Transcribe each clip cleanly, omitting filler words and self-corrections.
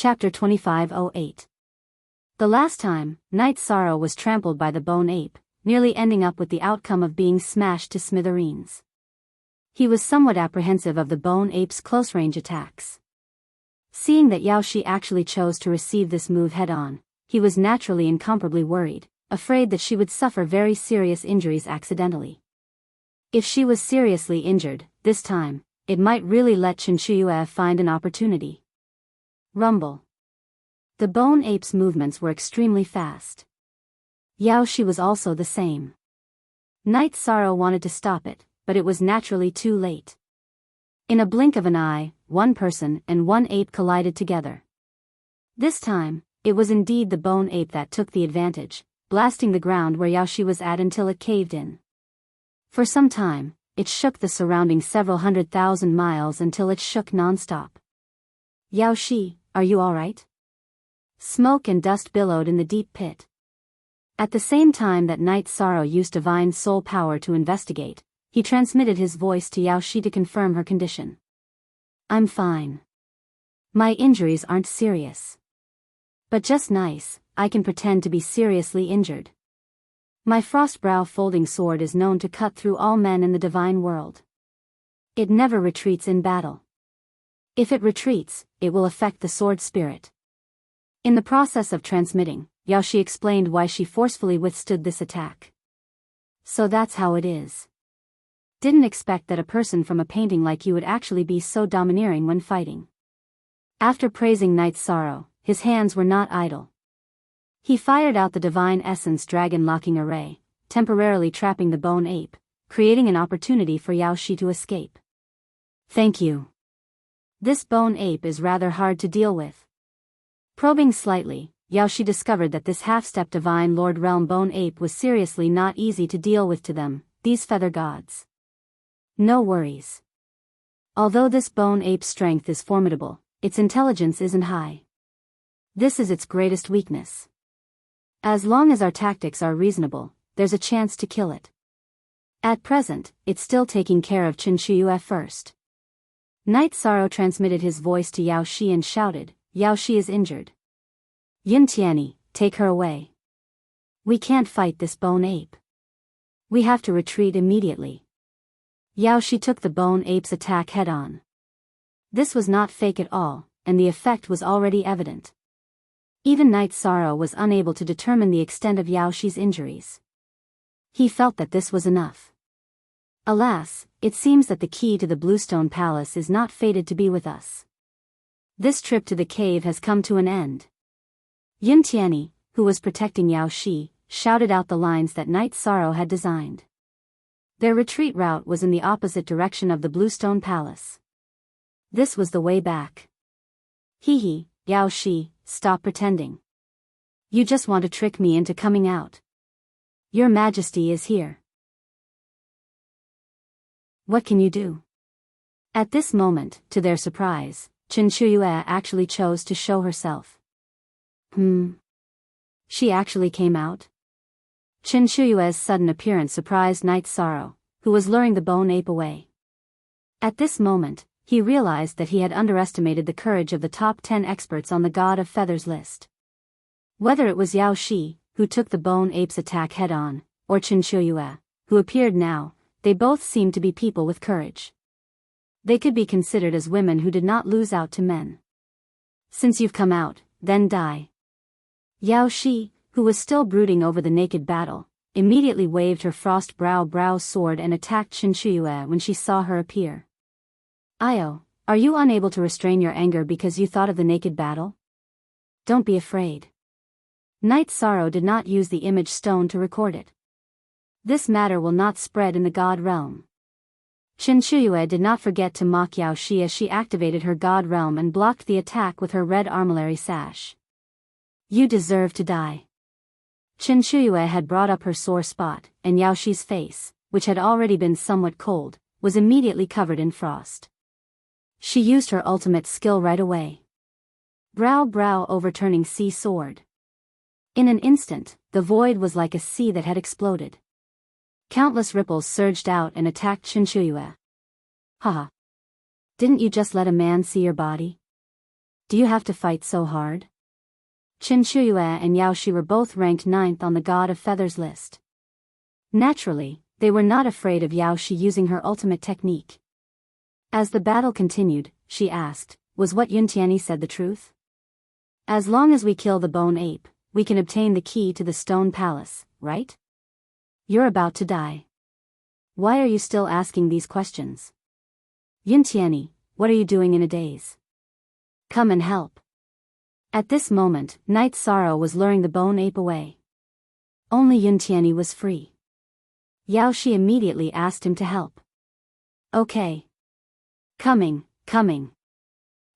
Chapter 2508. The last time, Night Sorrow was trampled by the bone ape, nearly ending up with the outcome of being smashed to smithereens. He was somewhat apprehensive of the bone ape's close-range attacks. Seeing that Yaoshi actually chose to receive this move head-on, he was naturally incomparably worried, afraid that she would suffer very serious injuries accidentally. If she was seriously injured, this time, it might really let Chinchuyue find an opportunity. Rumble. The bone ape's movements were extremely fast. Yaoshi was also the same. Night Sorrow wanted to stop it, but it was naturally too late. In a blink of an eye, one person and one ape collided together. This time, it was indeed the bone ape that took the advantage, blasting the ground where Yaoshi was at until it caved in. For some time, it shook the surrounding several 100,000 miles until it shook non-stop. Yaoshi, are you alright? Smoke and dust billowed in the deep pit. At the same time that Night Sorrow used divine soul power to investigate, he transmitted his voice to Yaoshi to confirm her condition. I'm fine. My injuries aren't serious. But just nice, I can pretend to be seriously injured. My Frostbrow folding sword is known to cut through all men in the divine world. It never retreats in battle. If it retreats, it will affect the sword spirit. In the process of transmitting, Yaoshi explained why she forcefully withstood this attack. So that's how it is. Didn't expect that a person from a painting like you would actually be so domineering when fighting. After praising Night Sorrow, his hands were not idle. He fired out the Divine Essence Dragon Locking Array, temporarily trapping the bone ape, creating an opportunity for Yaoshi to escape. Thank you. This bone ape is rather hard to deal with. Probing slightly, Yaoshi discovered that this half-step Divine Lord Realm bone ape was seriously not easy to deal with to them, these feather gods. No worries. Although this bone ape's strength is formidable, its intelligence isn't high. This is its greatest weakness. As long as our tactics are reasonable, there's a chance to kill it. At present, it's still taking care of Chinchuyue first. Night Sorrow transmitted his voice to Yaoshi and shouted, Yaoshi is injured. Yuntiani, take her away. We can't fight this bone ape. We have to retreat immediately. Yaoshi took the bone ape's attack head-on. This was not fake at all, and the effect was already evident. Even Night Sorrow was unable to determine the extent of Yaoshi's injuries. He felt that this was enough. Alas, it seems that the key to the Bluestone Palace is not fated to be with us. This trip to the cave has come to an end. Yuntiani, who was protecting Yaoshi, shouted out the lines that Night Sorrow had designed. Their retreat route was in the opposite direction of the Bluestone Palace. This was the way back. Hee, Yaoshi, stop pretending. You just want to trick me into coming out. Your Majesty is here. What can you do? At this moment, to their surprise, Chinchuyue actually chose to show herself. She actually came out? Chinchuyue's sudden appearance surprised Night Sorrow, who was luring the bone ape away. At this moment, he realized that he had underestimated the courage of the top 10 experts on the God of Feathers list. Whether it was Yaoshi, who took the bone ape's attack head-on, or Chinchuyue, who appeared now, they both seemed to be people with courage. They could be considered as women who did not lose out to men. Since you've come out, then die. Yaoshi, who was still brooding over the naked battle, immediately waved her Frostbrow sword and attacked Chinchuyue when she saw her appear. Io, are you unable to restrain your anger because you thought of the naked battle? Don't be afraid. Night Sorrow did not use the image stone to record it. This matter will not spread in the God realm. Chinchuyue did not forget to mock Yaoshi as she activated her God realm and blocked the attack with her red armillary sash. You deserve to die. Chinchuyue had brought up her sore spot, and Yaoshi's face, which had already been somewhat cold, was immediately covered in frost. She used her ultimate skill right away. Brow overturning sea sword. In an instant, the void was like a sea that had exploded. Countless ripples surged out and attacked Chinchuyue. Haha. Didn't you just let a man see your body? Do you have to fight so hard? Qin Shuyue and Yao Shi were both ranked 9th on the God of Feathers list. Naturally, they were not afraid of Yao Shi using her ultimate technique. As the battle continued, she asked, was what Yun Tianyi said the truth? As long as we kill the bone ape, we can obtain the key to the stone palace, right? You're about to die. Why are you still asking these questions? Yun Tianyi, what are you doing in a daze? Come and help. At this moment, Night Sorrow was luring the bone ape away. Only Yun Tianyi was free. Yao Shi immediately asked him to help. Okay. Coming. Qin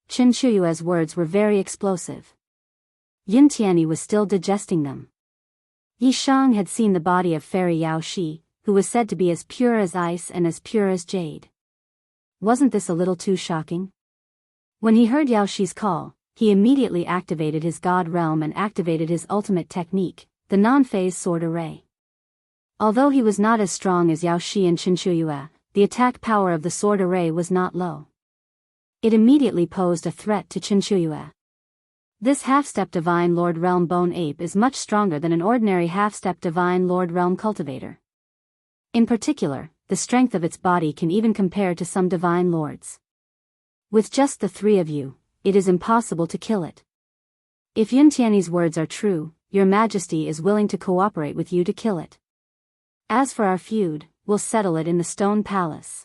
Shuyue's words were very explosive. Yun Tianyi was still digesting them. Yi Shang had seen the body of fairy Yao Shi, who was said to be as pure as ice and as pure as jade. Wasn't this a little too shocking? When he heard Yao Shi's call, he immediately activated his God realm and activated his ultimate technique, the non-phase sword array. Although he was not as strong as Yao Shi and Qin Shuyue, the attack power of the sword array was not low. It immediately posed a threat to Qin Shuyue. This half-step Divine Lord Realm Bone Ape is much stronger than an ordinary half-step Divine Lord Realm Cultivator. In particular, the strength of its body can even compare to some Divine Lords. With just the 3 of you, it is impossible to kill it. If Yun Tianyi's words are true, your Majesty is willing to cooperate with you to kill it. As for our feud, we'll settle it in the Stone Palace.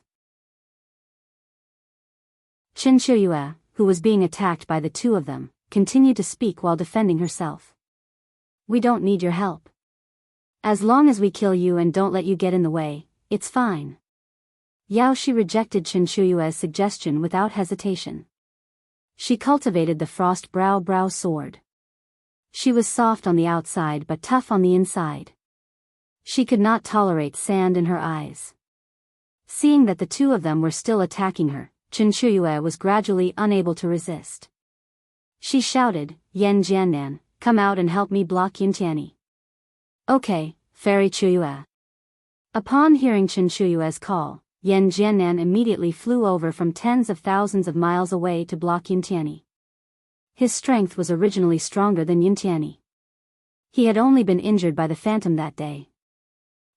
Qin Shuyue, who was being attacked by the 2 of them, continued to speak while defending herself. We don't need your help. As long as we kill you and don't let you get in the way, it's fine. Yao Shi rejected Qin Shuyue's suggestion without hesitation. She cultivated the frost brow sword. She was soft on the outside but tough on the inside. She could not tolerate sand in her eyes. Seeing that the 2 of them were still attacking her, Qin Shuyue was gradually unable to resist. She shouted, Yan Jiannan, come out and help me block Yun Tianyi. Okay, Fairy Shuyue. Upon hearing Qin Shuyue's call, Yan Jiannan immediately flew over from tens of thousands of miles away to block Yun Tianyi. His strength was originally stronger than Yun Tianyi. He had only been injured by the phantom that day.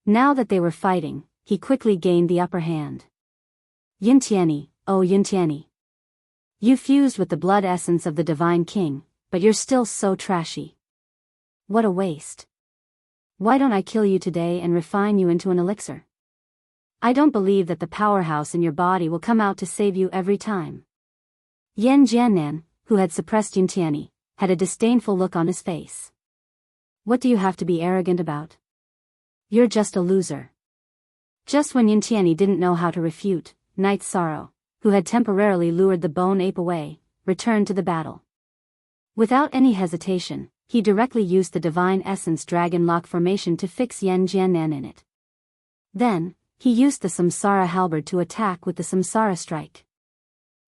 Now that they were fighting, he quickly gained the upper hand. Yun Tianyi, oh Yun Tianyi. You fused with the blood essence of the Divine King, but you're still so trashy. What a waste. Why don't I kill you today and refine you into an elixir? I don't believe that the powerhouse in your body will come out to save you every time. Yan Jiannan, who had suppressed Yun Tianyi, had a disdainful look on his face. What do you have to be arrogant about? You're just a loser. Just when Yun Tianyi didn't know how to refute, Night Sorrow, who had temporarily lured the bone ape away, returned to the battle. Without any hesitation, he directly used the Divine Essence Dragon Lock formation to fix Yan Jiannan in it. Then, he used the Samsara Halberd to attack with the Samsara Strike.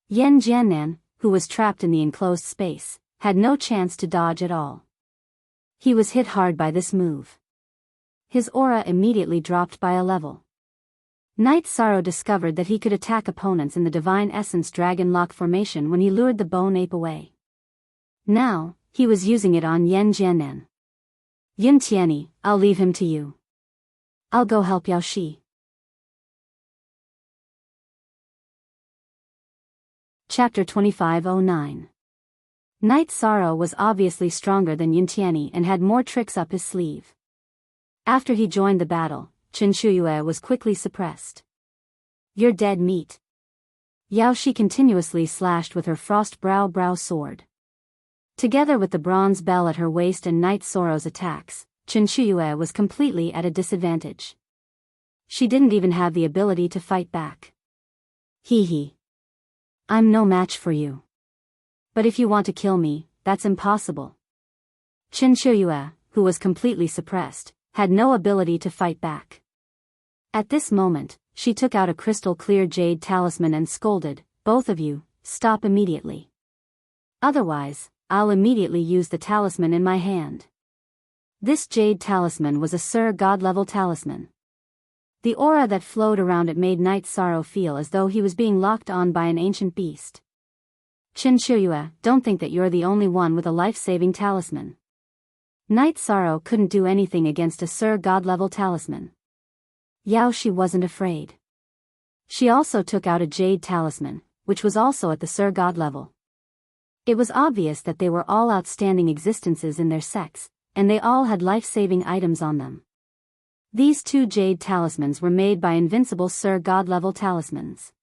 Yan Jiannan, who was trapped in the enclosed space, had no chance to dodge at all. He was hit hard by this move. His aura immediately dropped by a level. Night Sorrow discovered that he could attack opponents in the Divine Essence Dragon Lock formation when he lured the bone ape away. Now, he was using it on Yan Jiannan. Yun Tianyi, I'll leave him to you. I'll go help Yao Shi. Chapter 2509. Night Sorrow was obviously stronger than Yun Tianyi and had more tricks up his sleeve. After he joined the battle, Qin Shuyue was quickly suppressed. You're dead meat. Yao Shi continuously slashed with her frost brow sword. Together with the bronze bell at her waist and Night Sorrow's attacks, Qin Shuyue was completely at a disadvantage. She didn't even have the ability to fight back. Hee. I'm no match for you. But if you want to kill me, that's impossible. Qin Shuyue, who was completely suppressed, had no ability to fight back. At this moment, she took out a crystal-clear jade talisman and scolded, both of you, stop immediately. Otherwise, I'll immediately use the talisman in my hand. This jade talisman was a Sir God-level talisman. The aura that flowed around it made Night Sorrow feel as though he was being locked on by an ancient beast. Qin Shuyue, don't think that you're the only one with a life-saving talisman. Night Sorrow couldn't do anything against a Sir God-level talisman. Yao Shi wasn't afraid. She also took out a jade talisman, which was also at the Sir God level. It was obvious that they were all outstanding existences in their sex, and they all had life-saving items on them. These two jade talismans were made by invincible Sir God-level talismans.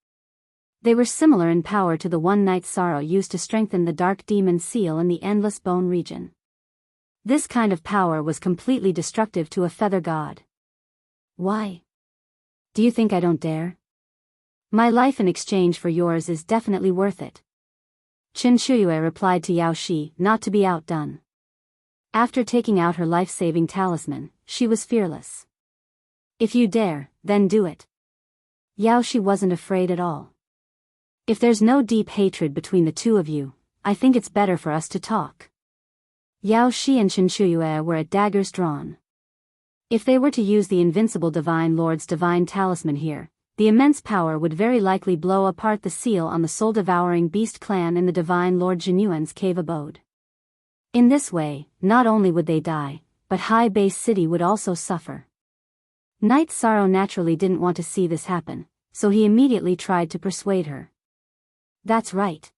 They were similar in power to the one Night Sorrow used to strengthen the Dark Demon seal in the Endless Bone region. This kind of power was completely destructive to a feather god. Why? Do you think I don't dare? My life in exchange for yours is definitely worth it. Qin Shuyue replied to Yao Shi, not to be outdone. After taking out her life-saving talisman, she was fearless. If you dare, then do it. Yao Shi wasn't afraid at all. If there's no deep hatred between the two of you, I think it's better for us to talk. Yao Shi and Qin Shuyue were at daggers drawn. If they were to use the invincible Divine Lord's divine talisman here, the immense power would very likely blow apart the seal on the soul-devouring beast clan in the Divine Lord Jinyuan's cave abode. In this way, not only would they die, but High Base City would also suffer. Night Sorrow naturally didn't want to see this happen, so he immediately tried to persuade her. That's right.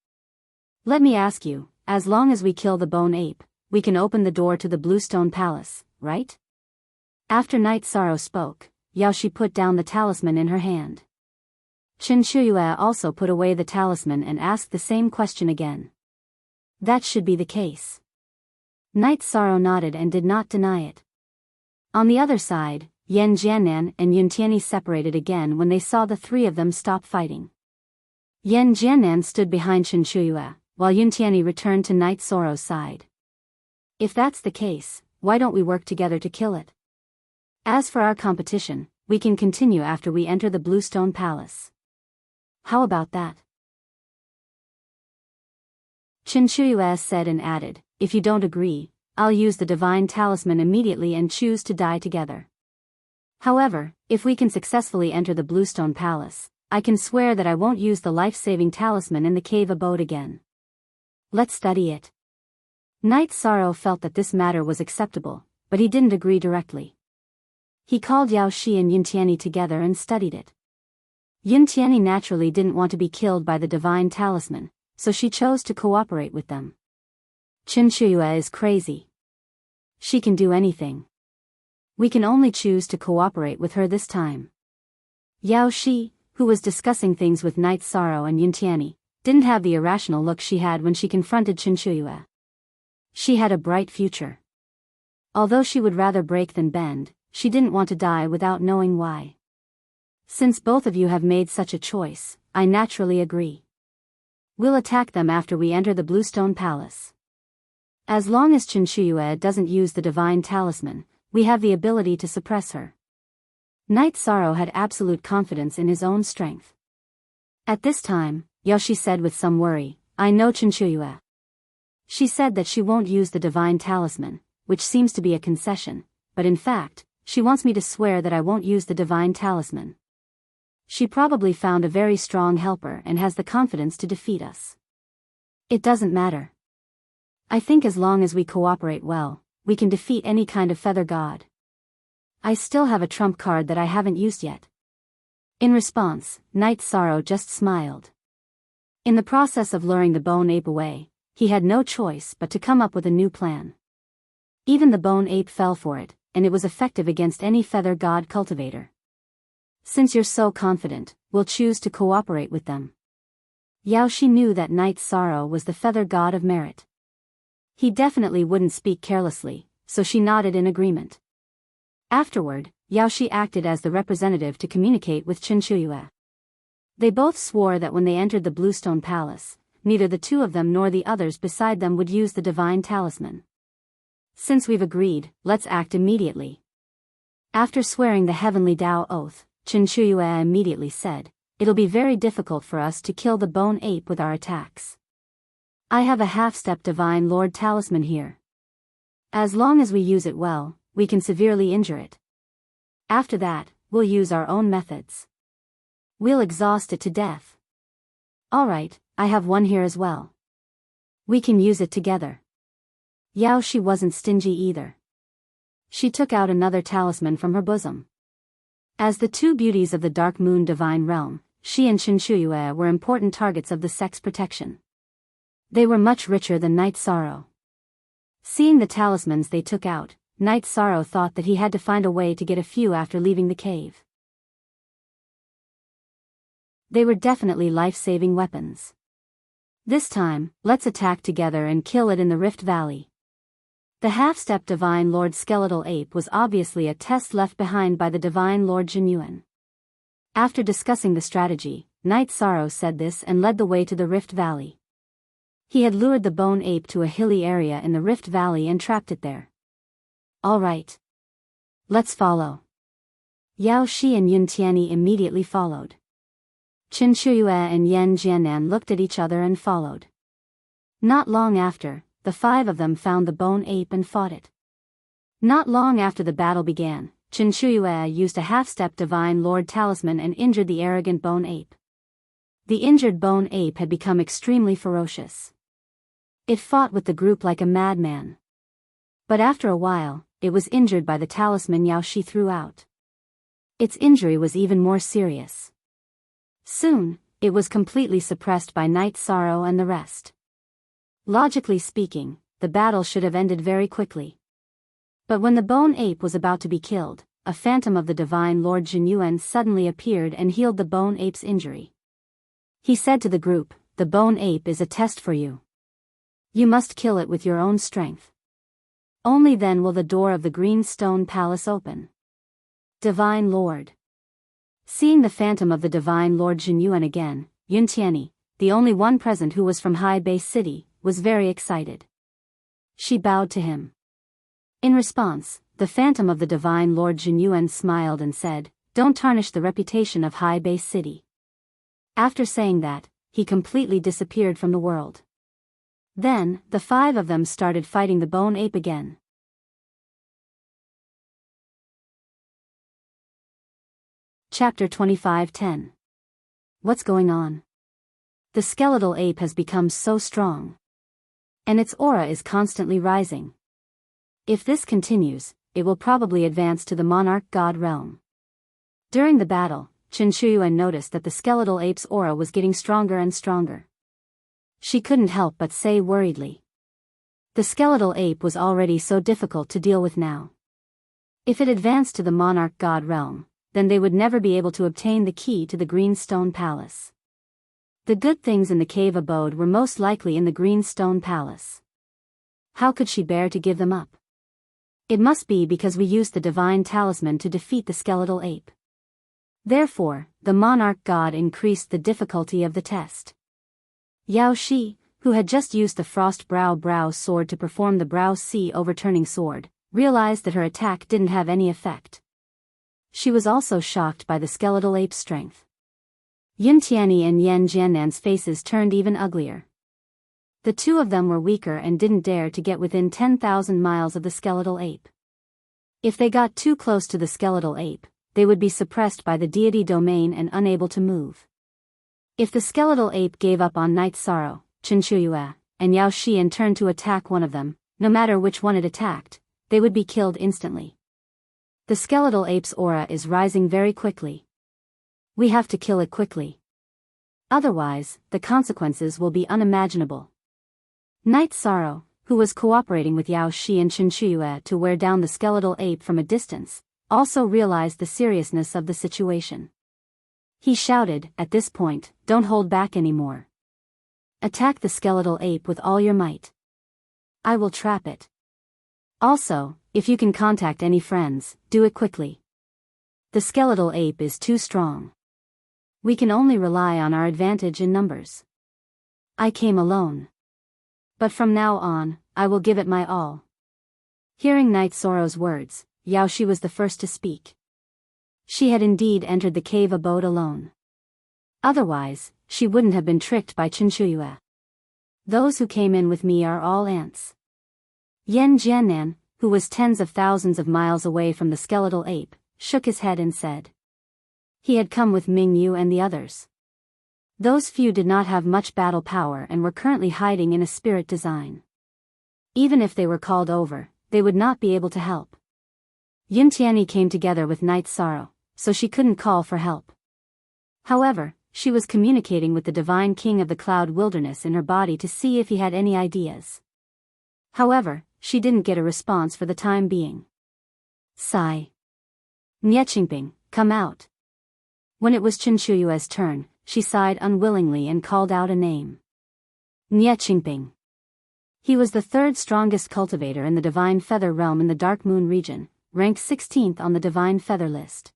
Let me ask you, as long as we kill the bone ape, we can open the door to the Bluestone Palace, right? After Night Sorrow spoke, Yao Shi put down the talisman in her hand. Qin Shuyue also put away the talisman and asked the same question again. That should be the case. Night Sorrow nodded and did not deny it. On the other side, Yan Jiannan and Yun Tianyi separated again when they saw the three of them stop fighting. Yan Jiannan stood behind Qin Shuyue, while Yun Tianyi returned to Night Sorrow's side. If that's the case, why don't we work together to kill it? As for our competition, we can continue after we enter the Bluestone Palace. How about that? Qin Shuyue said and added, if you don't agree, I'll use the divine talisman immediately and choose to die together. However, if we can successfully enter the Bluestone Palace, I can swear that I won't use the life-saving talisman in the cave abode again. Let's study it. Night Sorrow felt that this matter was acceptable, but he didn't agree directly. He called Yao Shi and Yun Tianyi together and studied it. Yun Tianyi naturally didn't want to be killed by the divine talisman, so she chose to cooperate with them. Qin Shuyue is crazy. She can do anything. We can only choose to cooperate with her this time. Yao Shi, who was discussing things with Night Sorrow and Yun Tianyi, didn't have the irrational look she had when she confronted Qin Shuyue. She had a bright future. Although she would rather break than bend, she didn't want to die without knowing why. Since both of you have made such a choice, I naturally agree. We'll attack them after we enter the Bluestone Palace. As long as Qin Shuyue doesn't use the divine talisman, we have the ability to suppress her. Night Sorrow had absolute confidence in his own strength. At this time, Yao Shi said with some worry, I know Qin Shuyue. She said that she won't use the divine talisman, which seems to be a concession, but in fact, she wants me to swear that I won't use the divine talisman. She probably found a very strong helper and has the confidence to defeat us. It doesn't matter. I think as long as we cooperate well, we can defeat any kind of feather god. I still have a trump card that I haven't used yet. In response, Night Sorrow just smiled. In the process of luring the bone ape away, he had no choice but to come up with a new plan. Even the bone ape fell for it, and it was effective against any feather god cultivator. Since you're so confident, we'll choose to cooperate with them. Yao Shi knew that Night Sorrow was the feather god of merit. He definitely wouldn't speak carelessly, so she nodded in agreement. Afterward, Yao Shi acted as the representative to communicate with Qin Shuyue. They both swore that when they entered the Bluestone Palace, neither the two of them nor the others beside them would use the divine talisman. Since we've agreed, let's act immediately. After swearing the Heavenly Tao oath, Qin Shuyue immediately said, it'll be very difficult for us to kill the bone ape with our attacks. I have a half-step Divine Lord talisman here. As long as we use it well, we can severely injure it. After that, we'll use our own methods. We'll exhaust it to death. Alright, I have one here as well. We can use it together. Yao Shi wasn't stingy either. She took out another talisman from her bosom. As the two beauties of the Dark Moon Divine Realm, Shi and Qinshuiyue were important targets of the sect's protection. They were much richer than Night Sorrow. Seeing the talismans they took out, Night Sorrow thought that he had to find a way to get a few after leaving the cave. They were definitely life-saving weapons. This time, let's attack together and kill it in the Rift Valley. The half-step Divine Lord Skeletal Ape was obviously a test left behind by the Divine Lord Jinyuan. After discussing the strategy, Night Sorrow said this and led the way to the Rift Valley. He had lured the Bone Ape to a hilly area in the Rift Valley and trapped it there. All right. Let's follow. Yao Shi and Yun Tianyi immediately followed. Qinshuiyue and Yan Jianan looked at each other and followed. Not long after, the five of them found the Bone Ape and fought it. Not long after the battle began, Qinshuiyue used a half-step Divine Lord talisman and injured the arrogant Bone Ape. The injured Bone Ape had become extremely ferocious. It fought with the group like a madman. But after a while, it was injured by the talisman Yao Shi threw out. Its injury was even more serious. Soon, it was completely suppressed by Night Sorrow and the rest. Logically speaking, the battle should have ended very quickly. But when the Bone Ape was about to be killed, a phantom of the Divine Lord Jinyuan suddenly appeared and healed the Bone Ape's injury. He said to the group, "The Bone Ape is a test for you. You must kill it with your own strength. Only then will the door of the Green Stone Palace open." Divine Lord. Seeing the phantom of the Divine Lord Jinyuan again, Yun Tianyi, the only one present who was from High Base City, was very excited. She bowed to him. In response, the phantom of the Divine Lord Jinyuan smiled and said, "Don't tarnish the reputation of High Base City." After saying that, he completely disappeared from the world. Then, the five of them started fighting the Bone Ape again. Chapter 25:10. What's going on? The skeletal ape has become so strong. And its aura is constantly rising. If this continues, it will probably advance to the Monarch God realm. During the battle, Qinshuiyue noticed that the skeletal ape's aura was getting stronger and stronger. She couldn't help but say worriedly. The skeletal ape was already so difficult to deal with now. If it advanced to the Monarch God realm, then they would never be able to obtain the key to the Green Stone Palace. The good things in the cave abode were most likely in the Green Stone Palace. How could she bear to give them up? It must be because we used the divine talisman to defeat the skeletal ape. Therefore, the monarch god increased the difficulty of the test. Yao Shi, who had just used the frost brow sword to perform the brow sea overturning sword, realized that her attack didn't have any effect. She was also shocked by the skeletal ape's strength. Yun Tianyi and Yan Jiannan's faces turned even uglier. The two of them were weaker and didn't dare to get within 10,000 miles of the skeletal ape. If they got too close to the skeletal ape, they would be suppressed by the deity domain and unable to move. If the skeletal ape gave up on Night Sorrow, Qinshuiyue, and Yao Shi and turned to attack one of them, no matter which one it attacked, they would be killed instantly. The skeletal ape's aura is rising very quickly. We have to kill it quickly. Otherwise, the consequences will be unimaginable. Night Sorrow, who was cooperating with Yao Shi and Qinshuiyue to wear down the skeletal ape from a distance, also realized the seriousness of the situation. He shouted, "At this point, don't hold back anymore. Attack the skeletal ape with all your might. I will trap it. Also, if you can contact any friends, do it quickly. The skeletal ape is too strong. We can only rely on our advantage in numbers. I came alone. But from now on, I will give it my all." Hearing Night Sorrow's words, Yao Shi was the first to speak. She had indeed entered the cave abode alone. Otherwise, she wouldn't have been tricked by Qinshuiyue. "Those who came in with me are all ants." Yan Jiannan, who was tens of thousands of miles away from the skeletal ape, shook his head and said. He had come with Ming Yu and the others. Those few did not have much battle power and were currently hiding in a spirit design. Even if they were called over, they would not be able to help. Yuntiani came together with Night's Sorrow, so she couldn't call for help. However, she was communicating with the Divine King of the Cloud Wilderness in her body to see if he had any ideas. However, she didn't get a response for the time being. Sigh. Niechingping, come out. When it was Qinshuyue's turn, she sighed unwillingly and called out a name. Niechingping. He was the third strongest cultivator in the Divine Feather Realm in the Dark Moon region, ranked 16th on the Divine Feather list.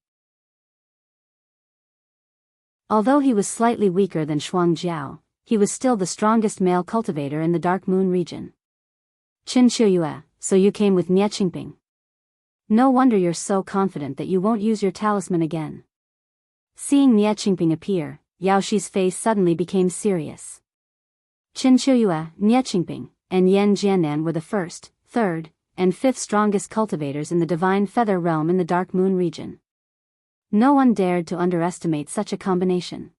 Although he was slightly weaker than Shuang Jiao, he was still the strongest male cultivator in the Dark Moon region. Qinshuyue, so you came with Niechingping. No wonder you're so confident that you won't use your talisman again. Seeing Niechingping appear, Yao Shi's face suddenly became serious. Qinshuyue, Niechingping, and Yan Jiannan were the first, third, and fifth strongest cultivators in the Divine Feather Realm in the Dark Moon region. No one dared to underestimate such a combination.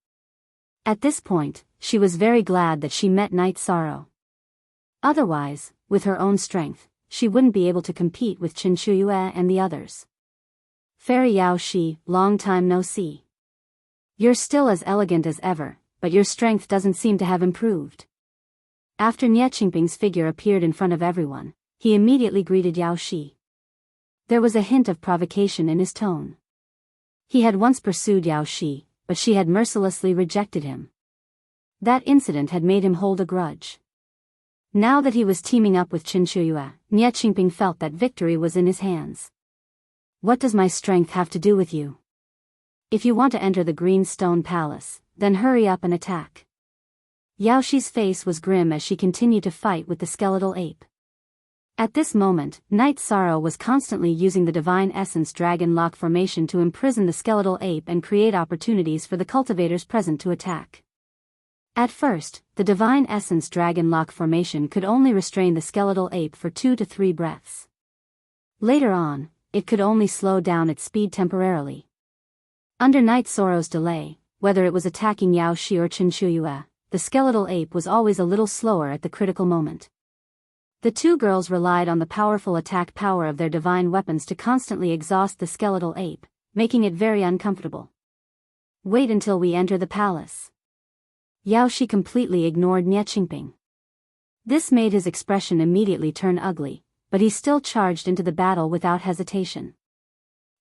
At this point, she was very glad that she met Night's Sorrow. Otherwise, with her own strength, she wouldn't be able to compete with Qinshuyue and the others. Fairy Yao Shi, long time no see. You're still as elegant as ever, but your strength doesn't seem to have improved. After Niechingping's figure appeared in front of everyone, he immediately greeted Yao Shi. There was a hint of provocation in his tone. He had once pursued Yao Shi, but she had mercilessly rejected him. That incident had made him hold a grudge. Now that he was teaming up with Qinshuyue, Niechingping felt that victory was in his hands. What does my strength have to do with you? If you want to enter the Green Stone Palace, then hurry up and attack. Yao Shi's face was grim as she continued to fight with the skeletal ape. At this moment, Night's Sorrow was constantly using the Divine Essence Dragon Lock formation to imprison the skeletal ape and create opportunities for the cultivators present to attack. At first, the Divine Essence Dragon Lock formation could only restrain the skeletal ape for 2 to 3 breaths. Later on, it could only slow down its speed temporarily. Under Night's Sorrow's delay, whether it was attacking Yao Shi or Qinshuyue, the skeletal ape was always a little slower at the critical moment. The two girls relied on the powerful attack power of their divine weapons to constantly exhaust the skeletal ape, making it very uncomfortable. Wait until we enter the palace. Yao Shi completely ignored Niechingping. This made his expression immediately turn ugly, but he still charged into the battle without hesitation.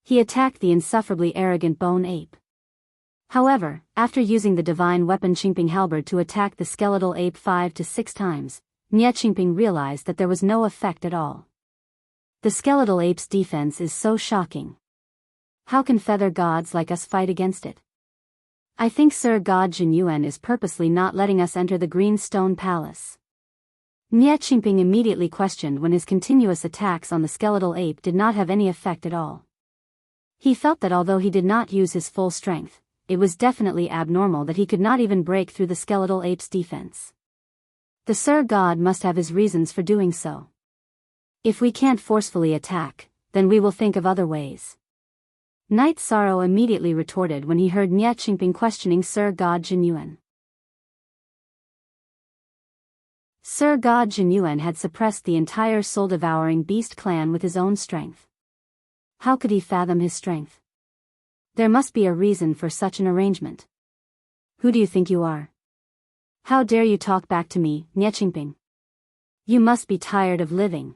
He attacked the insufferably arrogant bone ape. However, after using the divine weapon Qingping Halberd to attack the skeletal ape 5 to 6 times, Niechingping realized that there was no effect at all. The skeletal ape's defense is so shocking. How can feather gods like us fight against it? I think Sir God Jinyuan is purposely not letting us enter the Green Stone Palace. Niechingping immediately questioned when his continuous attacks on the skeletal ape did not have any effect at all. He felt that although he did not use his full strength, it was definitely abnormal that he could not even break through the skeletal ape's defense. The Sir God must have his reasons for doing so. If we can't forcefully attack, then we will think of other ways. Night's Sorrow immediately retorted when he heard Niechingping questioning Sir God Jinyuan. Sir God Jinyuan had suppressed the entire soul-devouring beast clan with his own strength. How could he fathom his strength? There must be a reason for such an arrangement. Who do you think you are? How dare you talk back to me, Niechingping? You must be tired of living.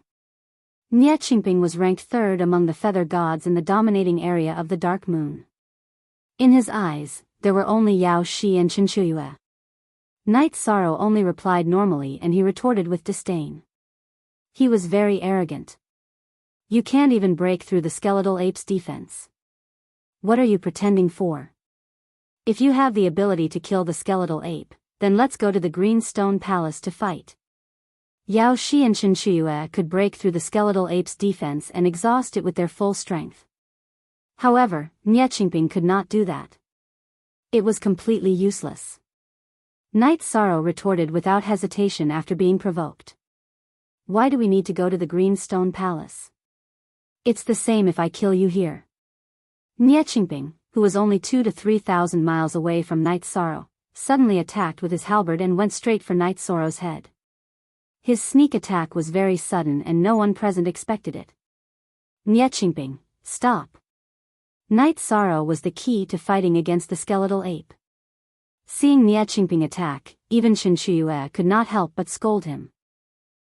Niechingping was ranked 3rd among the feather gods in the dominating area of the Dark Moon. In his eyes, there were only Yao Shi and Qinshuyue. Night's Sorrow only replied normally and he retorted with disdain. He was very arrogant. You can't even break through the skeletal ape's defense. What are you pretending for? If you have the ability to kill the skeletal ape, then let's go to the Green Stone Palace to fight. Yao Shi and Qinshuyue could break through the skeletal ape's defense and exhaust it with their full strength. However, Niechingping could not do that. It was completely useless. Night's Sorrow retorted without hesitation after being provoked. Why do we need to go to the Green Stone Palace? It's the same if I kill you here. Niechingping, who was only 2,000 to 3,000 miles away from Night's Sorrow, suddenly attacked with his halberd and went straight for Knight Sorrow's head. His sneak attack was very sudden and no one present expected it. Enchanting, stop! Knight Sorrow was the key to fighting against the skeletal ape. Seeing Enchanting attack, even Chinchuyue could not help but scold him.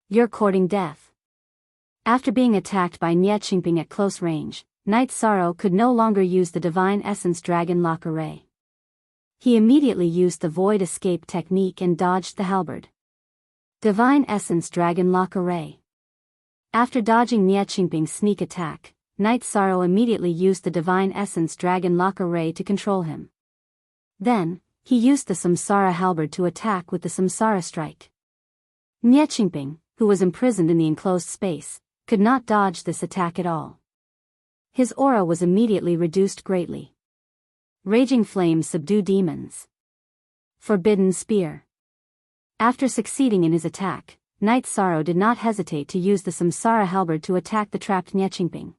You're courting death. After being attacked by Enchanting at close range, Knight Sorrow could no longer use the Divine Essence Dragon Lock Array. He immediately used the Void Escape technique and dodged the halberd. Divine Essence Dragon Lock Array. After dodging Enchanting's sneak attack, Knight Sorrow immediately used the Divine Essence Dragon Lock Array to control him. Then, he used the Samsara halberd to attack with the Samsara strike. Enchanting, who was imprisoned in the enclosed space, could not dodge this attack at all. His aura was immediately reduced greatly. Raging flames subdue demons. Forbidden spear. After succeeding in his attack, Knight Sorrow did not hesitate to use the Samsara halberd to attack the trapped Enchanting.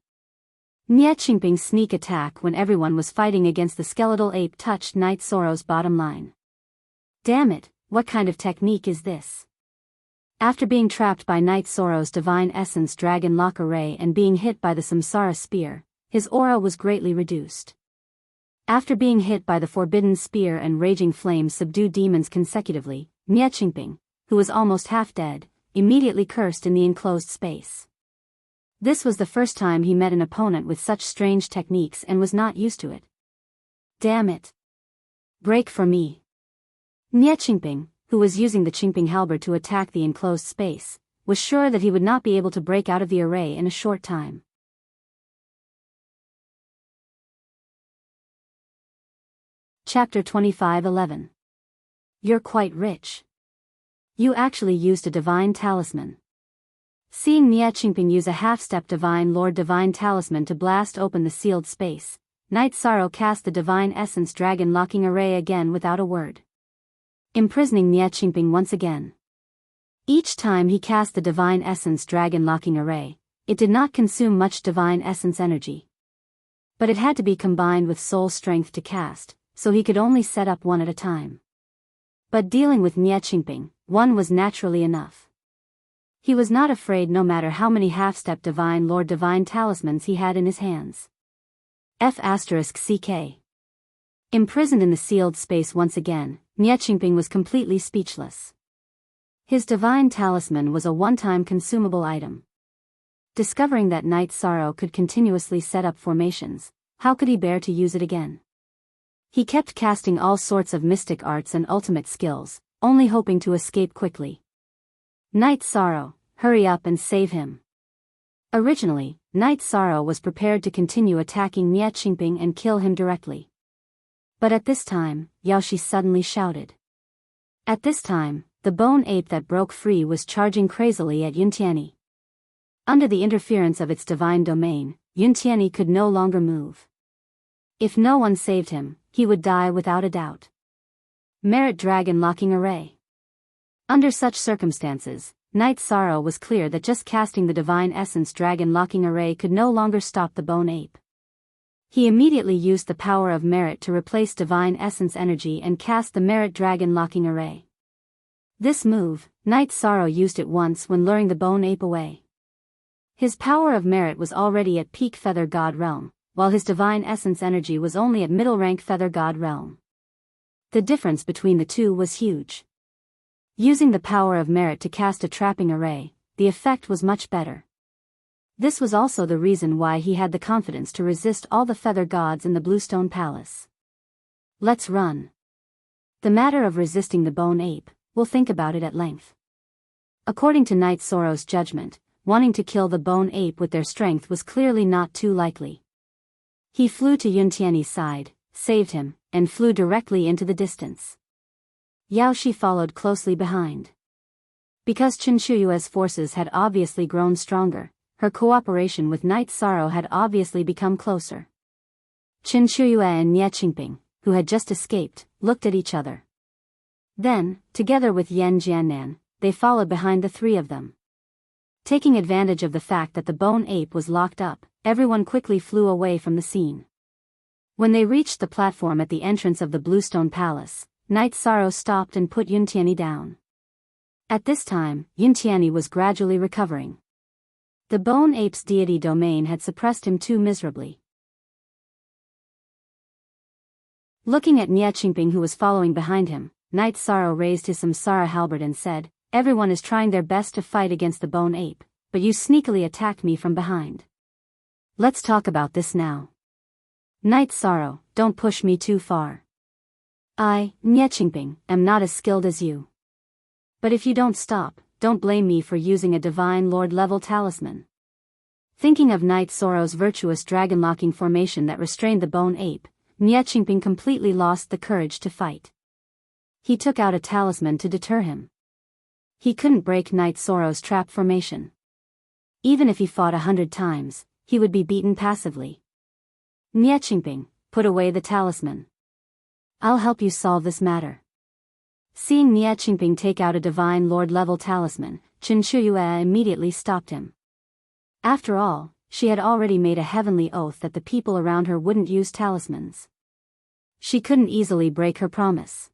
Enchanting's sneak attack when everyone was fighting against the skeletal ape touched Knight Sorrow's bottom line. Damn it, what kind of technique is this? After being trapped by Knight Sorrow's Divine Essence Dragon Lock Array and being hit by the Samsara Spear, his aura was greatly reduced. After being hit by the Forbidden Spear and Raging Flames subdue demons consecutively, Enchanting, who was almost half dead, immediately cursed in the enclosed space. This was the first time he met an opponent with such strange techniques and was not used to it. Damn it! Break for me! Enchanting, who was using the Qingping halberd to attack the enclosed space, was sure that he would not be able to break out of the array in a short time. Chapter 25:11. You're quite rich. You actually used a divine talisman. Seeing Enchanting use a half-step Divine Lord Divine Talisman to blast open the sealed space, Knight Sorrow cast the Divine Essence Dragon Locking Array again without a word, imprisoning Enchanting once again. Each time he cast the Divine Essence Dragon Locking Array, it did not consume much Divine Essence energy. But it had to be combined with soul strength to cast, so he could only set up one at a time. But dealing with Enchanting, one was naturally enough. He was not afraid no matter how many half-step Divine Lord Divine Talismans he had in his hands. F***CK. Imprisoned in the sealed space once again, Enchanting was completely speechless. His Divine Talisman was a one-time consumable item. Discovering that Knight Sorrow could continuously set up formations, how could he bear to use it again? He kept casting all sorts of mystic arts and ultimate skills, only hoping to escape quickly. Knight Sorrow, hurry up and save him. Originally, Knight Sorrow was prepared to continue attacking Enchanting and kill him directly. But at this time, Yaoshi suddenly shouted. At this time, the bone ape that broke free was charging crazily at Yuntiani. Under the interference of its divine domain, Yuntiani could no longer move. If no one saved him, he would die without a doubt. Merit Dragon Locking Array. Under such circumstances, Knight Sorrow was clear that just casting the Divine Essence Dragon Locking Array could no longer stop the bone ape. He immediately used the power of Merit to replace Divine Essence energy and cast the Merit Dragon Locking Array. This move, Knight Sorrow used it once when luring the bone ape away. His power of Merit was already at peak Feather God Realm, while his Divine Essence energy was only at middle rank Feather God Realm. The difference between the two was huge. Using the power of Merit to cast a trapping array, the effect was much better. This was also the reason why he had the confidence to resist all the feather gods in the Bluestone Palace. Let's run. The matter of resisting the bone ape, we'll think about it at length. According to Knight Sorrow's judgment, wanting to kill the bone ape with their strength was clearly not too likely. He flew to Yuntiani's side, saved him, and flew directly into the distance. Yaoshi followed closely behind. Because Chinchuyue's forces had obviously grown stronger, her cooperation with Knight Sorrow had obviously become closer. Chinchuyue and Enchanting, who had just escaped, looked at each other. Then, together with Yan Jiannan, they followed behind the three of them. Taking advantage of the fact that the bone ape was locked up, everyone quickly flew away from the scene. When they reached the platform at the entrance of the Bluestone Palace, Night Sorrow stopped and put Yuntiani down. At this time, Yuntiani was gradually recovering. The bone ape's deity domain had suppressed him too miserably. Looking at Enchanting, who was following behind him, Night Sorrow raised his samsara halberd and said, "Everyone is trying their best to fight against the bone ape, but you sneakily attacked me from behind. Let's talk about this now. Night Sorrow, don't push me too far. I, Enchanting, am not as skilled as you. But if you don't stop, don't blame me for using a Divine Lord level talisman." Thinking of Night Sorrow's virtuous dragon-locking formation that restrained the bone ape, Enchanting completely lost the courage to fight. He took out a talisman to deter him. He couldn't break Night Sorrow's trap formation. Even if he fought 100 times, he would be beaten passively. "Enchanting, put away the talisman. I'll help you solve this matter." Seeing Enchanting take out a Divine Lord level talisman, Qinshuya immediately stopped him. After all, she had already made a heavenly oath that the people around her wouldn't use talismans. She couldn't easily break her promise.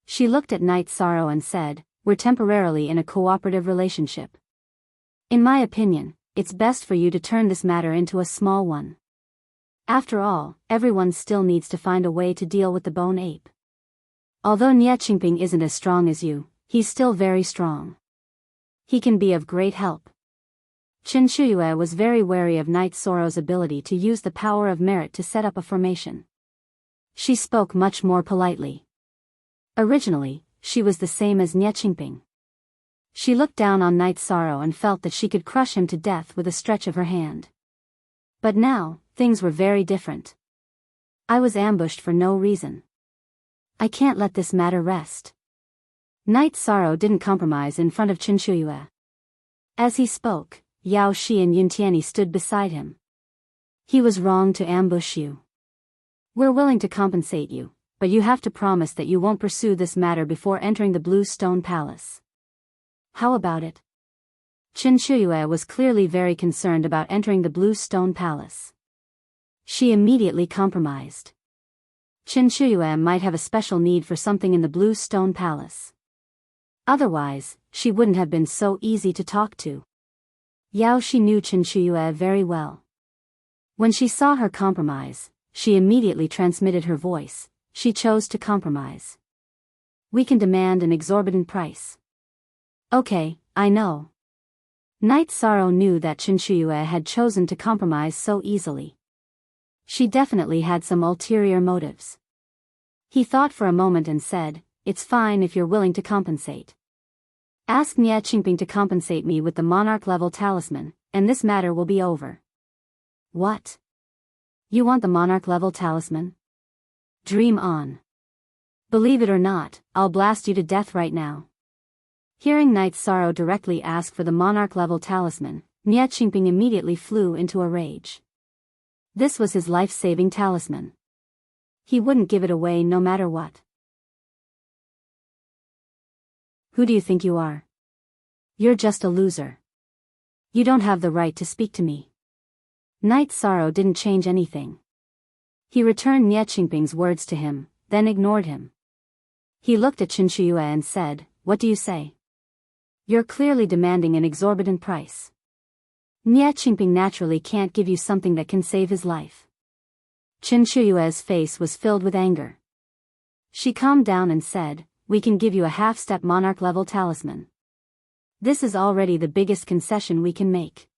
She looked at Night Sorrow and said, "We're temporarily in a cooperative relationship. In my opinion, it's best for you to turn this matter into a small one. After all, everyone still needs to find a way to deal with the bone ape. Although Enchanting isn't as strong as you, he's still very strong. He can be of great help." Qinshuya was very wary of Night Sorrow's ability to use the power of merit to set up a formation. She spoke much more politely. Originally, she was the same as Enchanting. She looked down on Night Sorrow and felt that she could crush him to death with a stretch of her hand. But now, things were very different. "I was ambushed for no reason. I can't let this matter rest." Night Sorrow didn't compromise in front of Qinshuya. As he spoke, Yao Shi and Yuntiani stood beside him. "He was wrong to ambush you. We're willing to compensate you, but you have to promise that you won't pursue this matter before entering the Blue Stone Palace. How about it?" Qinshuya was clearly very concerned about entering the Blue Stone Palace. She immediately compromised. Qinshuya might have a special need for something in the Blue Stone Palace. Otherwise, she wouldn't have been so easy to talk to. Yao Shi knew Qinshuya very well. When she saw her compromise, she immediately transmitted her voice. She chose to compromise. "We can demand an exorbitant price." "Okay, I know." Night Sorrow knew that Qinshuya had chosen to compromise so easily. She definitely had some ulterior motives. He thought for a moment and said, "It's fine if you're willing to compensate. Ask Enchanting to compensate me with the monarch-level talisman, and this matter will be over." "What? You want the monarch-level talisman? Dream on. Believe it or not, I'll blast you to death right now." Hearing Night Sorrow directly ask for the monarch-level talisman, Enchanting immediately flew into a rage. This was his life-saving talisman. He wouldn't give it away no matter what. "Who do you think you are? You're just a loser. You don't have the right to speak to me." Night Sorrow didn't change anything. He returned Enchanting's words to him, then ignored him. He looked at Qinshuya and said, "What do you say? You're clearly demanding an exorbitant price. Enchanting naturally can't give you something that can save his life." Qinshuya's face was filled with anger. She calmed down and said, "We can give you a half-step monarch-level talisman. This is already the biggest concession we can make.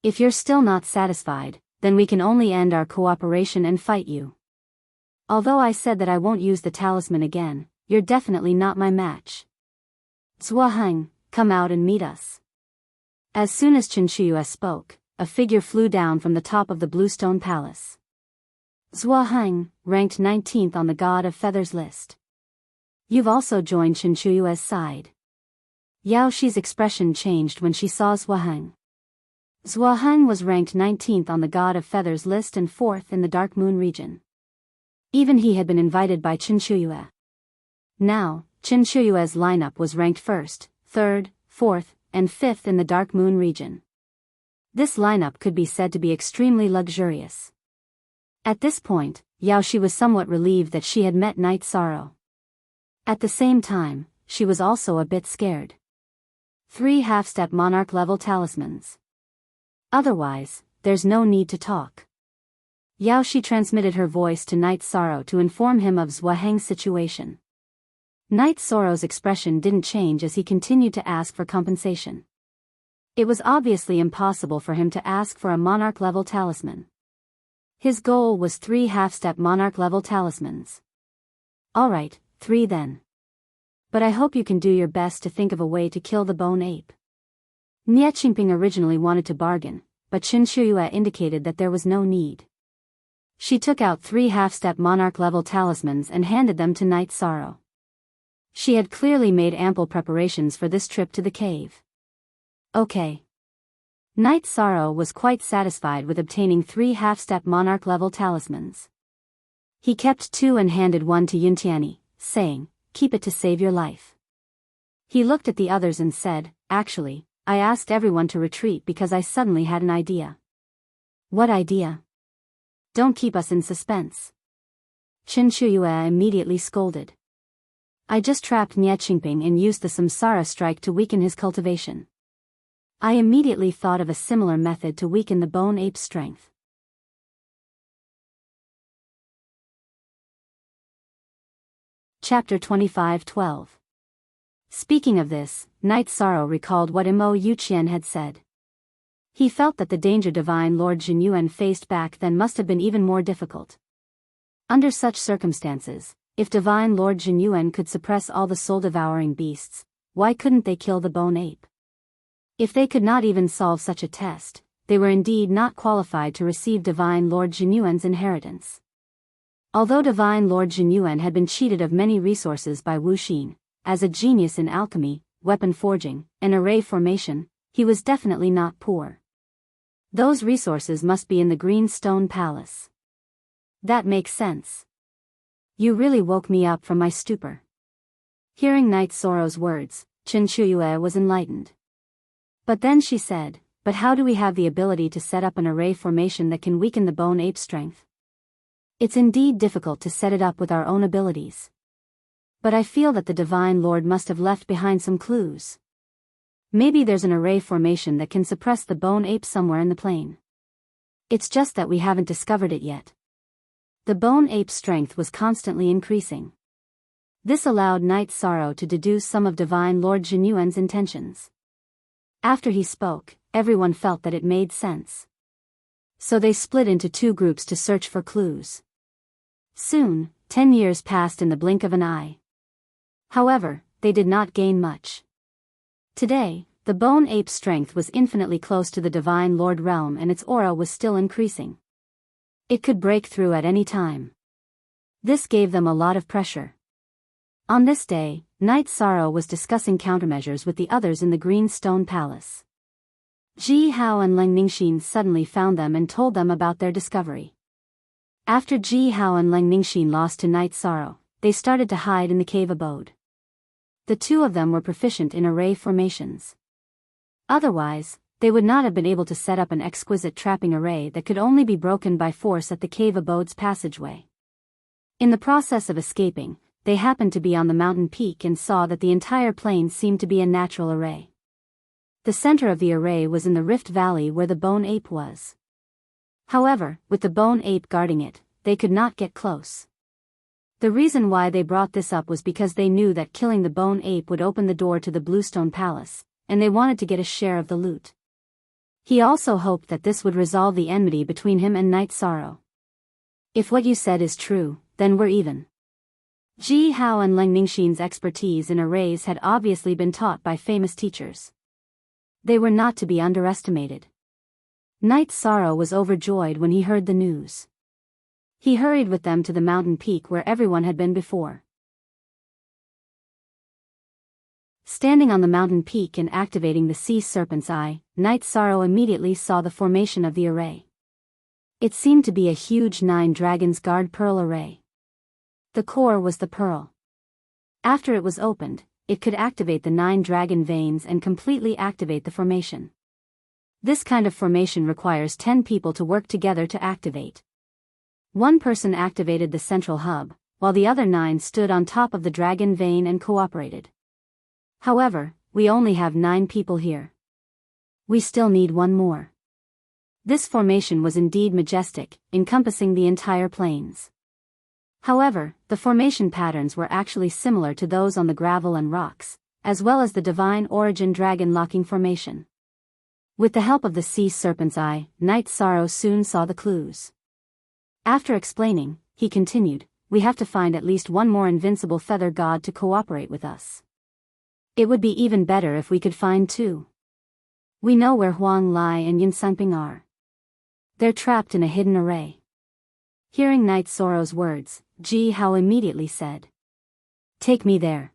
If you're still not satisfied, then we can only end our cooperation and fight you. Although I said that I won't use the talisman again, you're definitely not my match. Zhuaheng, come out and meet us." As soon as Qinshuya spoke, a figure flew down from the top of the Bluestone Palace. Zhuaheng, ranked 19th on the God of Feathers list. "You've also joined Qinshuya's side." Yao Shi's expression changed when she saw Zhuaheng. Zhuaheng was ranked 19th on the God of Feathers list and 4th in the Dark Moon region. Even he had been invited by Qinshuya. Now, Qinshuyue's lineup was ranked 1st, 3rd, 4th, and 5th in the Dark Moon region. This lineup could be said to be extremely luxurious. At this point, Yao Shi was somewhat relieved that she had met Night Sorrow. At the same time, she was also a bit scared. 3 half-step monarch level talismans. Otherwise, there's no need to talk. Yao Shi transmitted her voice to Knight Sorrow to inform him of Zhua Heng's situation. Knight Sorrow's expression didn't change as he continued to ask for compensation. It was obviously impossible for him to ask for a monarch-level talisman. His goal was 3 half-step monarch-level talismans. Alright, 3 then. But I hope you can do your best to think of a way to kill the bone ape. Nie Qingping originally wanted to bargain, but Qin Shuyue indicated that there was no need. She took out 3 half-step monarch-level talismans and handed them to Knight Sorrow. She had clearly made ample preparations for this trip to the cave. Okay. Knight Sorrow was quite satisfied with obtaining 3 half-step monarch-level talismans. He kept 2 and handed 1 to Yuntiani, saying, "Keep it to save your life." He looked at the others and said, "Actually, I asked everyone to retreat because I suddenly had an idea." "What idea?" "Don't keep us in suspense." Qin Shuyue immediately scolded. "I just trapped Nie Qingping and used the Samsara strike to weaken his cultivation. I immediately thought of a similar method to weaken the bone ape's strength." Chapter 25:12. Speaking of this, Knight Sorrow recalled what Imo Yuqian had said. He felt that the danger Divine Lord Jinyuan faced back then must have been even more difficult. Under such circumstances, if Divine Lord Jinyuan could suppress all the soul-devouring beasts, why couldn't they kill the bone ape? If they could not even solve such a test, they were indeed not qualified to receive Divine Lord Jinyuan's inheritance. Although Divine Lord Jinyuan had been cheated of many resources by Wu Xin, as a genius in alchemy, weapon forging, and array formation, he was definitely not poor. Those resources must be in the Green Stone Palace. That makes sense. You really woke me up from my stupor. Hearing Knight Sorrow's words, Qin Shuyue was enlightened. But then she said, "But how do we have the ability to set up an array formation that can weaken the bone ape's strength? It's indeed difficult to set it up with our own abilities. But I feel that the Divine Lord must have left behind some clues. Maybe there's an array formation that can suppress the bone ape somewhere in the plane. It's just that we haven't discovered it yet." The bone ape's strength was constantly increasing. This allowed Knight Sorrow to deduce some of Divine Lord Jinyuan's intentions. After he spoke, everyone felt that it made sense. So they split into 2 groups to search for clues. Soon, 10 years passed in the blink of an eye. However, they did not gain much. Today, the bone ape's strength was infinitely close to the Divine Lord realm and its aura was still increasing. It could break through at any time. This gave them a lot of pressure. On this day, Knight Sorrow was discussing countermeasures with the others in the Green Stone Palace. Ji Hao and Leng Ningxin suddenly found them and told them about their discovery. After Ji Hao and Leng Ningxin lost to Knight Sorrow, they started to hide in the cave abode. The 2 of them were proficient in array formations. Otherwise, they would not have been able to set up an exquisite trapping array that could only be broken by force at the cave abode's passageway. In the process of escaping, they happened to be on the mountain peak and saw that the entire plain seemed to be a natural array. The center of the array was in the Rift Valley where the bone ape was. However, with the bone ape guarding it, they could not get close. The reason why they brought this up was because they knew that killing the bone ape would open the door to the Bluestone Palace, and they wanted to get a share of the loot. He also hoped that this would resolve the enmity between him and Knight Sorrow. "If what you said is true, then we're even." Ji Hao and Leng Ningxin's expertise in arrays had obviously been taught by famous teachers. They were not to be underestimated. Knight Sorrow was overjoyed when he heard the news. He hurried with them to the mountain peak where everyone had been before. Standing on the mountain peak and activating the sea serpent's eye, Knight Sorrow immediately saw the formation of the array. It seemed to be a huge 9 dragons guard pearl array. The core was the pearl. After it was opened, it could activate the 9 dragon veins and completely activate the formation. This kind of formation requires 10 people to work together to activate. One person activated the central hub, while the other 9 stood on top of the dragon vein and cooperated. However, we only have 9 people here. We still need 1 more. This formation was indeed majestic, encompassing the entire plains. However, the formation patterns were actually similar to those on the gravel and rocks, as well as the divine origin dragon locking formation. With the help of the sea serpent's eye, Night Sorrow soon saw the clues. After explaining, he continued, "We have to find at least 1 more invincible feather god to cooperate with us. It would be even better if we could find 2. We know where Huang Lai and Enchanting are. They're trapped in a hidden array." Hearing Night Sorrow's words, Ji Hao immediately said, "Take me there."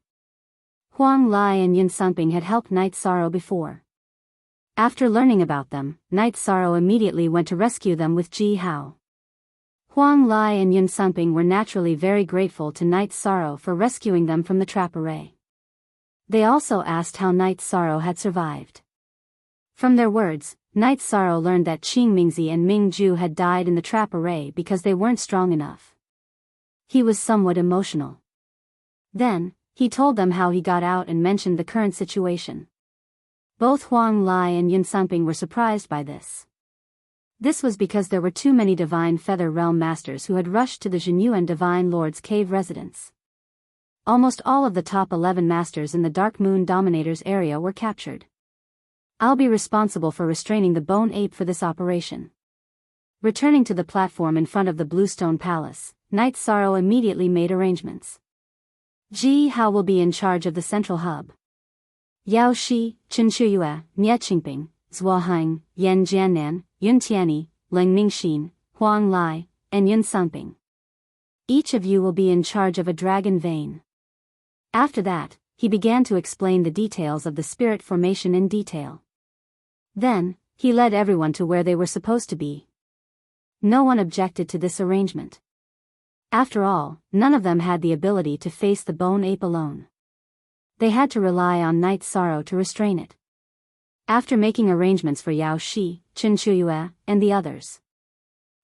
Huang Lai and Enchanting had helped Night Sorrow before. After learning about them, Night Sorrow immediately went to rescue them with Ji Hao. Huang Lai and Enchanting were naturally very grateful to Night Sorrow for rescuing them from the trap array. They also asked how Night Sorrow had survived. From their words, Night Sorrow learned that Qing Mingzi and Ming Ju had died in the trap array because they weren't strong enough. He was somewhat emotional. Then, he told them how he got out and mentioned the current situation. Both Huang Lai and Enchanting were surprised by this. This was because there were too many Divine Feather Realm Masters who had rushed to the Jinyuan Divine Lord's cave residence. Almost all of the top 11 Masters in the Dark Moon Dominators area were captured. I'll be responsible for restraining the Bone Ape for this operation. Returning to the platform in front of the Bluestone Palace, Night Sorrow immediately made arrangements. Ji Hao will be in charge of the central hub. Yao Shi, Chen Shuyue, Nie Qingping, Zuohang, Yan Jiannan, Yun Tianyi, Leng Mingxin, Huang Lai, and Yun Sanping. Each of you will be in charge of a dragon vein. After that, he began to explain the details of the spirit formation in detail. Then, he led everyone to where they were supposed to be. No one objected to this arrangement. After all, none of them had the ability to face the Bone Ape alone. They had to rely on Night Sorrow to restrain it. After making arrangements for Yao Shi, Chen Shuyue, and the others,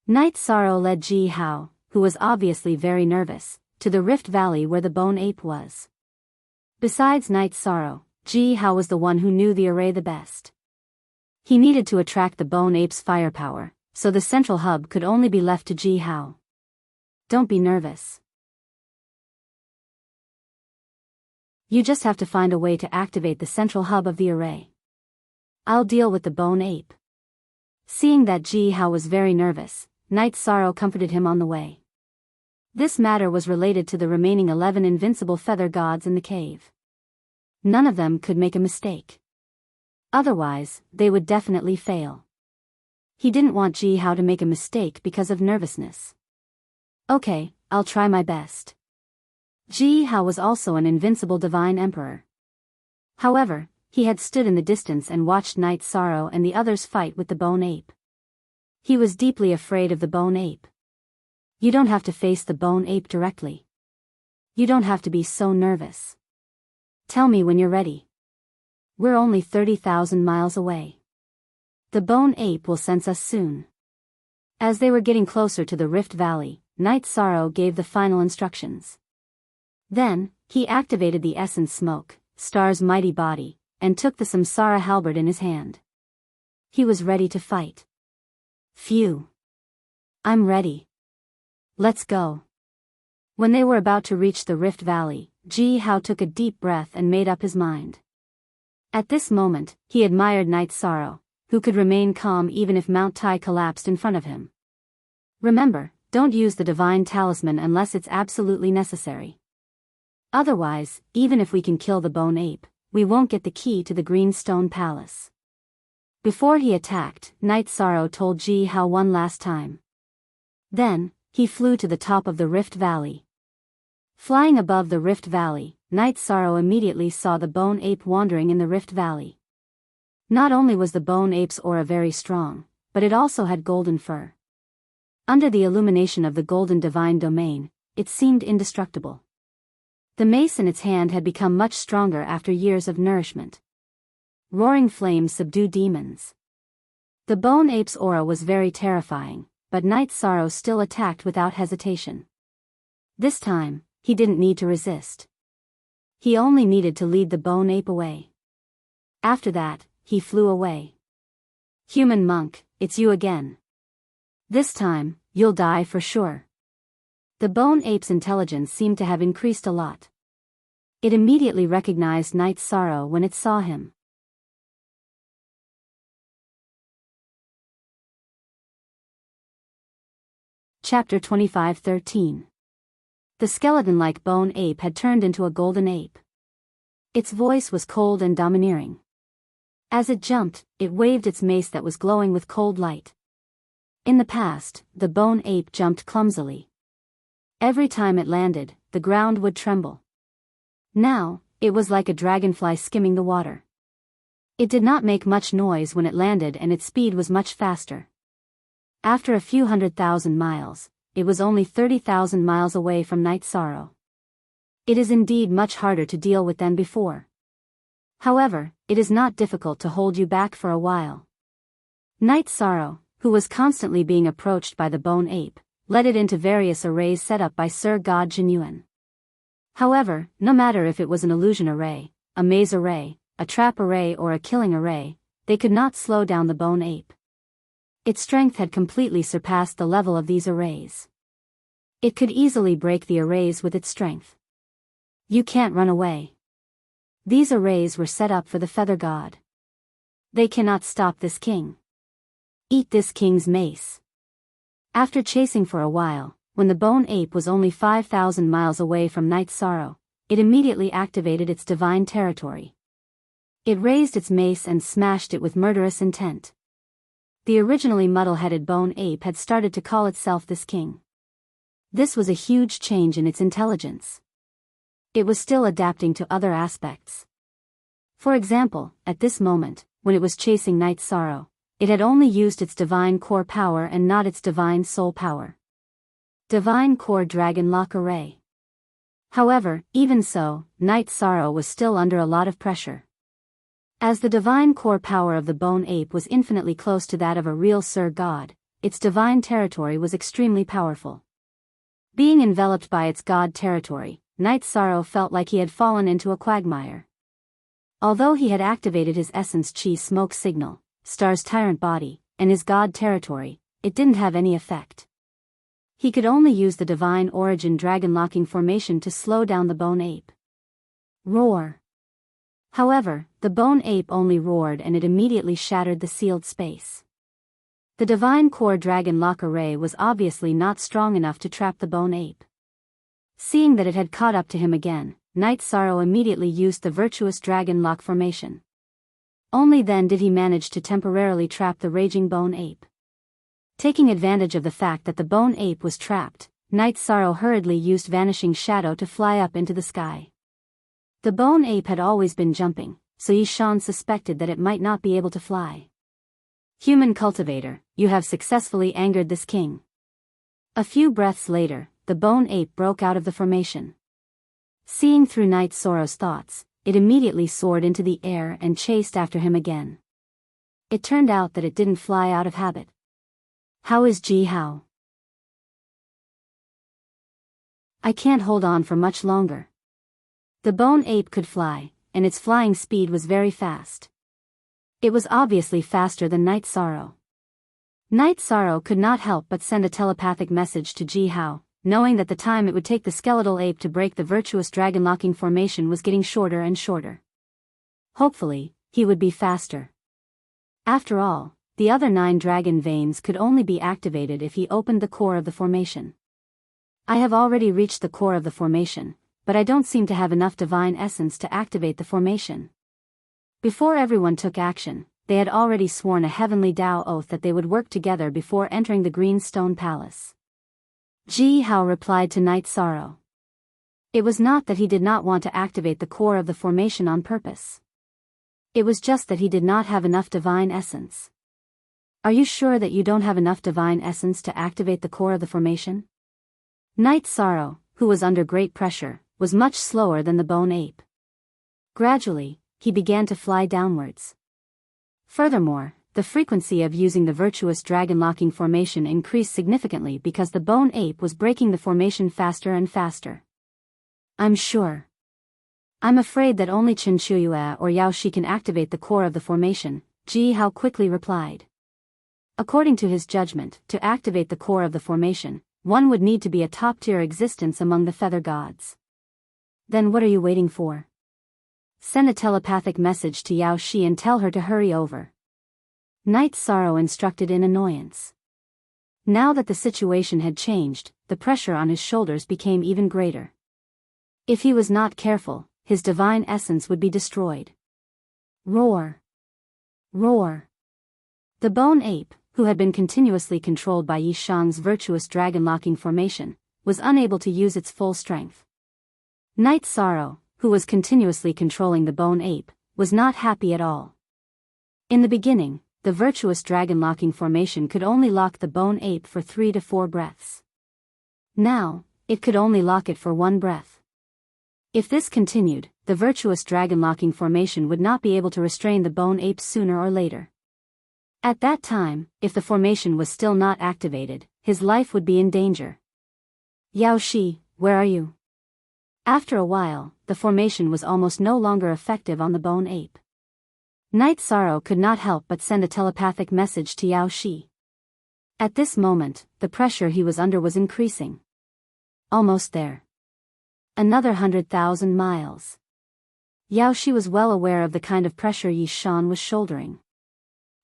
Night Sorrow led Ji Hao, who was obviously very nervous, to the Rift Valley where the Bone Ape was. Besides Night Sorrow, Ji Hao was the one who knew the array the best. He needed to attract the Bone Ape's firepower, so the central hub could only be left to Ji Hao. Don't be nervous. You just have to find a way to activate the central hub of the array. I'll deal with the Bone Ape. Seeing that Ji Hao was very nervous, Night Sorrow comforted him on the way. This matter was related to the remaining 11 invincible feather gods in the cave. None of them could make a mistake. Otherwise, they would definitely fail. He didn't want Ji Hao to make a mistake because of nervousness. Okay, I'll try my best. Ji Hao was also an invincible divine emperor. However, he had stood in the distance and watched Night Sorrow and the others fight with the Bone Ape. He was deeply afraid of the Bone Ape. You don't have to face the Bone Ape directly. You don't have to be so nervous. Tell me when you're ready. We're only 30,000 miles away. The Bone Ape will sense us soon. As they were getting closer to the Rift Valley, Night Sorrow gave the final instructions. Then, he activated the Essence Smoke, Star's mighty body, and took the Samsara halberd in his hand. He was ready to fight. Phew. I'm ready. Let's go. When they were about to reach the Rift Valley, Ji Hao took a deep breath and made up his mind. At this moment, he admired Night Sorrow, who could remain calm even if Mount Tai collapsed in front of him. Remember, don't use the Divine Talisman unless it's absolutely necessary. Otherwise, even if we can kill the Bone Ape, we won't get the key to the Green Stone Palace. Before he attacked, Night Sorrow told Ji Hao one last time. Then, he flew to the top of the Rift Valley. Flying above the Rift Valley, Night Sorrow immediately saw the Bone Ape wandering in the Rift Valley. Not only was the Bone Ape's aura very strong, but it also had golden fur. Under the illumination of the golden divine domain, it seemed indestructible. The mace in its hand had become much stronger after years of nourishment. Roaring flames subdue demons. The Bone Ape's aura was very terrifying, but Night Sorrow still attacked without hesitation. This time, he didn't need to resist. He only needed to lead the bone ape away. After that, he flew away. Human monk, it's you again. This time, you'll die for sure. The bone ape's intelligence seemed to have increased a lot. It immediately recognized Knight's sorrow when it saw him. Chapter 25:13. The skeleton-like bone ape had turned into a golden ape. Its voice was cold and domineering. As it jumped, it waved its mace that was glowing with cold light. In the past, the bone ape jumped clumsily. Every time it landed, the ground would tremble. Now, it was like a dragonfly skimming the water. It did not make much noise when it landed and its speed was much faster. After a few 100,000 miles, it was only 30,000 miles away from Knight's sorrow. It is indeed much harder to deal with than before. However, it is not difficult to hold you back for a while. Knight's sorrow, who was constantly being approached by the bone ape, led it into various arrays set up by Sir God Genuine. However, no matter if it was an illusion array, a maze array, a trap array or a killing array, they could not slow down the bone ape. Its strength had completely surpassed the level of these arrays. It could easily break the arrays with its strength. You can't run away. These arrays were set up for the feather god. They cannot stop this king. Eat this king's mace. After chasing for a while, when the bone ape was only 5,000 miles away from Knight's sorrow, it immediately activated its divine territory. It raised its mace and smashed it with murderous intent. The originally muddle-headed bone ape had started to call itself this king. This was a huge change in its intelligence. It was still adapting to other aspects. For example, at this moment, when it was chasing Knight's sorrow, it had only used its divine core power and not its divine soul power. Divine core dragon lock array. However, even so, Knight's sorrow was still under a lot of pressure. As the divine core power of the bone ape was infinitely close to that of a real Sir God, its divine territory was extremely powerful. Being enveloped by its god territory, Knight's sorrow felt like he had fallen into a quagmire. Although he had activated his essence chi smoke signal, Star's tyrant body, and his god territory, it didn't have any effect. He could only use the divine origin dragon locking formation to slow down the bone ape. Roar. However, the bone ape only roared and it immediately shattered the sealed space. The divine core dragon lock array was obviously not strong enough to trap the bone ape. Seeing that it had caught up to him again, Knight's sorrow immediately used the virtuous dragon lock formation. Only then did he manage to temporarily trap the raging bone ape. Taking advantage of the fact that the bone ape was trapped, Knight's sorrow hurriedly used vanishing shadow to fly up into the sky. The bone ape had always been jumping, so Yishan suspected that it might not be able to fly. Human cultivator, you have successfully angered this king. A few breaths later, the bone ape broke out of the formation. Seeing through Knight's sorrow's thoughts, it immediately soared into the air and chased after him again. It turned out that it didn't fly out of habit. How is Ji Hao? I can't hold on for much longer. The bone ape could fly, and its flying speed was very fast. It was obviously faster than Knight's sorrow. Knight's sorrow could not help but send a telepathic message to Ji Hao, knowing that the time it would take the skeletal ape to break the virtuous dragon locking formation was getting shorter and shorter. Hopefully, he would be faster. After all, the other 9 dragon veins could only be activated if he opened the core of the formation. I have already reached the core of the formation, but I don't seem to have enough divine essence to activate the formation. Before everyone took action, they had already sworn a heavenly Tao oath that they would work together before entering the Green Stone Palace. Ji Hao replied to Knight's sorrow. It was not that he did not want to activate the core of the formation on purpose. It was just that he did not have enough divine essence. Are you sure that you don't have enough divine essence to activate the core of the formation? Knight's sorrow, who was under great pressure, was much slower than the bone ape. Gradually, he began to fly downwards. Furthermore, the frequency of using the virtuous dragon-locking formation increased significantly because the bone ape was breaking the formation faster and faster. I'm afraid that only Chen Chuyue or Yao Shi can activate the core of the formation, Ji Hao quickly replied. According to his judgment, to activate the core of the formation, one would need to be a top-tier existence among the feather gods. Then what are you waiting for? Send a telepathic message to Yao Shi and tell her to hurry over. Night Sorrow instructed in annoyance. Now that the situation had changed, the pressure on his shoulders became even greater. If he was not careful, his divine essence would be destroyed. Roar! Roar! The bone ape, who had been continuously controlled by Yi Shang's virtuous dragon-locking formation, was unable to use its full strength. Night Sorrow, who was continuously controlling the bone ape, was not happy at all. In the beginning, the virtuous dragon-locking formation could only lock the bone ape for 3 to 4 breaths. Now, it could only lock it for 1 breath. If this continued, the virtuous dragon-locking formation would not be able to restrain the bone ape sooner or later. At that time, if the formation was still not activated, his life would be in danger. Yao Shi, where are you? After a while, the formation was almost no longer effective on the bone ape. Night Sorrow could not help but send a telepathic message to Yao Shi. At this moment, the pressure he was under was increasing. Almost there. Another 100,000 miles. Yao Shi was well aware of the kind of pressure Yi Shan was shouldering.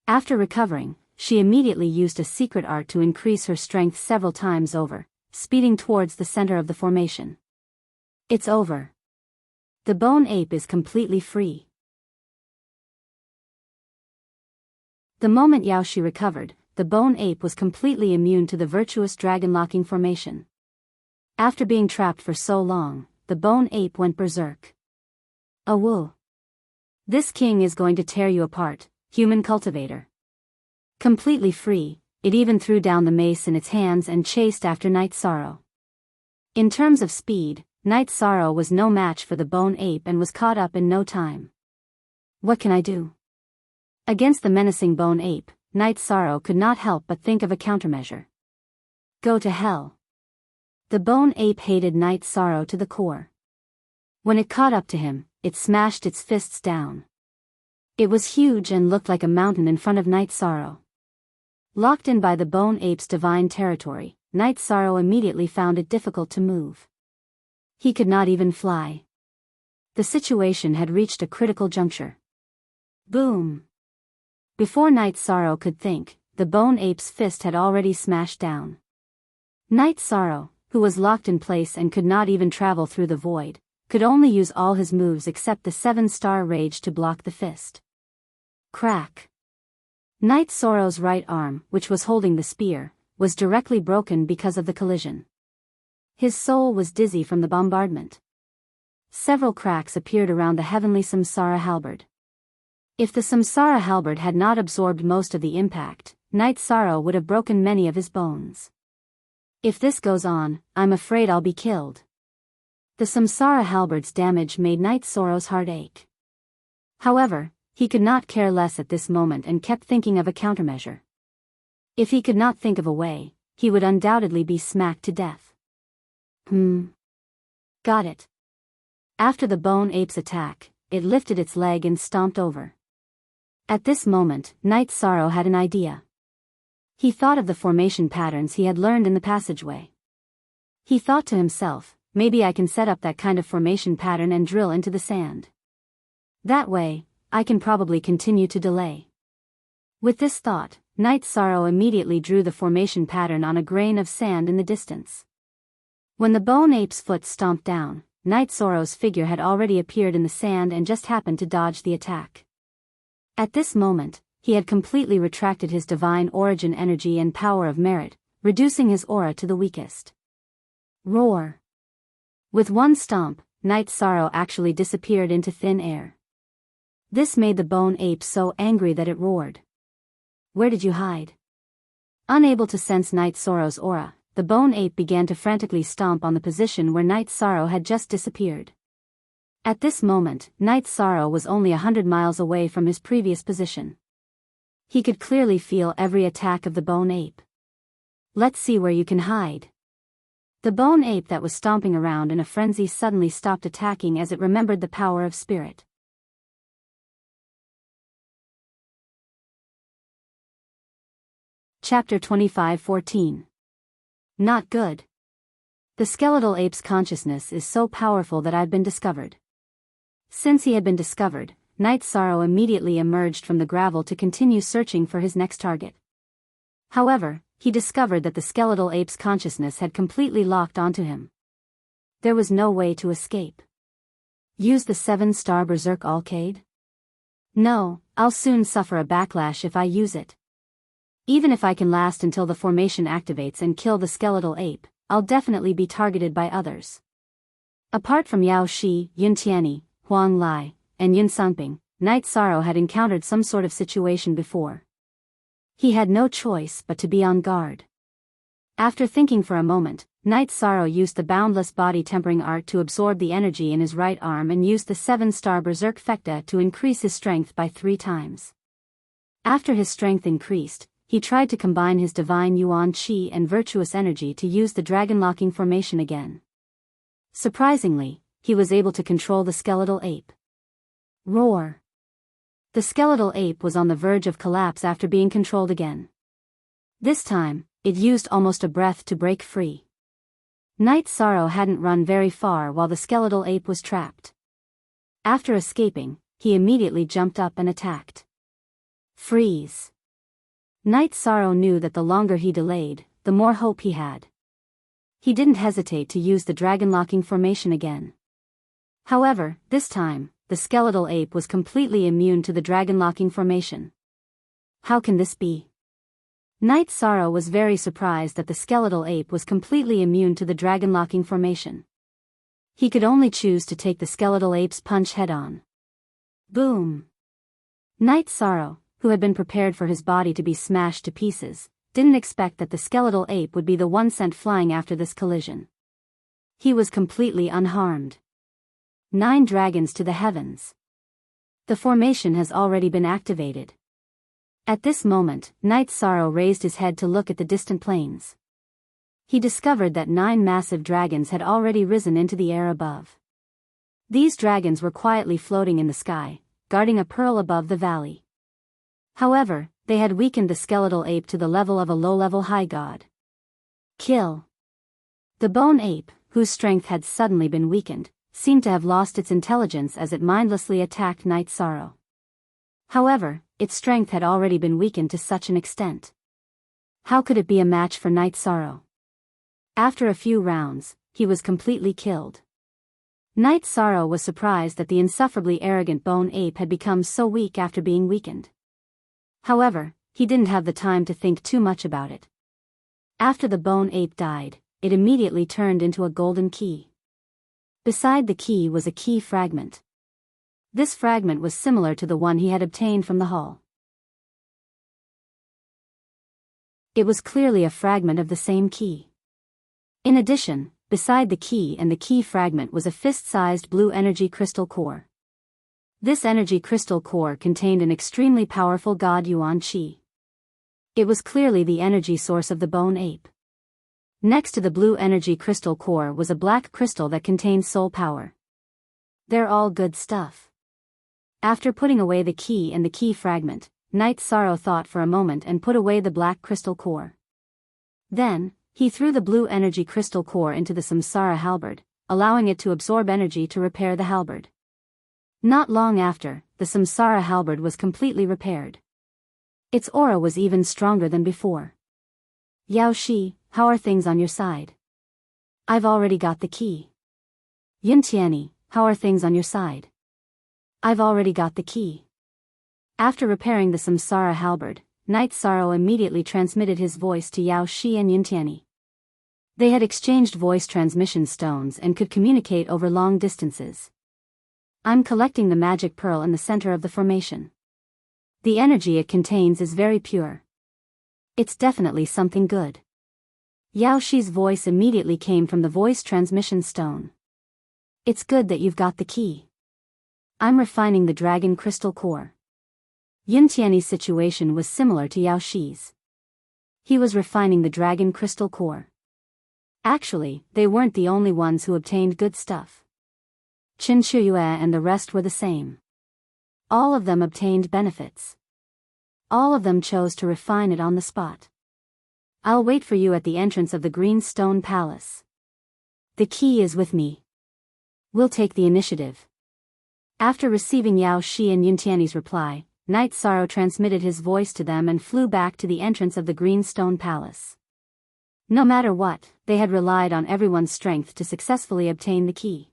After recovering, she immediately used a secret art to increase her strength several times over, speeding towards the center of the formation. It's over. The bone ape is completely free. The moment Yao Shi recovered, the bone ape was completely immune to the virtuous dragon-locking formation. After being trapped for so long, the bone ape went berserk. Awoo! This king is going to tear you apart, human cultivator. Completely free, it even threw down the mace in its hands and chased after Night Sorrow. In terms of speed, Night Sorrow was no match for the bone ape and was caught up in no time. What can I do? Against the menacing bone ape, Night Sorrow could not help but think of a countermeasure. Go to hell. The bone ape hated Night Sorrow to the core. When it caught up to him, it smashed its fists down. It was huge and looked like a mountain in front of Night Sorrow. Locked in by the bone ape's divine territory, Night Sorrow immediately found it difficult to move. He could not even fly. The situation had reached a critical juncture. Boom! Before Night Sorrow could think, the bone ape's fist had already smashed down. Night Sorrow, who was locked in place and could not even travel through the void, could only use all his moves except the 7-star rage to block the fist. Crack! Night Sorrow's right arm, which was holding the spear, was directly broken because of the collision. His soul was dizzy from the bombardment. Several cracks appeared around the heavenly Samsara halberd. If the Samsara halberd had not absorbed most of the impact, Night Sorrow would have broken many of his bones. If this goes on, I'm afraid I'll be killed. The Samsara halberd's damage made Night Sorrow's heart ache. However, he could not care less at this moment and kept thinking of a countermeasure. If he could not think of a way, he would undoubtedly be smacked to death. Got it. After the bone ape's attack, it lifted its leg and stomped over. At this moment, Night Sorrow had an idea. He thought of the formation patterns he had learned in the passageway. He thought to himself, maybe I can set up that kind of formation pattern and drill into the sand. That way, I can probably continue to delay. With this thought, Night Sorrow immediately drew the formation pattern on a grain of sand in the distance. When the bone ape's foot stomped down, Night Sorrow's figure had already appeared in the sand and just happened to dodge the attack. At this moment, he had completely retracted his divine origin energy and power of merit, reducing his aura to the weakest. Roar! With one stomp, Night Sorrow actually disappeared into thin air. This made the bone ape so angry that it roared. Where did you hide? Unable to sense Night Sorrow's aura, the bone ape began to frantically stomp on the position where Night Sorrow had just disappeared. At this moment, Night Sorrow was only 100 miles away from his previous position. He could clearly feel every attack of the bone ape. Let's see where you can hide. The bone ape that was stomping around in a frenzy suddenly stopped attacking as it remembered the power of spirit. Chapter 25:14. Not good. The skeletal ape's consciousness is so powerful that I've been discovered. Since he had been discovered, Night Sorrow immediately emerged from the gravel to continue searching for his next target. However, he discovered that the skeletal ape's consciousness had completely locked onto him. There was no way to escape. Use the 7-star Berserk Alcade? No, I'll soon suffer a backlash if I use it. Even if I can last until the formation activates and kill the skeletal ape, I'll definitely be targeted by others. Apart from Yao Shi, Yun Tianyi, Huang Lai, and Yun Sangping, Night Sorrow had encountered some sort of situation before. He had no choice but to be on guard. After thinking for a moment, Night Sorrow used the boundless body tempering art to absorb the energy in his right arm and used the 7-star Berserk Fekta to increase his strength by 3 times. After his strength increased, he tried to combine his divine Yuan Qi and virtuous energy to use the dragon-locking formation again. Surprisingly, he was able to control the skeletal ape. Roar! The skeletal ape was on the verge of collapse after being controlled again. This time, it used almost a breath to break free. Night Sorrow hadn't run very far while the skeletal ape was trapped. After escaping, he immediately jumped up and attacked. Freeze! Night Sorrow knew that the longer he delayed, the more hope he had. He didn't hesitate to use the dragon-locking formation again. However, this time, the skeletal ape was completely immune to the dragon-locking formation. How can this be? Night Sorrow was very surprised that the skeletal ape was completely immune to the dragon-locking formation. He could only choose to take the skeletal ape's punch head-on. Boom! Night Sorrow, who had been prepared for his body to be smashed to pieces, didn't expect that the skeletal ape would be the one sent flying after this collision. He was completely unharmed. 9 dragons to the heavens. The formation has already been activated. At this moment, Night Sorrow raised his head to look at the distant plains. He discovered that 9 massive dragons had already risen into the air above. These dragons were quietly floating in the sky, guarding a pearl above the valley. However, they had weakened the skeletal ape to the level of a low-level high god. Kill! The bone ape, whose strength had suddenly been weakened, seemed to have lost its intelligence as it mindlessly attacked Night Sorrow. However, its strength had already been weakened to such an extent. How could it be a match for Night Sorrow? After a few rounds, he was completely killed. Night Sorrow was surprised that the insufferably arrogant bone ape had become so weak after being weakened. However, he didn't have the time to think too much about it. After the bone ape died, it immediately turned into a golden key. Beside the key was a key fragment. This fragment was similar to the one he had obtained from the hall. It was clearly a fragment of the same key. In addition, beside the key and the key fragment was a fist-sized blue energy crystal core. This energy crystal core contained an extremely powerful god Yuan Qi. It was clearly the energy source of the bone ape. Next to the blue energy crystal core was a black crystal that contained soul power. They're all good stuff. After putting away the key and the key fragment, Night Sorrow thought for a moment and put away the black crystal core. Then, he threw the blue energy crystal core into the Samsara halberd, allowing it to absorb energy to repair the halberd. Not long after, the Samsara halberd was completely repaired. Its aura was even stronger than before. Yao Shi, how are things on your side? I've already got the key. Yun Tianyi, how are things on your side? I've already got the key. After repairing the Samsara halberd, Night Sorrow immediately transmitted his voice to Yao Shi and Yun Tianyi. They had exchanged voice transmission stones and could communicate over long distances. I'm collecting the magic pearl in the center of the formation. The energy it contains is very pure. It's definitely something good. Yao Shi's voice immediately came from the voice transmission stone. It's good that you've got the key. I'm refining the dragon crystal core. Yuntian's situation was similar to Yao Shi's. He was refining the dragon crystal core. Actually, they weren't the only ones who obtained good stuff. Qin Shuyue and the rest were the same. All of them obtained benefits. All of them chose to refine it on the spot. I'll wait for you at the entrance of the Green Stone Palace. The key is with me. We'll take the initiative. After receiving Yao Shi and Yuntian's reply, Knight Sorrow transmitted his voice to them and flew back to the entrance of the Green Stone Palace. No matter what, they had relied on everyone's strength to successfully obtain the key.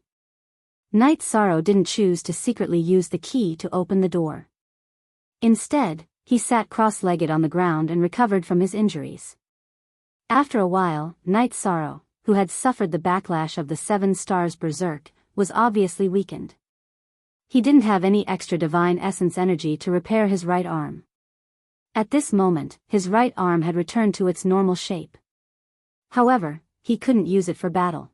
Knight Sorrow didn't choose to secretly use the key to open the door. Instead, he sat cross-legged on the ground and recovered from his injuries. After a while, Knight Sorrow, who had suffered the backlash of the 7 stars berserk, was obviously weakened. He didn't have any extra divine essence energy to repair his right arm. At this moment, his right arm had returned to its normal shape. However, he couldn't use it for battle.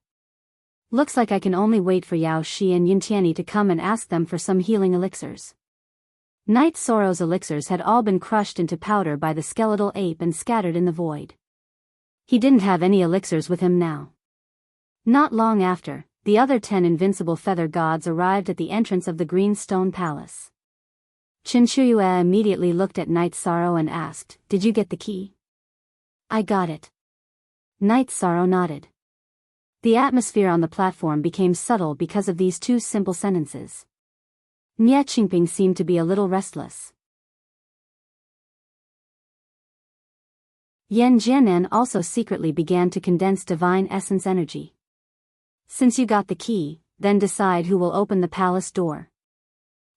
Looks like I can only wait for Yao Shi and Yuntian to come and ask them for some healing elixirs. Knight Sorrow's elixirs had all been crushed into powder by the skeletal ape and scattered in the void. He didn't have any elixirs with him now. Not long after, the other 10 invincible feather gods arrived at the entrance of the Green Stone Palace. Qin Shuyue immediately looked at Knight Sorrow and asked, "Did you get the key?" "I got it." Knight Sorrow nodded. The atmosphere on the platform became subtle because of these 2 simple sentences. Nie Qingping seemed to be a little restless. Yan Jianan also secretly began to condense divine essence energy. "Since you got the key, then decide who will open the palace door."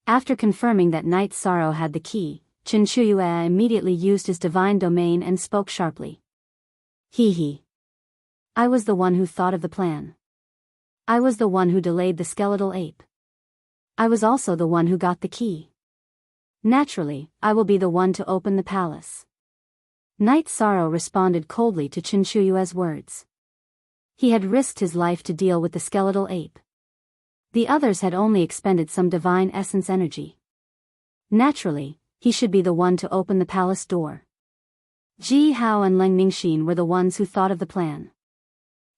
After confirming that Knight Sorrow had the key, Qin Shuyue immediately used his divine domain and spoke sharply. He. I was the one who thought of the plan. I was the one who delayed the skeletal ape. I was also the one who got the key. Naturally, I will be the one to open the palace. Knight Sorrow responded coldly to Qin Shuyue's words. He had risked his life to deal with the skeletal ape. The others had only expended some divine essence energy. Naturally, he should be the one to open the palace door. Ji Hao and Leng Ningxin were the ones who thought of the plan.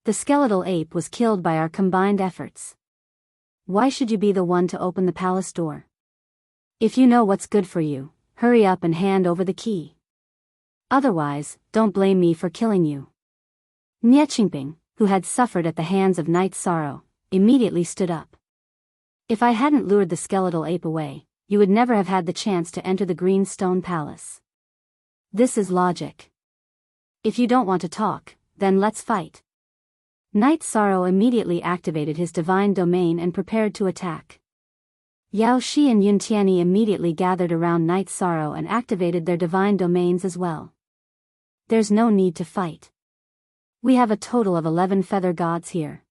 The skeletal ape was killed by our combined efforts. Why should you be the one to open the palace door? If you know what's good for you, hurry up and hand over the key. Otherwise, don't blame me for killing you. Nie Qingping, who had suffered at the hands of Knight Sorrow, immediately stood up. If I hadn't lured the skeletal ape away, you would never have had the chance to enter the Green Stone Palace. This is logic. If you don't want to talk, then let's fight. Knight Sorrow immediately activated his divine domain and prepared to attack. Yao Shi and Yuntian immediately gathered around Knight Sorrow and activated their divine domains as well. There's no need to fight. We have a total of 11 feather gods here.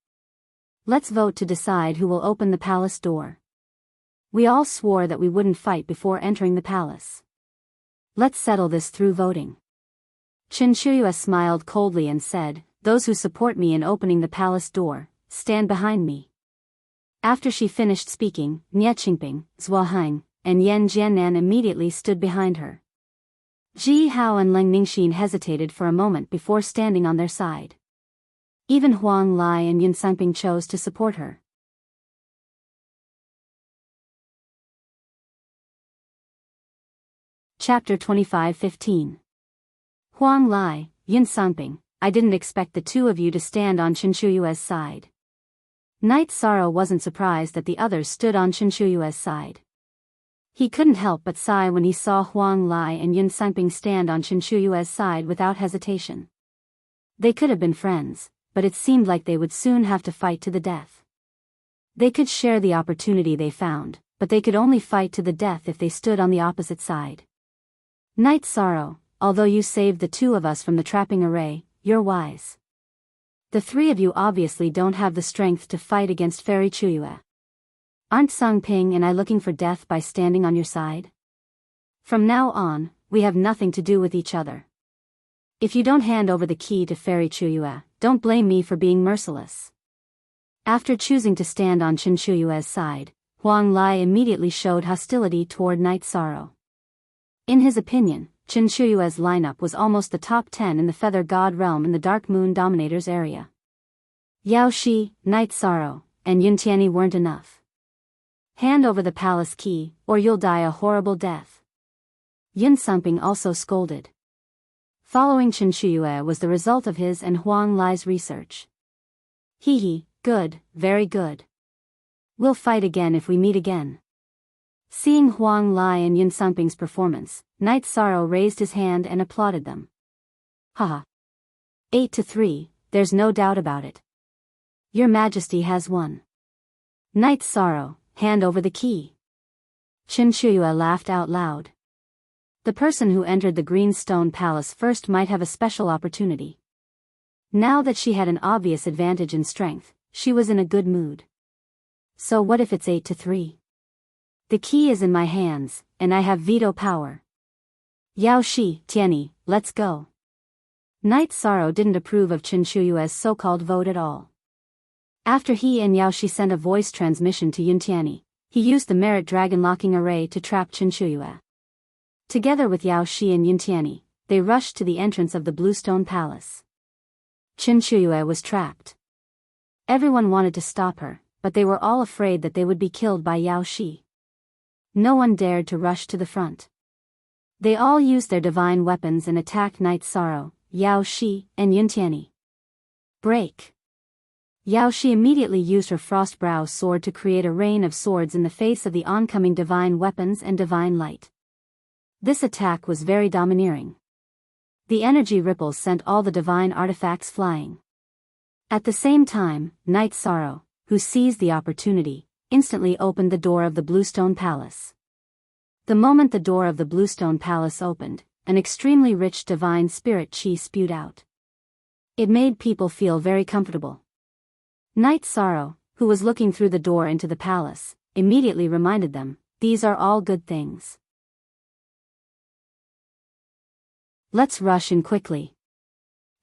Let's vote to decide who will open the palace door. We all swore that we wouldn't fight before entering the palace. Let's settle this through voting. Qin Shuyue smiled coldly and said, "Those who support me in opening the palace door, stand behind me." After she finished speaking, Nie Qingping, Zhua Heng, and Yan Jianan immediately stood behind her. Ji Hao and Leng Ningxin hesitated for a moment before standing on their side. Even Huang Lai and Yun Sanping chose to support her. Chapter 25:15. Huang Lai, Yun Sanping, I didn't expect the 2 of you to stand on Qin Shuyue's side. Knight Sorrow wasn't surprised that the others stood on Qin Shuyue's side. He couldn't help but sigh when he saw Huang Lai and Yun Sanping stand on Qin Shuyue's side without hesitation. They could have been friends, but it seemed like they would soon have to fight to the death. They could share the opportunity they found, but they could only fight to the death if they stood on the opposite side. Knight Sorrow, although you saved the 2 of us from the trapping array, you're wise. The 3 of you obviously don't have the strength to fight against Fairy Chuyue. Aren't Sang Ping and I looking for death by standing on your side? From now on, we have nothing to do with each other. If you don't hand over the key to Fairy Chuyue, don't blame me for being merciless. After choosing to stand on Qin Shuyue's side, Huang Lai immediately showed hostility toward Knight Sorrow. In his opinion, Chen Shuyue's lineup was almost the top 10 in the Feather God realm in the Dark Moon Dominators area. Yao Shi, Night Sorrow, and Yun Tianyi weren't enough. Hand over the palace key, or you'll die a horrible death. Yun Sangping also scolded. Following Chen Shuyue was the result of his and Huang Lai's research. Hee, good, very good. We'll fight again if we meet again. Seeing Huang Lai and Yun Sangping's performance, Night Sorrow raised his hand and applauded them. Haha. 8-3, there's no doubt about it. Your Majesty has won. Night Sorrow, hand over the key. Chen Shuyue laughed out loud. The person who entered the Green Stone Palace first might have a special opportunity. Now that she had an obvious advantage in strength, she was in a good mood. So what if it's 8-3? The key is in my hands, and I have veto power. Yao Shi, Tianyi, let's go. Night Sorrow didn't approve of Chen Shuyue's so-called vote at all. After he and Yao Shi sent a voice transmission to Yun Tianyi, he used the Merit Dragon Locking Array to trap Chen Shuyue. Together with Yao Shi and Yun Tianyi, they rushed to the entrance of the Bluestone Palace. Chen Shuyue was trapped. Everyone wanted to stop her, but they were all afraid that they would be killed by Yao Shi. No one dared to rush to the front. They all used their divine weapons and attacked Night Sorrow, Yao Shi, and Yun Tianyi. Break! Yao Shi immediately used her Frostbrow sword to create a rain of swords in the face of the oncoming divine weapons and divine light. This attack was very domineering. The energy ripples sent all the divine artifacts flying. At the same time, Night Sorrow, who seized the opportunity, instantly opened the door of the Bluestone Palace. The moment the door of the Bluestone Palace opened, an extremely rich divine spirit chi spewed out. It made people feel very comfortable. Night Sorrow, who was looking through the door into the palace, immediately reminded them, these are all good things. Let's rush in quickly.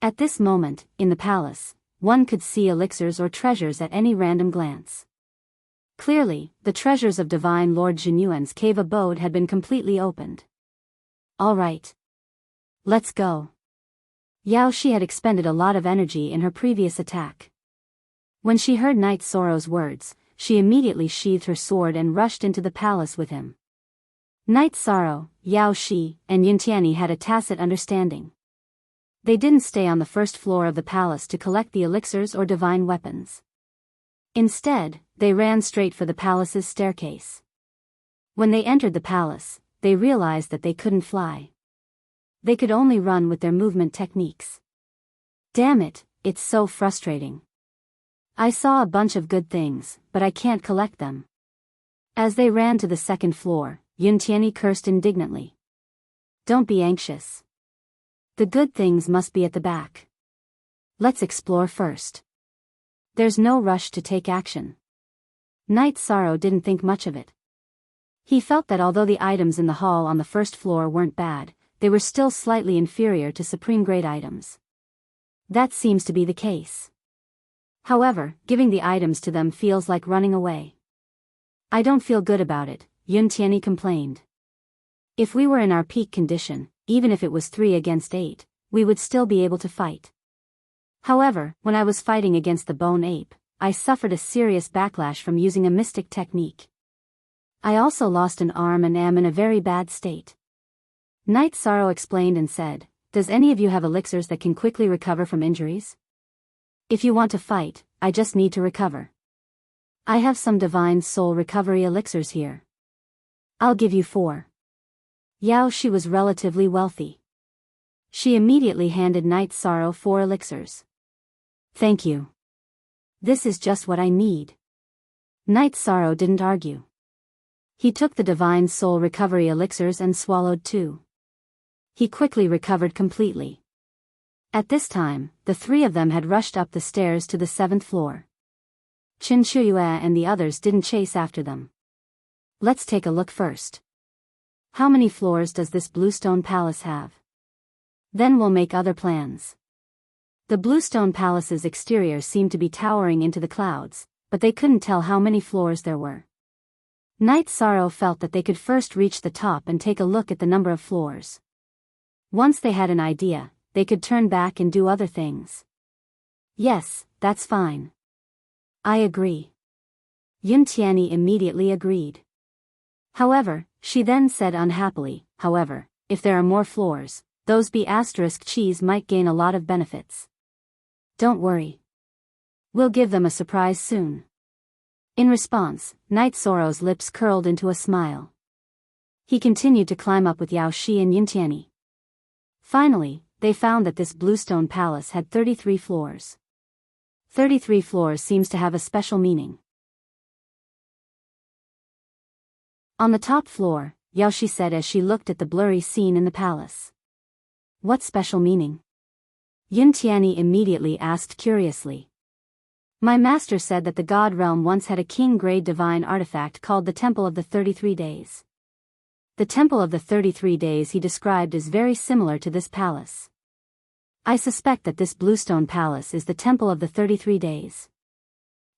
At this moment, in the palace, one could see elixirs or treasures at any random glance. Clearly, the treasures of Divine Lord Jinyuan's cave abode had been completely opened. All right. Let's go. Yao Shi had expended a lot of energy in her previous attack. When she heard Night Sorrow's words, she immediately sheathed her sword and rushed into the palace with him. Night Sorrow, Yao Shi, and Yun Tianyi had a tacit understanding. They didn't stay on the first floor of the palace to collect the elixirs or divine weapons. Instead, they ran straight for the palace's staircase. When they entered the palace, they realized that they couldn't fly. They could only run with their movement techniques. Damn it, it's so frustrating. I saw a bunch of good things, but I can't collect them. As they ran to the second floor, Yun Tianyi cursed indignantly. Don't be anxious. The good things must be at the back. Let's explore first. There's no rush to take action. Night Sorrow didn't think much of it. He felt that although the items in the hall on the first floor weren't bad, they were still slightly inferior to supreme grade items. That seems to be the case. However, giving the items to them feels like running away. I don't feel good about it, Yun Tianyi complained. If we were in our peak condition, even if it was 3 against 8, we would still be able to fight. However, when I was fighting against the bone ape, I suffered a serious backlash from using a mystic technique. I also lost an arm and am in a very bad state. Night Sorrow explained and said, does any of you have elixirs that can quickly recover from injuries? If you want to fight, I just need to recover. I have some divine soul recovery elixirs here. I'll give you 4. Yao Shi was relatively wealthy. She immediately handed Night Sorrow 4 elixirs. Thank you. This is just what I need. Night Sorrow didn't argue. He took the divine soul recovery elixirs and swallowed 2. He quickly recovered completely. At this time, the 3 of them had rushed up the stairs to the 7th floor. Chen Shuyue and the others didn't chase after them. Let's take a look first. How many floors does this Bluestone Palace have? Then we'll make other plans. The Bluestone Palace's exterior seemed to be towering into the clouds, but they couldn't tell how many floors there were. Night Sorrow felt that they could first reach the top and take a look at the number of floors. Once they had an idea, they could turn back and do other things. Yes, that's fine. I agree. Yun Tianyi immediately agreed. However, she then said unhappily, however, if there are more floors, those B*cheese might gain a lot of benefits. Don't worry. We'll give them a surprise soon. In response, Night Sorrow's lips curled into a smile. He continued to climb up with Yao Shi and Yun Tianyi. Finally, they found that this bluestone palace had 33 floors. 33 floors seems to have a special meaning. On the top floor, Yao Shi said as she looked at the blurry scene in the palace. What special meaning? Yun Tianyi immediately asked curiously. My master said that the God realm once had a king-grade divine artifact called the Temple of the 33 Days. The Temple of the 33 Days he described is very similar to this palace. I suspect that this bluestone palace is the Temple of the 33 Days.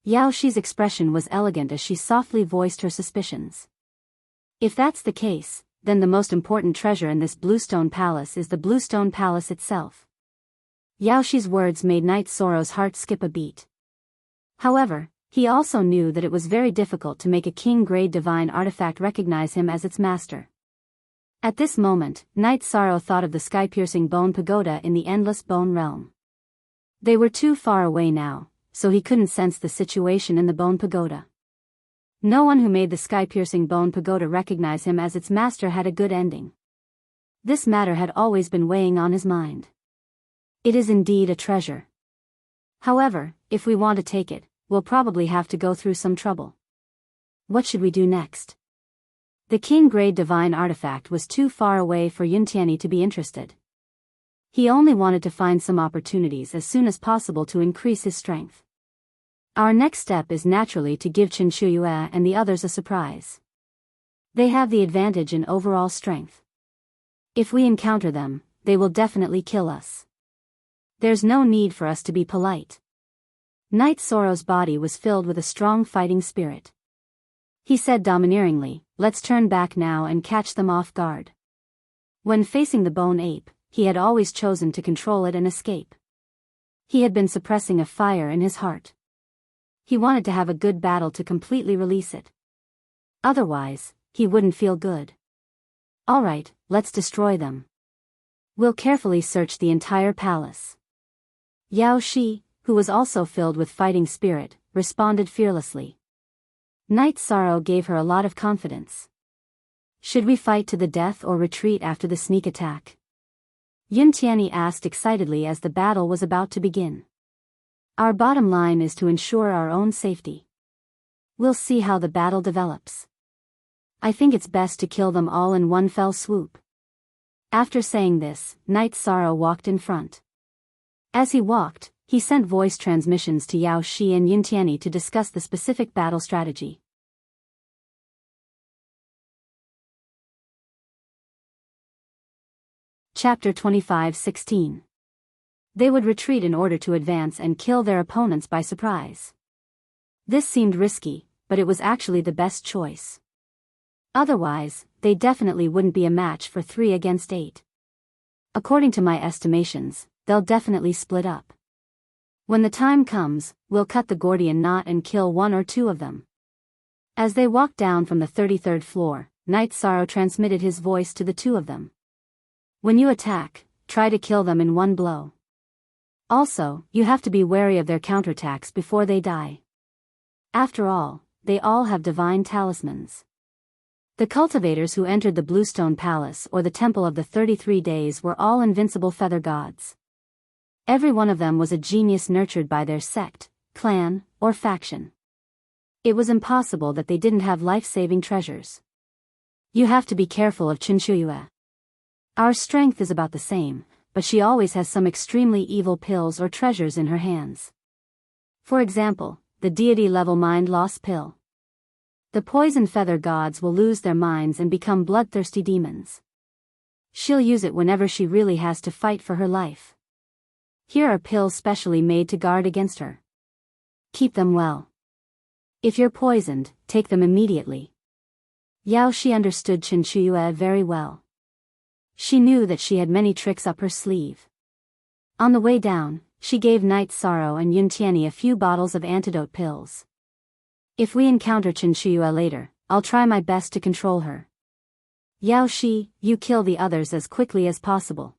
Yao Shi's expression was elegant as she softly voiced her suspicions. If that's the case, then the most important treasure in this bluestone palace is the bluestone palace itself. Yao Shi's words made Night Sorrow's heart skip a beat. However, he also knew that it was very difficult to make a king-grade divine artifact recognize him as its master. At this moment, Night Sorrow thought of the sky-piercing bone pagoda in the endless bone realm. They were too far away now, so he couldn't sense the situation in the bone pagoda. No one who made the sky-piercing bone pagoda recognize him as its master had a good ending. This matter had always been weighing on his mind. It is indeed a treasure. However, if we want to take it, we'll probably have to go through some trouble. What should we do next? The king-grade divine artifact was too far away for Yun Tianyi to be interested. He only wanted to find some opportunities as soon as possible to increase his strength. Our next step is naturally to give Chen Shuyue and the others a surprise. They have the advantage in overall strength. If we encounter them, they will definitely kill us. There's no need for us to be polite. Night Sorrow's body was filled with a strong fighting spirit. He said domineeringly, let's turn back now and catch them off guard. When facing the bone ape, he had always chosen to control it and escape. He had been suppressing a fire in his heart. He wanted to have a good battle to completely release it. Otherwise, he wouldn't feel good. Alright, let's destroy them. We'll carefully search the entire palace. Yao Shi, who was also filled with fighting spirit, responded fearlessly. Night Sorrow gave her a lot of confidence. Should we fight to the death or retreat after the sneak attack? Yun Tianyi asked excitedly as the battle was about to begin. Our bottom line is to ensure our own safety. We'll see how the battle develops. I think it's best to kill them all in one fell swoop. After saying this, Night Sorrow walked in front. As he walked, he sent voice transmissions to Yao Shi and Yun Tianyi to discuss the specific battle strategy. Chapter 25:16. They would retreat in order to advance and kill their opponents by surprise. This seemed risky, but it was actually the best choice. Otherwise, they definitely wouldn't be a match for 3 against 8. According to my estimations, they'll definitely split up. When the time comes, we'll cut the Gordian knot and kill 1 or 2 of them. As they walked down from the 33rd floor, Night Sorrow transmitted his voice to the 2 of them. When you attack, try to kill them in 1 blow. Also, you have to be wary of their counterattacks before they die. After all, they all have divine talismans. The cultivators who entered the Bluestone Palace or the Temple of the 33 Days were all invincible feather gods. Every one of them was a genius nurtured by their sect, clan, or faction. It was impossible that they didn't have life-saving treasures. You have to be careful of Chen Shuyue. Our strength is about the same, but she always has some extremely evil pills or treasures in her hands. For example, the deity-level mind loss pill. The poison feather gods will lose their minds and become bloodthirsty demons. She'll use it whenever she really has to fight for her life. Here are pills specially made to guard against her. Keep them well. If you're poisoned, take them immediately. Yao Shi understood Chen Chuyue very well. She knew that she had many tricks up her sleeve. On the way down, she gave Night Sorrow and Yun Tianyi a few bottles of antidote pills. If we encounter Chen Chuyue later, I'll try my best to control her. Yao Shi, you kill the others as quickly as possible.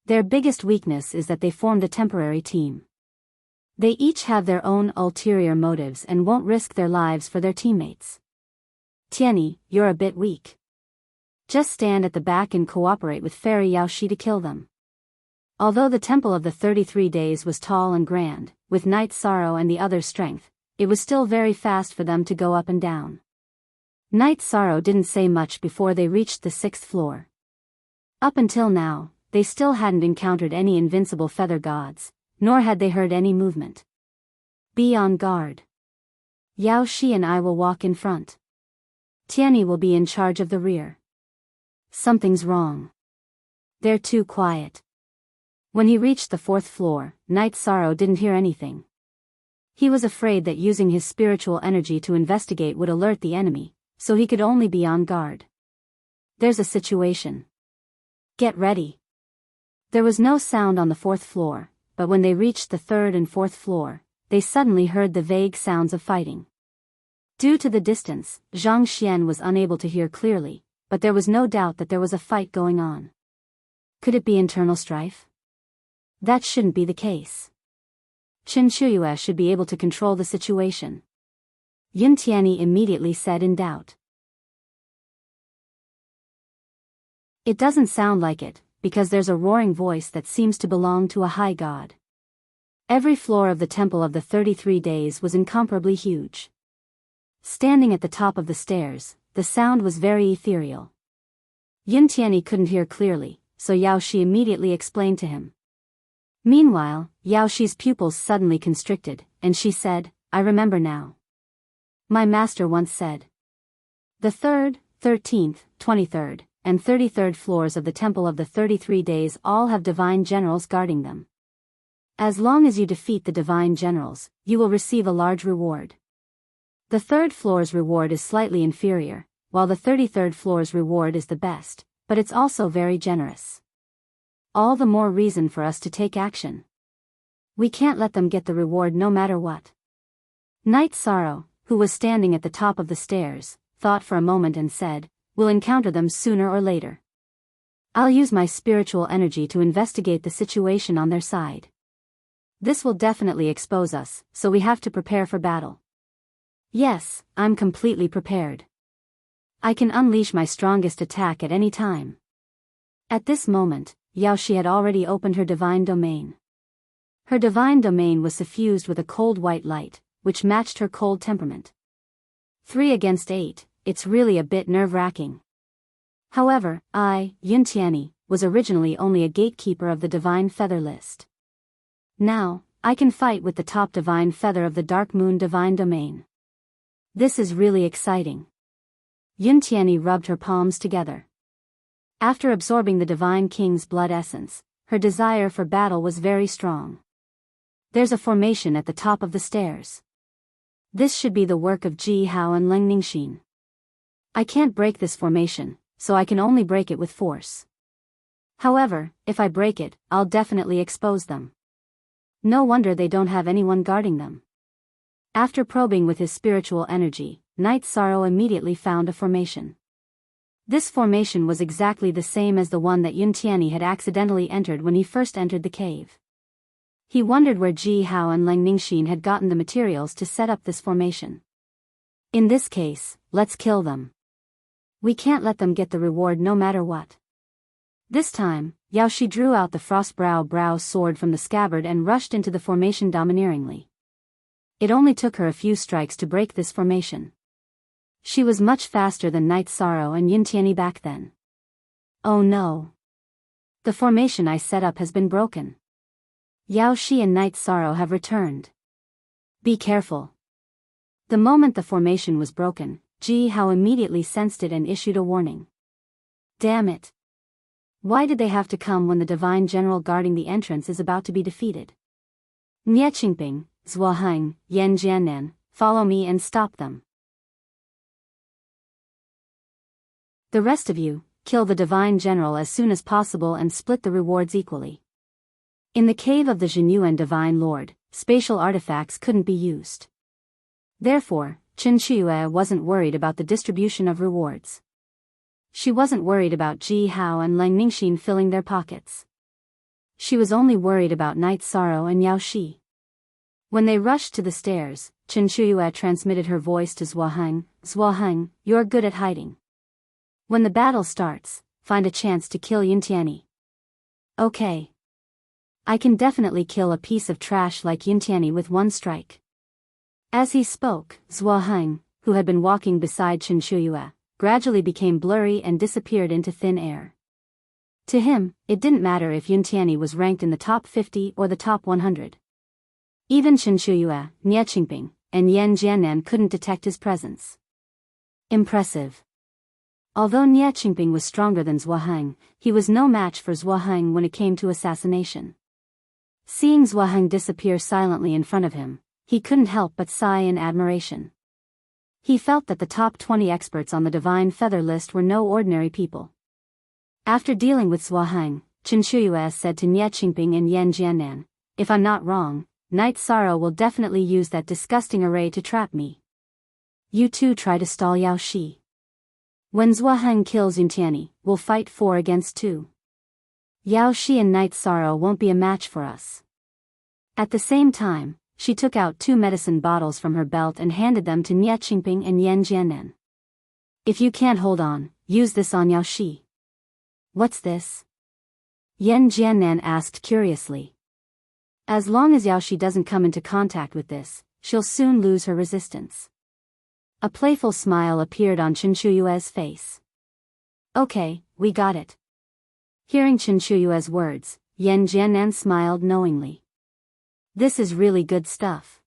Their biggest weakness is that they formed a temporary team. They each have their own ulterior motives and won't risk their lives for their teammates. Tianyi, you're a bit weak. Just stand at the back and cooperate with Fairy Yao Shi to kill them. Although the Temple of the 33 Days was tall and grand, with Night Sorrow and the others' strength, it was still very fast for them to go up and down. Night Sorrow didn't say much before they reached the 6th floor. Up until now, they still hadn't encountered any invincible feather gods, nor had they heard any movement. Be on guard. Yao Shi and I will walk in front. Tianyi will be in charge of the rear. Something's wrong. They're too quiet. When he reached the 4th floor, Night Sorrow didn't hear anything. He was afraid that using his spiritual energy to investigate would alert the enemy, so he could only be on guard. There's a situation. Get ready. There was no sound on the 4th floor, but when they reached the 3rd and 4th floor, they suddenly heard the vague sounds of fighting. Due to the distance, Zhang Xian was unable to hear clearly, but there was no doubt that there was a fight going on. Could it be internal strife? That shouldn't be the case. Chen Chuyue should be able to control the situation. Yun Tianyi immediately said in doubt. It doesn't sound like it, because there's a roaring voice that seems to belong to a high god. Every floor of the Temple of the 33 Days was incomparably huge. Standing at the top of the stairs, the sound was very ethereal. Yun Tianyi couldn't hear clearly, so Yao Shi immediately explained to him. Meanwhile, Yao Shi's pupils suddenly constricted, and she said, I remember now. My master once said. The 3rd, 13th, 23rd, and 33rd floors of the Temple of the 33 Days all have divine generals guarding them. As long as you defeat the divine generals, you will receive a large reward. The 3rd floor's reward is slightly inferior, while the 33rd floor's reward is the best, but it's also very generous. All the more reason for us to take action. We can't let them get the reward no matter what. Night Sorrow, who was standing at the top of the stairs, thought for a moment and said, We'll encounter them sooner or later. I'll use my spiritual energy to investigate the situation on their side. This will definitely expose us, so we have to prepare for battle. Yes, I'm completely prepared. I can unleash my strongest attack at any time. At this moment, Yao Shi had already opened her divine domain. Her divine domain was suffused with a cold white light, which matched her cold temperament. 3 against 8, it's really a bit nerve-wracking. However, I, Yun Tianyi, was originally only a gatekeeper of the divine feather list. Now, I can fight with the top divine feather of the Dark Moon divine domain. This is really exciting. Yun Tianyi rubbed her palms together. After absorbing the Divine King's blood essence, her desire for battle was very strong. There's a formation at the top of the stairs. This should be the work of Ji Hao and Leng Ningxin. I can't break this formation, so I can only break it with force. However, if I break it, I'll definitely expose them. No wonder they don't have anyone guarding them. After probing with his spiritual energy, Night Sorrow immediately found a formation. This formation was exactly the same as the one that Yun Tianyi had accidentally entered when he first entered the cave. He wondered where Ji Hao and Leng Ningxin had gotten the materials to set up this formation. In this case, let's kill them. We can't let them get the reward no matter what. This time, Yao Shi drew out the brow sword from the scabbard and rushed into the formation domineeringly. It only took her a few strikes to break this formation. She was much faster than Night Sorrow and Yun Tianyi back then. Oh no. The formation I set up has been broken. Yao Shi and Night Sorrow have returned. Be careful. The moment the formation was broken, Ji Hao immediately sensed it and issued a warning. Damn it. Why did they have to come when the divine general guarding the entrance is about to be defeated? Nie Qingping, Zuoheng, Yan Jiannan, follow me and stop them. The rest of you, kill the divine general as soon as possible and split the rewards equally. In the cave of the Genuine Divine Lord, spatial artifacts couldn't be used. Therefore, Chen Shiyue wasn't worried about the distribution of rewards. She wasn't worried about Ji Hao and Lang Ningxin filling their pockets. She was only worried about Night Sorrow and Yao Shi. When they rushed to the stairs, Chen Shiyue transmitted her voice to Zhuaheng. Zhuaheng, you're good at hiding. When the battle starts, find a chance to kill Yintiani. Okay. I can definitely kill a piece of trash like Yintiani with one strike. As he spoke, Zhuaheng, who had been walking beside Chen Shiyue, gradually became blurry and disappeared into thin air. To him, it didn't matter if Yintiani was ranked in the top 50 or the top 100. Even Chen Shiyue, Nie Qingping, and Yan Jiannan couldn't detect his presence. Impressive. Although Nie Qingping was stronger than Zhuaheng, he was no match for Zhuaheng when it came to assassination. Seeing Zhuaheng disappear silently in front of him, he couldn't help but sigh in admiration. He felt that the top 20 experts on the Divine Feather list were no ordinary people. After dealing with Zhuaheng, Chen Shiyue said to Nie Qingping and Yan Jiannan, if I'm not wrong, Night Sorrow will definitely use that disgusting array to trap me. You two try to stall Yao Shi. When Zhuaheng kills Yintiani, we'll fight 4 against 2. Yao Shi and Night Sorrow won't be a match for us. At the same time, she took out 2 medicine bottles from her belt and handed them to Nie Qingping and Yan Jiannan. If you can't hold on, use this on Yao Shi. What's this? Yan Jiannan asked curiously. As long as Yao Shi doesn't come into contact with this, she'll soon lose her resistance. A playful smile appeared on Chen Shiyue's face. Okay, we got it. Hearing Chen Shiyue's words, Yan Jiannan smiled knowingly. This is really good stuff.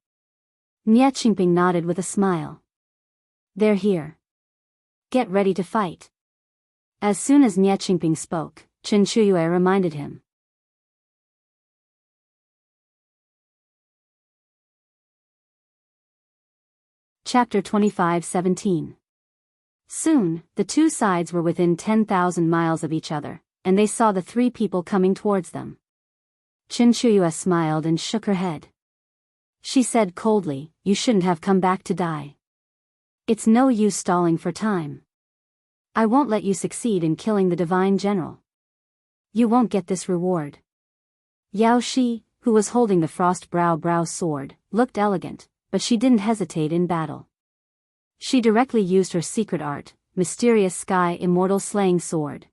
Nie Qingping nodded with a smile. They're here. Get ready to fight. As soon as Nie Qingping spoke, Chen Shiyue reminded him. Chapter 25:17. Soon, the two sides were within 10,000 miles of each other, and they saw the 3 people coming towards them. Chen Shiyue smiled and shook her head. She said coldly, you shouldn't have come back to die. It's no use stalling for time. I won't let you succeed in killing the Divine General. You won't get this reward. Yao Shi, who was holding the Frost Brow sword, looked elegant, but she didn't hesitate in battle. She directly used her secret art, Mysterious Sky Immortal Slaying Sword.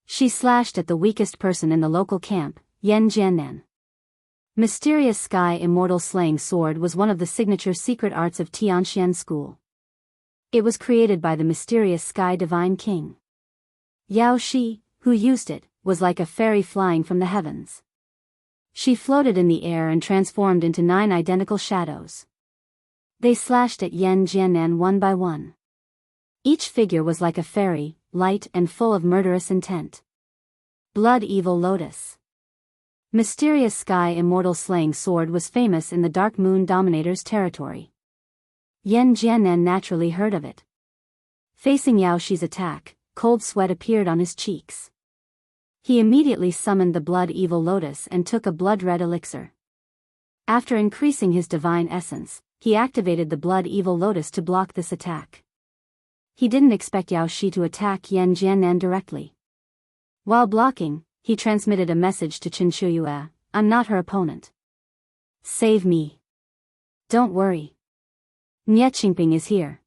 She slashed at the weakest person in the local camp, Yan Jiannan. Mysterious Sky Immortal Slaying Sword was one of the signature secret arts of Tianxian School. It was created by the Mysterious Sky Divine King. Yao Shi, who used it, was like a fairy flying from the heavens. She floated in the air and transformed into 9 identical shadows. They slashed at Yan Jiannan one by one. Each figure was like a fairy, light and full of murderous intent. Blood Evil Lotus. Mysterious Sky Immortal Slaying Sword was famous in the Dark Moon Dominator's territory. Yan Jiannan naturally heard of it. Facing Yao Shi's attack, cold sweat appeared on his cheeks. He immediately summoned the Blood Evil Lotus and took a blood-red elixir. After increasing his divine essence, he activated the Blood Evil Lotus to block this attack. He didn't expect Yao Shi to attack Yan Jiannan directly. While blocking, he transmitted a message to Chen Shiyue, I'm not her opponent. Save me. Don't worry. Nie Qingping is here.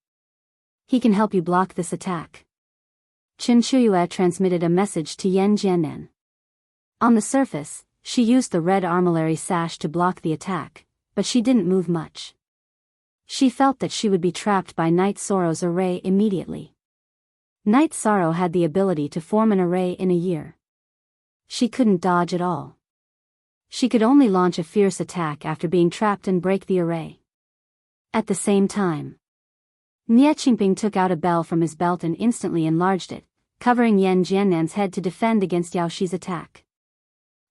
He can help you block this attack. Chen Shiyue transmitted a message to Yan Jiannan. On the surface, she used the red armillary sash to block the attack, but she didn't move much. She felt that she would be trapped by Night Sorrow's array immediately. Night Sorrow had the ability to form an array in a year. She couldn't dodge at all. She could only launch a fierce attack after being trapped and break the array. At the same time, Nie Qingping took out a bell from his belt and instantly enlarged it, covering Yan Jiannan's head to defend against Yao Shi's attack.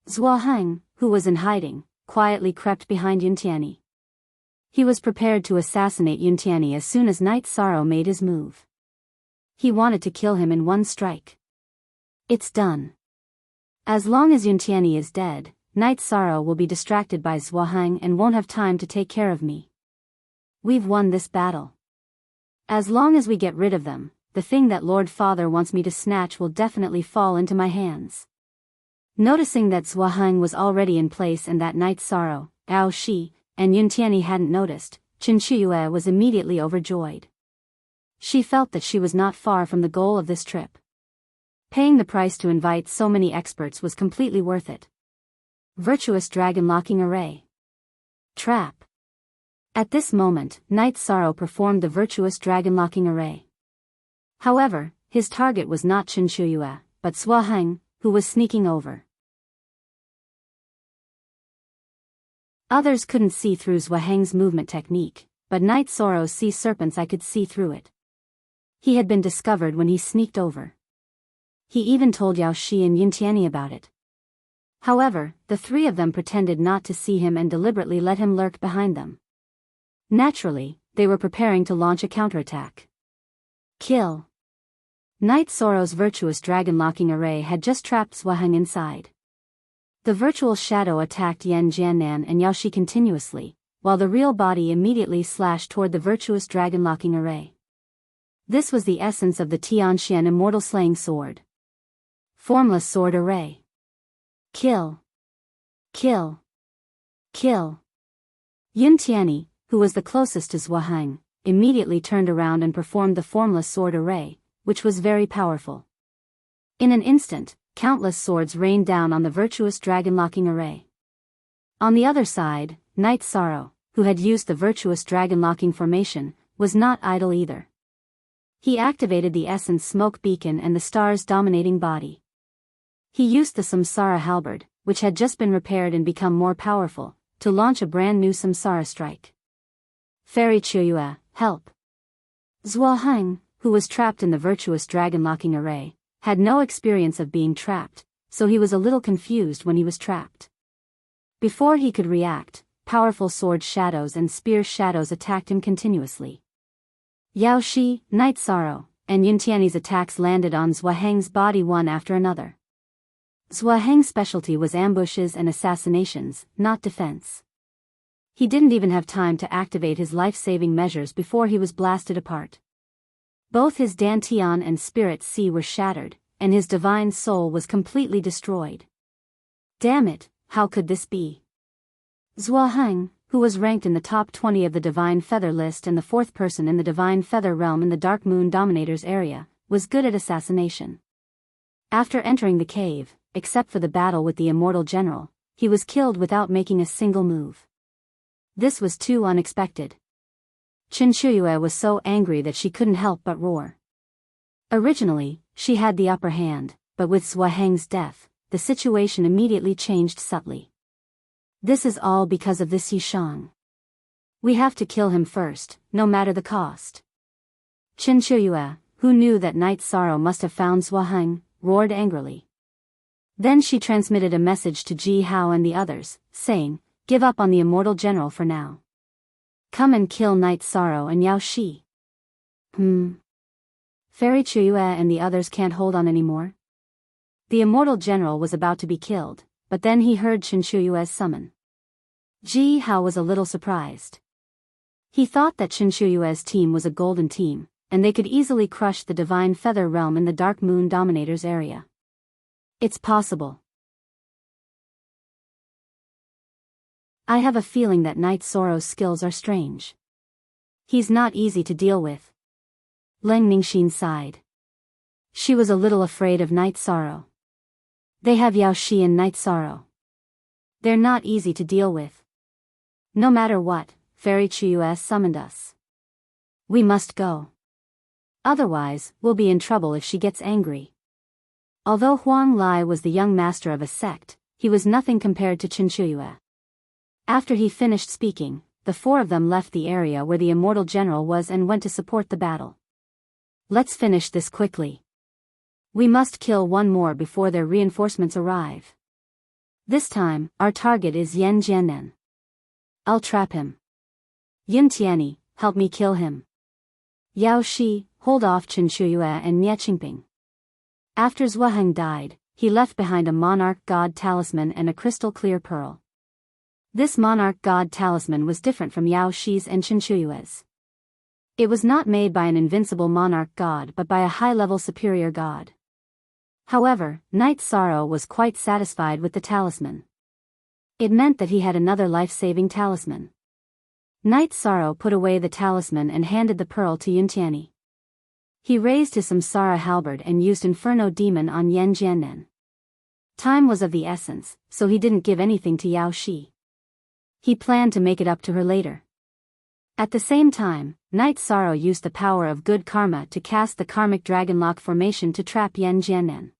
Zhuaheng, who was in hiding, quietly crept behind Yuntiani. He was prepared to assassinate Yuntiani as soon as Night Sorrow made his move. He wanted to kill him in one strike. It's done. As long as Yuntiani is dead, Night Sorrow will be distracted by Zhuaheng and won't have time to take care of me. We've won this battle. As long as we get rid of them, the thing that Lord Father wants me to snatch will definitely fall into my hands. Noticing that Zhuaheng was already in place and that Night Sorrow, Ao Shi, and Yuntiani hadn't noticed, Qin Shuyue was immediately overjoyed. She felt that she was not far from the goal of this trip. Paying the price to invite so many experts was completely worth it. Virtuous Dragon Locking Array. Trap. At this moment, Night Sorrow performed the Virtuous Dragon Locking Array. However, his target was not Qin Shuyue, but Zhuaheng, who was sneaking over. Others couldn't see through Zhuaheng's movement technique, but Night Sorrow's sea serpent's eye could see through it. He had been discovered when he sneaked over. He even told Yao Shi and Yuntiani about it. However, the three of them pretended not to see him and deliberately let him lurk behind them. Naturally, they were preparing to launch a counterattack. Kill. Night Sorrow's Virtuous Dragon Locking Array had just trapped Zhuaheng inside. The virtual shadow attacked Yan Jiannan and Yao Shi continuously, while the real body immediately slashed toward the Virtuous Dragon Locking Array. This was the essence of the Tianxian Immortal Slaying Sword. Formless Sword Array. Kill. Kill. Kill. Yuntiani, who was the closest to Zhuaheng, immediately turned around and performed the Formless Sword Array, which was very powerful. In an instant, countless swords rained down on the Virtuous Dragon Locking Array. On the other side, Night Sorrow, who had used the Virtuous Dragon Locking Formation, was not idle either. He activated the Essence Smoke Beacon and the Star's Dominating Body. He used the Samsara Halberd, which had just been repaired and become more powerful, to launch a brand new Samsara Strike. Fairy Chuyue, help! Zhuaheng, who was trapped in the Virtuous Dragon Locking Array, had no experience of being trapped, so he was a little confused when he was trapped. Before he could react, powerful sword shadows and spear shadows attacked him continuously. Yao Shi, Night Sorrow, and Yuntiani's attacks landed on Zhuaheng's body one after another. Zhuaheng's specialty was ambushes and assassinations, not defense. He didn't even have time to activate his life-saving measures before he was blasted apart. Both his Dantian and Spirit Sea were shattered, and his divine soul was completely destroyed. Damn it, how could this be? Zhuaheng, who was ranked in the top 20 of the Divine Feather list and the fourth person in the Divine Feather realm in the Dark Moon Dominator's area, was good at assassination. After entering the cave, except for the battle with the Immortal General, he was killed without making a single move. This was too unexpected. Qin Shuyue was so angry that she couldn't help but roar. Originally, she had the upper hand, but with Zhuaheng's death, the situation immediately changed subtly. This is all because of this Yishang. We have to kill him first, no matter the cost. Qin Shuyue, who knew that Night Sorrow must have found Zhuaheng, roared angrily. Then she transmitted a message to Ji Hao and the others, saying, "Give up on the Immortal General for now. Come and kill Night Sorrow and Yao Shi." Fairy Chuyue and the others can't hold on anymore? The Immortal General was about to be killed, but then he heard Qin Shuyue's summon. Ji Hao was a little surprised. He thought that Qin Shuyue's team was a golden team, and they could easily crush the Divine Feather realm in the Dark Moon Dominator's area. It's possible. I have a feeling that Night Sorrow's skills are strange. He's not easy to deal with. Leng Ningxin sighed. She was a little afraid of Night Sorrow. They have Yao Shi and Night Sorrow. They're not easy to deal with. No matter what, Fairy Chuyue summoned us. We must go. Otherwise, we'll be in trouble if she gets angry. Although Huang Lai was the young master of a sect, he was nothing compared to Qin Shuyue. After he finished speaking, the four of them left the area where the Immortal General was and went to support the battle. Let's finish this quickly. We must kill one more before their reinforcements arrive. This time, our target is Yan Jiannan. I'll trap him. Yuntiani, help me kill him. Yao Shi, hold off Chen Shuyue and Nie Qingping. After Zhuaheng died, he left behind a monarch god talisman and a crystal-clear pearl. This monarch god talisman was different from Yao Shi's and Chen Shuyue's. It was not made by an invincible monarch god but by a high-level superior god. However, Knight Sorrow was quite satisfied with the talisman. It meant that he had another life-saving talisman. Knight Sorrow put away the talisman and handed the pearl to Yuntiani. He raised his Samsara halberd and used Inferno Demon on Yan Jiannan. Time was of the essence, so he didn't give anything to Yao Shi. He planned to make it up to her later. At the same time, Knight Sorrow used the power of good karma to cast the karmic dragonlock formation to trap Yan Jiannan.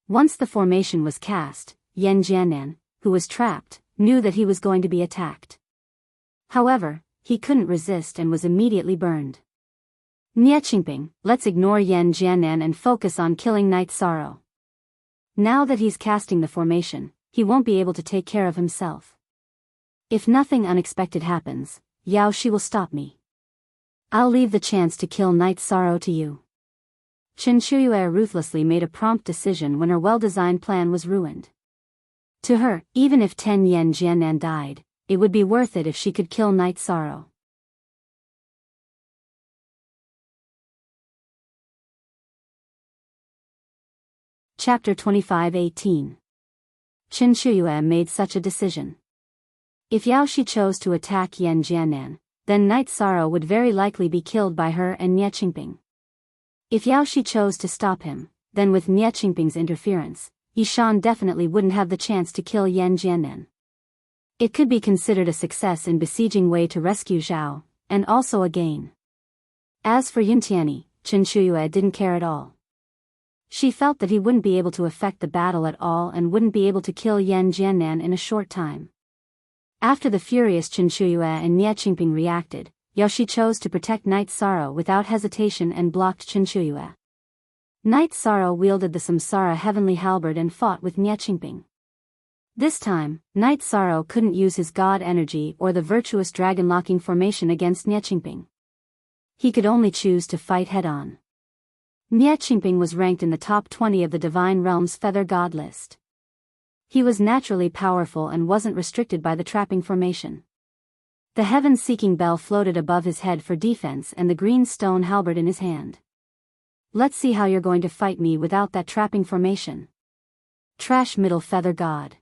Once the formation was cast, Yan Jiannan, who was trapped, knew that he was going to be attacked. However, he couldn't resist and was immediately burned. Nie Qingping, let's ignore Yan Jiannan and focus on killing Knight Sorrow. Now that he's casting the formation, he won't be able to take care of himself. If nothing unexpected happens, Yao Shi will stop me. I'll leave the chance to kill Knight Sorrow to you. Chen Shuyue ruthlessly made a prompt decision when her well-designed plan was ruined. To her, even if 10 Yan Jiannan died, it would be worth it if she could kill Knight Sorrow. Chapter 25:18. Chen Shuyue made such a decision. If Yao Shi chose to attack Yan Jiannan, then Knight Sorrow would very likely be killed by her and Nie Qingping. If Yao Shi chose to stop him, then with Nie Qingping's interference, Yishan definitely wouldn't have the chance to kill Yan Jiannan. It could be considered a success in besieging Wei to rescue Zhao, and also a gain. As for Yuntiani, Chen Shuyue didn't care at all. She felt that he wouldn't be able to affect the battle at all and wouldn't be able to kill Yan Jiannan in a short time. After the furious Chen Shuyue and Nie Qingping reacted, Yao Shi chose to protect Knight Sorrow without hesitation and blocked Chen Shuyue. Knight Sorrow wielded the Samsara Heavenly Halberd and fought with Nie Qingping. This time, Knight Sorrow couldn't use his god energy or the virtuous dragon-locking formation against Nie Qingping. He could only choose to fight head-on. Nie Qingping was ranked in the top 20 of the Divine Realm's Feather God list. He was naturally powerful and wasn't restricted by the trapping formation. The heaven-seeking bell floated above his head for defense and the green stone halberd in his hand. Let's see how you're going to fight me without that trapping formation. Trash Middle Feather God.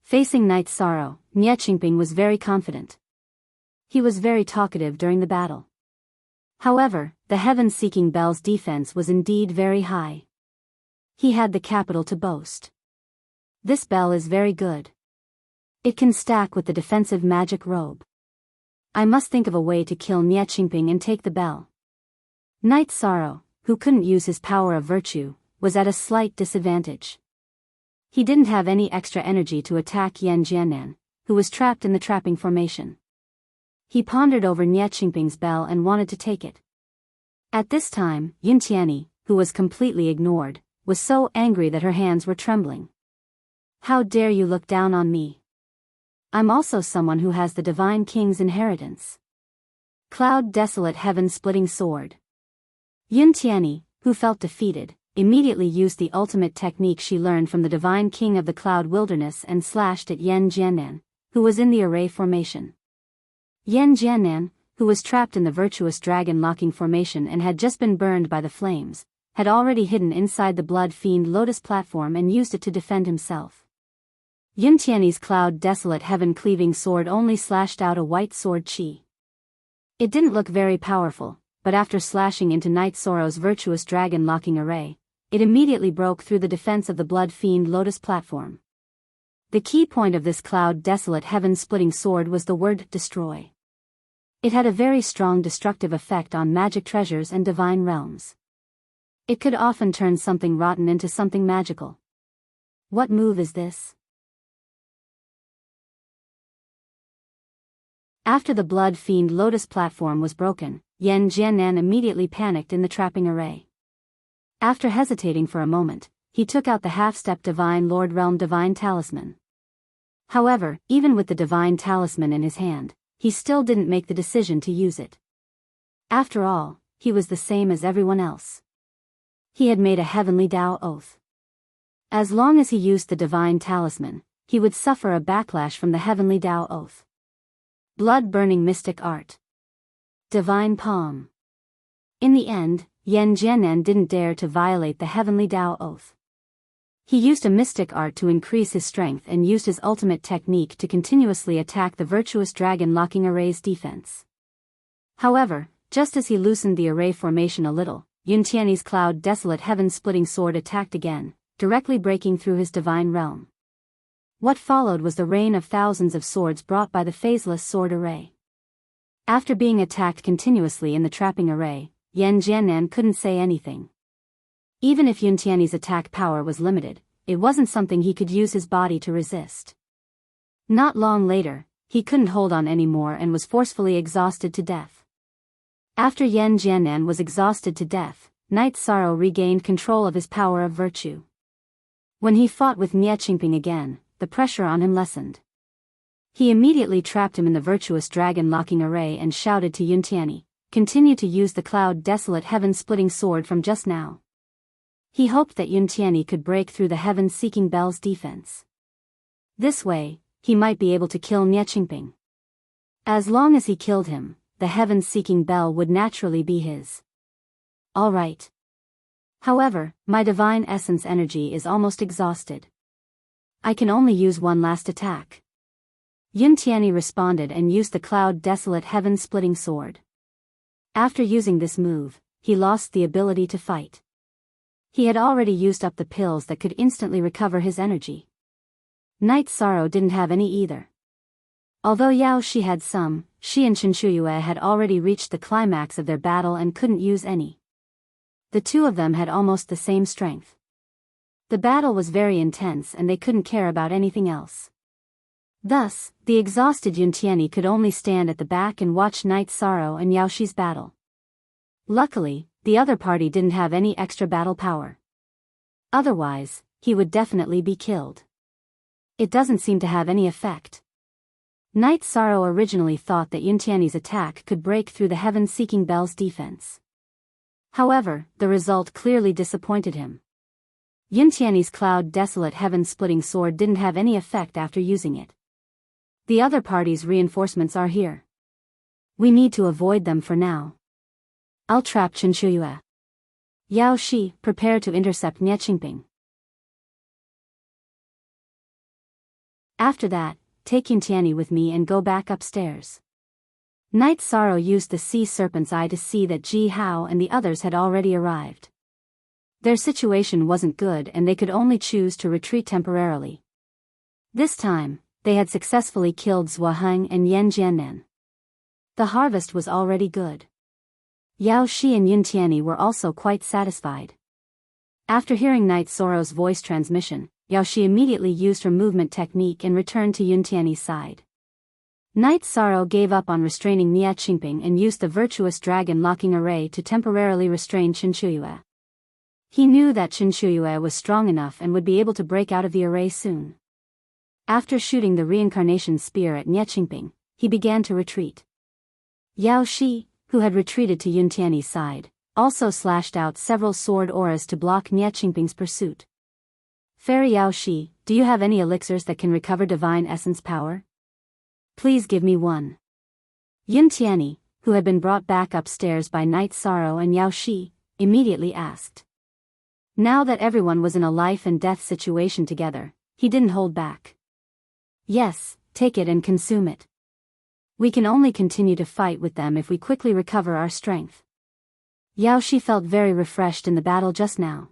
Facing Knight Sorrow, Nie Qingping was very confident. He was very talkative during the battle. However, the heaven-seeking bell's defense was indeed very high. He had the capital to boast. This bell is very good. It can stack with the defensive magic robe. I must think of a way to kill Nie Qingping and take the bell. Knight Sorrow, who couldn't use his power of virtue, was at a slight disadvantage. He didn't have any extra energy to attack Yan Jiannan, who was trapped in the trapping formation. He pondered over Nie Qingping's bell and wanted to take it. At this time, Yuntiani, who was completely ignored, was so angry that her hands were trembling. How dare you look down on me? I'm also someone who has the Divine King's inheritance. Cloud Desolate Heaven-Splitting Sword. Yuntiani, who felt defeated, immediately used the ultimate technique she learned from the Divine King of the Cloud Wilderness and slashed at Yan Jiannan, who was in the array formation. Yan Jiannan, who was trapped in the virtuous dragon-locking formation and had just been burned by the flames, had already hidden inside the Blood Fiend Lotus platform and used it to defend himself. Yuntiani's Cloud Desolate Heaven-Cleaving Sword only slashed out a white sword chi. It didn't look very powerful, but after slashing into Knight Sorrow's virtuous dragon-locking array, it immediately broke through the defense of the Blood Fiend Lotus platform. The key point of this Cloud Desolate Heaven-Splitting Sword was the word destroy. It had a very strong destructive effect on magic treasures and divine realms. It could often turn something rotten into something magical. What move is this? After the Blood Fiend Lotus platform was broken, Yan Jiannan immediately panicked in the trapping array. After hesitating for a moment, he took out the half-step Divine Lord Realm Divine Talisman. However, even with the Divine Talisman in his hand, he still didn't make the decision to use it. After all, he was the same as everyone else. He had made a heavenly Tao oath. As long as he used the divine talisman, he would suffer a backlash from the heavenly Tao oath. Blood-burning mystic art. Divine palm. In the end, Yan Jianan didn't dare to violate the heavenly Tao oath. He used a mystic art to increase his strength and used his ultimate technique to continuously attack the virtuous dragon locking array's defense. However, just as he loosened the array formation a little, Yuntian's cloud desolate heaven-splitting sword attacked again, directly breaking through his divine realm. What followed was the rain of thousands of swords brought by the phaseless sword array. After being attacked continuously in the trapping array, Yan Jianan couldn't say anything. Even if Yuntian's attack power was limited, it wasn't something he could use his body to resist. Not long later, he couldn't hold on anymore and was forcefully exhausted to death. After Yan Jianan was exhausted to death, Knight Sorrow regained control of his power of virtue. When he fought with Enchanting again, the pressure on him lessened. He immediately trapped him in the virtuous dragon locking array and shouted to Yuntian, "Continue to use the cloud desolate heaven-splitting sword from just now." He hoped that Yuntian could break through the heaven-seeking bell's defense. This way, he might be able to kill Enchanting. As long as he killed him, the heaven-seeking bell would naturally be his. All right. However, my divine essence energy is almost exhausted. I can only use one last attack. Yuntian responded and used the cloud desolate heaven-splitting sword. After using this move, he lost the ability to fight. He had already used up the pills that could instantly recover his energy. Knight Sorrow didn't have any either. Although Yao Shi had some, she and Qinshuiyue had already reached the climax of their battle and couldn't use any. The two of them had almost the same strength. The battle was very intense and they couldn't care about anything else. Thus, the exhausted Yuntian could only stand at the back and watch Knight Sorrow and Yao Shi's battle. Luckily, the other party didn't have any extra battle power. Otherwise, he would definitely be killed. It doesn't seem to have any effect. Knight Sorrow originally thought that Yuntian's attack could break through the heaven-seeking bell's defense. However, the result clearly disappointed him. Yuntian's cloud desolate heaven-splitting sword didn't have any effect after using it. The other party's reinforcements are here. We need to avoid them for now. I'll trap Qinshuiyue. Yao Shi, prepare to intercept Enchanting. After that, take Yuntian with me and go back upstairs. Knight Sorrow used the sea serpent's eye to see that Ji Hao and the others had already arrived. Their situation wasn't good and they could only choose to retreat temporarily. This time, they had successfully killed Zhuaheng and Yan Jianan. The harvest was already good. Yao Shi and Yuntian were also quite satisfied. After hearing Knight Sorrow's voice transmission, Yao Shi immediately used her movement technique and returned to Yuntian's side. Knight Sorrow gave up on restraining Enchanting and used the virtuous dragon locking array to temporarily restrain Qinshuiyue. He knew that Qinshuiyue was strong enough and would be able to break out of the array soon. After shooting the reincarnation spear at Enchanting, he began to retreat. Yao Shi, who had retreated to Yuntian's side, also slashed out several sword auras to block Enchanting's pursuit. Fairy Yao Shi, do you have any elixirs that can recover divine essence power? Please give me one. Yuntian, who had been brought back upstairs by Knight Sorrow and Yao Shi, immediately asked. Now that everyone was in a life and death situation together, he didn't hold back. Yes, take it and consume it. We can only continue to fight with them if we quickly recover our strength. Yao Shi felt very refreshed in the battle just now.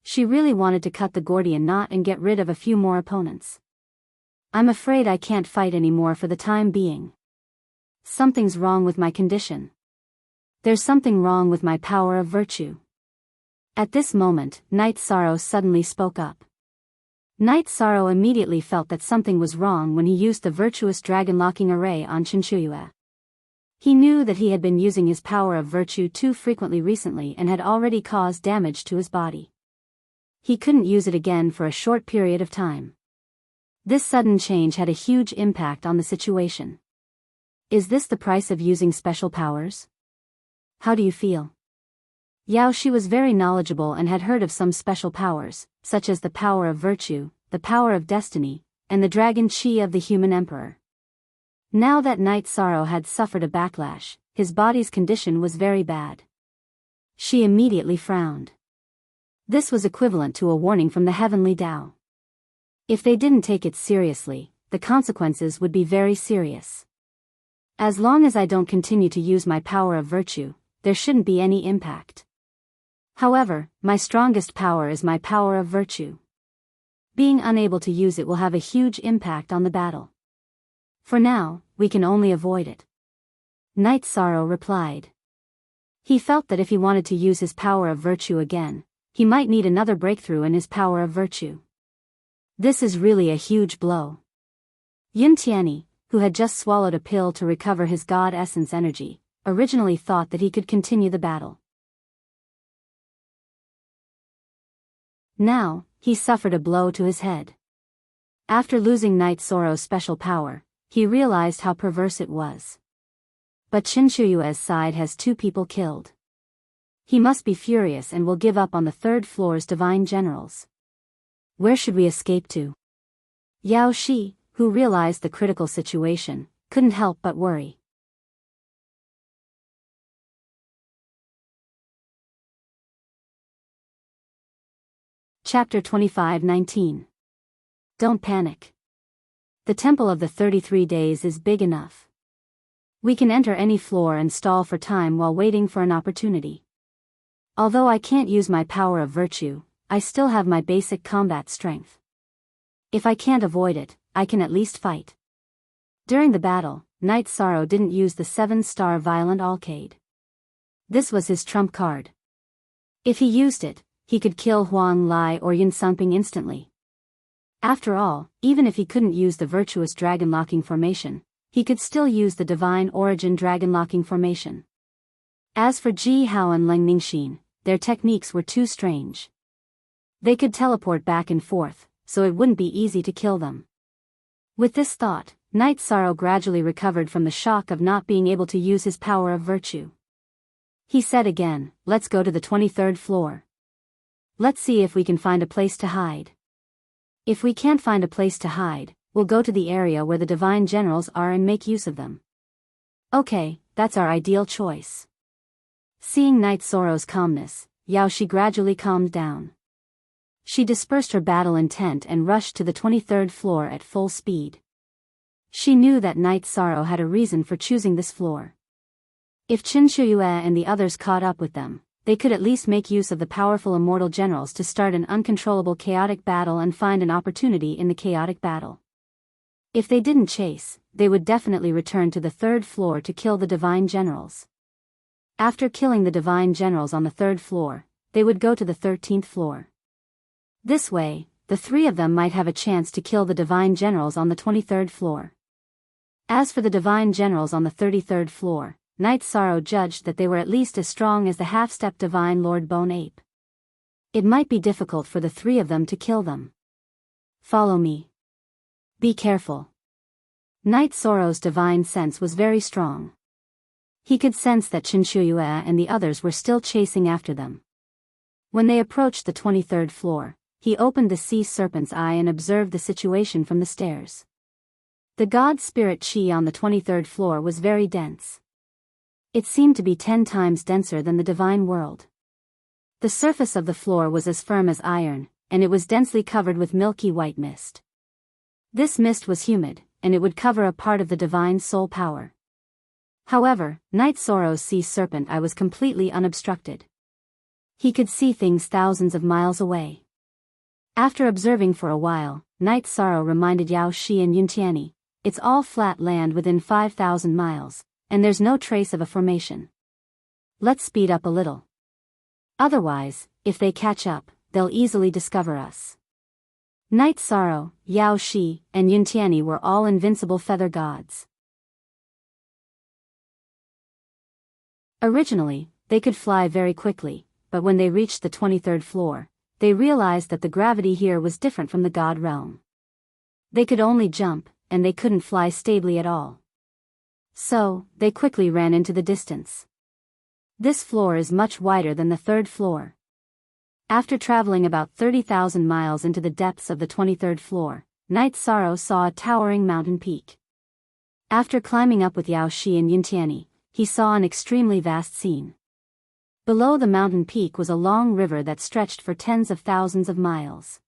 She really wanted to cut the Gordian knot and get rid of a few more opponents. I'm afraid I can't fight anymore for the time being. Something's wrong with my condition. There's something wrong with my power of virtue. At this moment, Knight Sorrow suddenly spoke up. Knight Sorrow immediately felt that something was wrong when he used the virtuous dragon locking array on Qinshuiyue. He knew that he had been using his power of virtue too frequently recently and had already caused damage to his body. He couldn't use it again for a short period of time. This sudden change had a huge impact on the situation. Is this the price of using special powers? how do you feel? Yao Shi was very knowledgeable and had heard of some special powers, such as the power of virtue, the power of destiny, and the dragon chi of the human emperor. Now that Night Sorrow had suffered a backlash, his body's condition was very bad. She immediately frowned. This was equivalent to a warning from the heavenly Tao. If they didn't take it seriously, the consequences would be very serious. As long as I don't continue to use my power of virtue, there shouldn't be any impact. However, my strongest power is my power of virtue. Being unable to use it will have a huge impact on the battle. For now, we can only avoid it. Night Sorrow replied. He felt that if he wanted to use his power of virtue again, he might need another breakthrough in his power of virtue. This is really a huge blow. Yuntiani, who had just swallowed a pill to recover his god essence energy, originally thought that he could continue the battle. Now, he suffered a blow to his head. After losing Night Sorrow's special power, he realized how perverse it was. But Qin Shuyue's side has 2 people killed. He must be furious and will give up on the 3rd floor's divine generals. Where should we escape to? Yao Shi, who realized the critical situation, couldn't help but worry. Chapter 25:19. Don't panic. The Temple of the 33 Days is big enough. We can enter any floor and stall for time while waiting for an opportunity. Although I can't use my power of virtue, I still have my basic combat strength. If I can't avoid it, I can at least fight. During the battle, Night Sorrow didn't use the 7-star Violent Alcade. This was his trump card. If he used it, he could kill Huang Lai or Yin Sangping instantly. After all, even if he couldn't use the virtuous dragon locking formation, he could still use the divine origin dragon locking formation. As for Ji Hao and Leng Ningxin, their techniques were too strange. They could teleport back and forth, so it wouldn't be easy to kill them. With this thought, Night Sorrow gradually recovered from the shock of not being able to use his power of virtue. He said again, "Let's go to the 23rd floor. Let's see if we can find a place to hide. If we can't find a place to hide, we'll go to the area where the divine generals are and make use of them." Okay, that's our ideal choice. Seeing Night Sorrow's calmness, Yao Shi gradually calmed down. She dispersed her battle intent and rushed to the 23rd floor at full speed. She knew that Night Sorrow had a reason for choosing this floor. If Qin Shuyue and the others caught up with them, they could at least make use of the powerful immortal generals to start an uncontrollable chaotic battle and find an opportunity in the chaotic battle. If they didn't chase, they would definitely return to the 3rd floor to kill the divine generals. After killing the divine generals on the 3rd floor, they would go to the 13th floor. This way, the 3 of them might have a chance to kill the divine generals on the 23rd floor. As for the divine generals on the 33rd floor, Night Sorrow judged that they were at least as strong as the half-step divine Lord Bone Ape. It might be difficult for the 3 of them to kill them. Follow me. Be careful. Night Sorrow's divine sense was very strong. He could sense that Qin Shuyue and the others were still chasing after them. When they approached the 23rd floor, he opened the sea serpent's eye and observed the situation from the stairs. The god spirit chi on the 23rd floor was very dense. It seemed to be 10 times denser than the divine world. The surface of the floor was as firm as iron, and it was densely covered with milky white mist. This mist was humid, and it would cover a part of the divine soul power. However, Night Sorrow's sea serpent eye was completely unobstructed. He could see things thousands of miles away. After observing for a while, Night Sorrow reminded Yao Shi and Yuntiani, "It's all flat land within 5,000 miles. And there's no trace of a formation. Let's speed up a little. Otherwise, if they catch up, they'll easily discover us." Night Sorrow, Yao Shi, and Yuntiani were all invincible feather gods. Originally, they could fly very quickly, but when they reached the 23rd floor, they realized that the gravity here was different from the god realm. They could only jump, and they couldn't fly stably at all. So, they quickly ran into the distance. This floor is much wider than the third floor. After traveling about 30,000 miles into the depths of the 23rd floor, Night Sorrow saw a towering mountain peak. After climbing up with Yao Shi and Yuntiani, he saw an extremely vast scene. Below the mountain peak was a long river that stretched for tens of thousands of miles.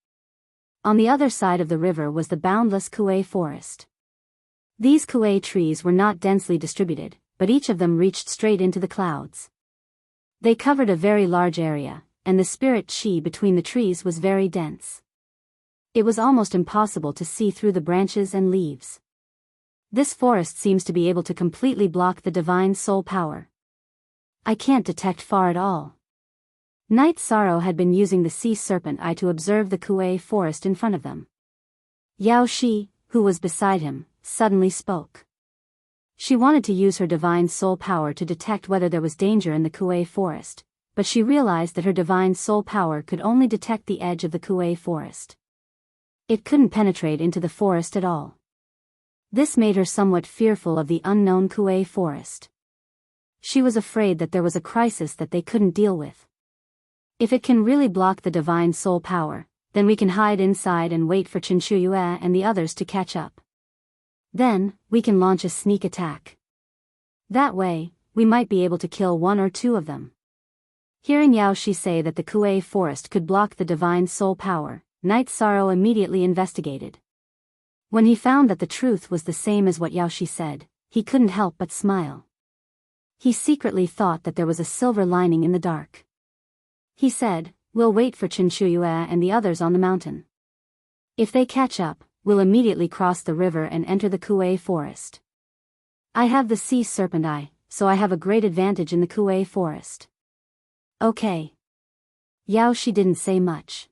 On the other side of the river was the boundless Kuei forest. These Kuei trees were not densely distributed, but each of them reached straight into the clouds. They covered a very large area, and the spirit chi between the trees was very dense. It was almost impossible to see through the branches and leaves. This forest seems to be able to completely block the divine soul power. I can't detect far at all. Night Sorrow had been using the sea serpent eye to observe the Kuei forest in front of them. Yao Shi, who was beside him, suddenly spoke. She wanted to use her divine soul power to detect whether there was danger in the Kuei forest, but she realized that her divine soul power could only detect the edge of the Kuei forest. It couldn't penetrate into the forest at all. This made her somewhat fearful of the unknown Kuei forest. She was afraid that there was a crisis that they couldn't deal with. If it can really block the divine soul power, then we can hide inside and wait for Qinshu and the others to catch up. Then, we can launch a sneak attack. That way, we might be able to kill one or two of them. Hearing Yao Shi say that the Kuei forest could block the divine soul power, Night Sorrow immediately investigated. When he found that the truth was the same as what Yao Shi said, he couldn't help but smile. He secretly thought that there was a silver lining in the dark. He said, "We'll wait for Qinshu and the others on the mountain. If they catch up, we'll immediately cross the river and enter the Kuei forest. I have the sea serpent eye, so I have a great advantage in the Kuei forest." Okay. Yao Shi didn't say much.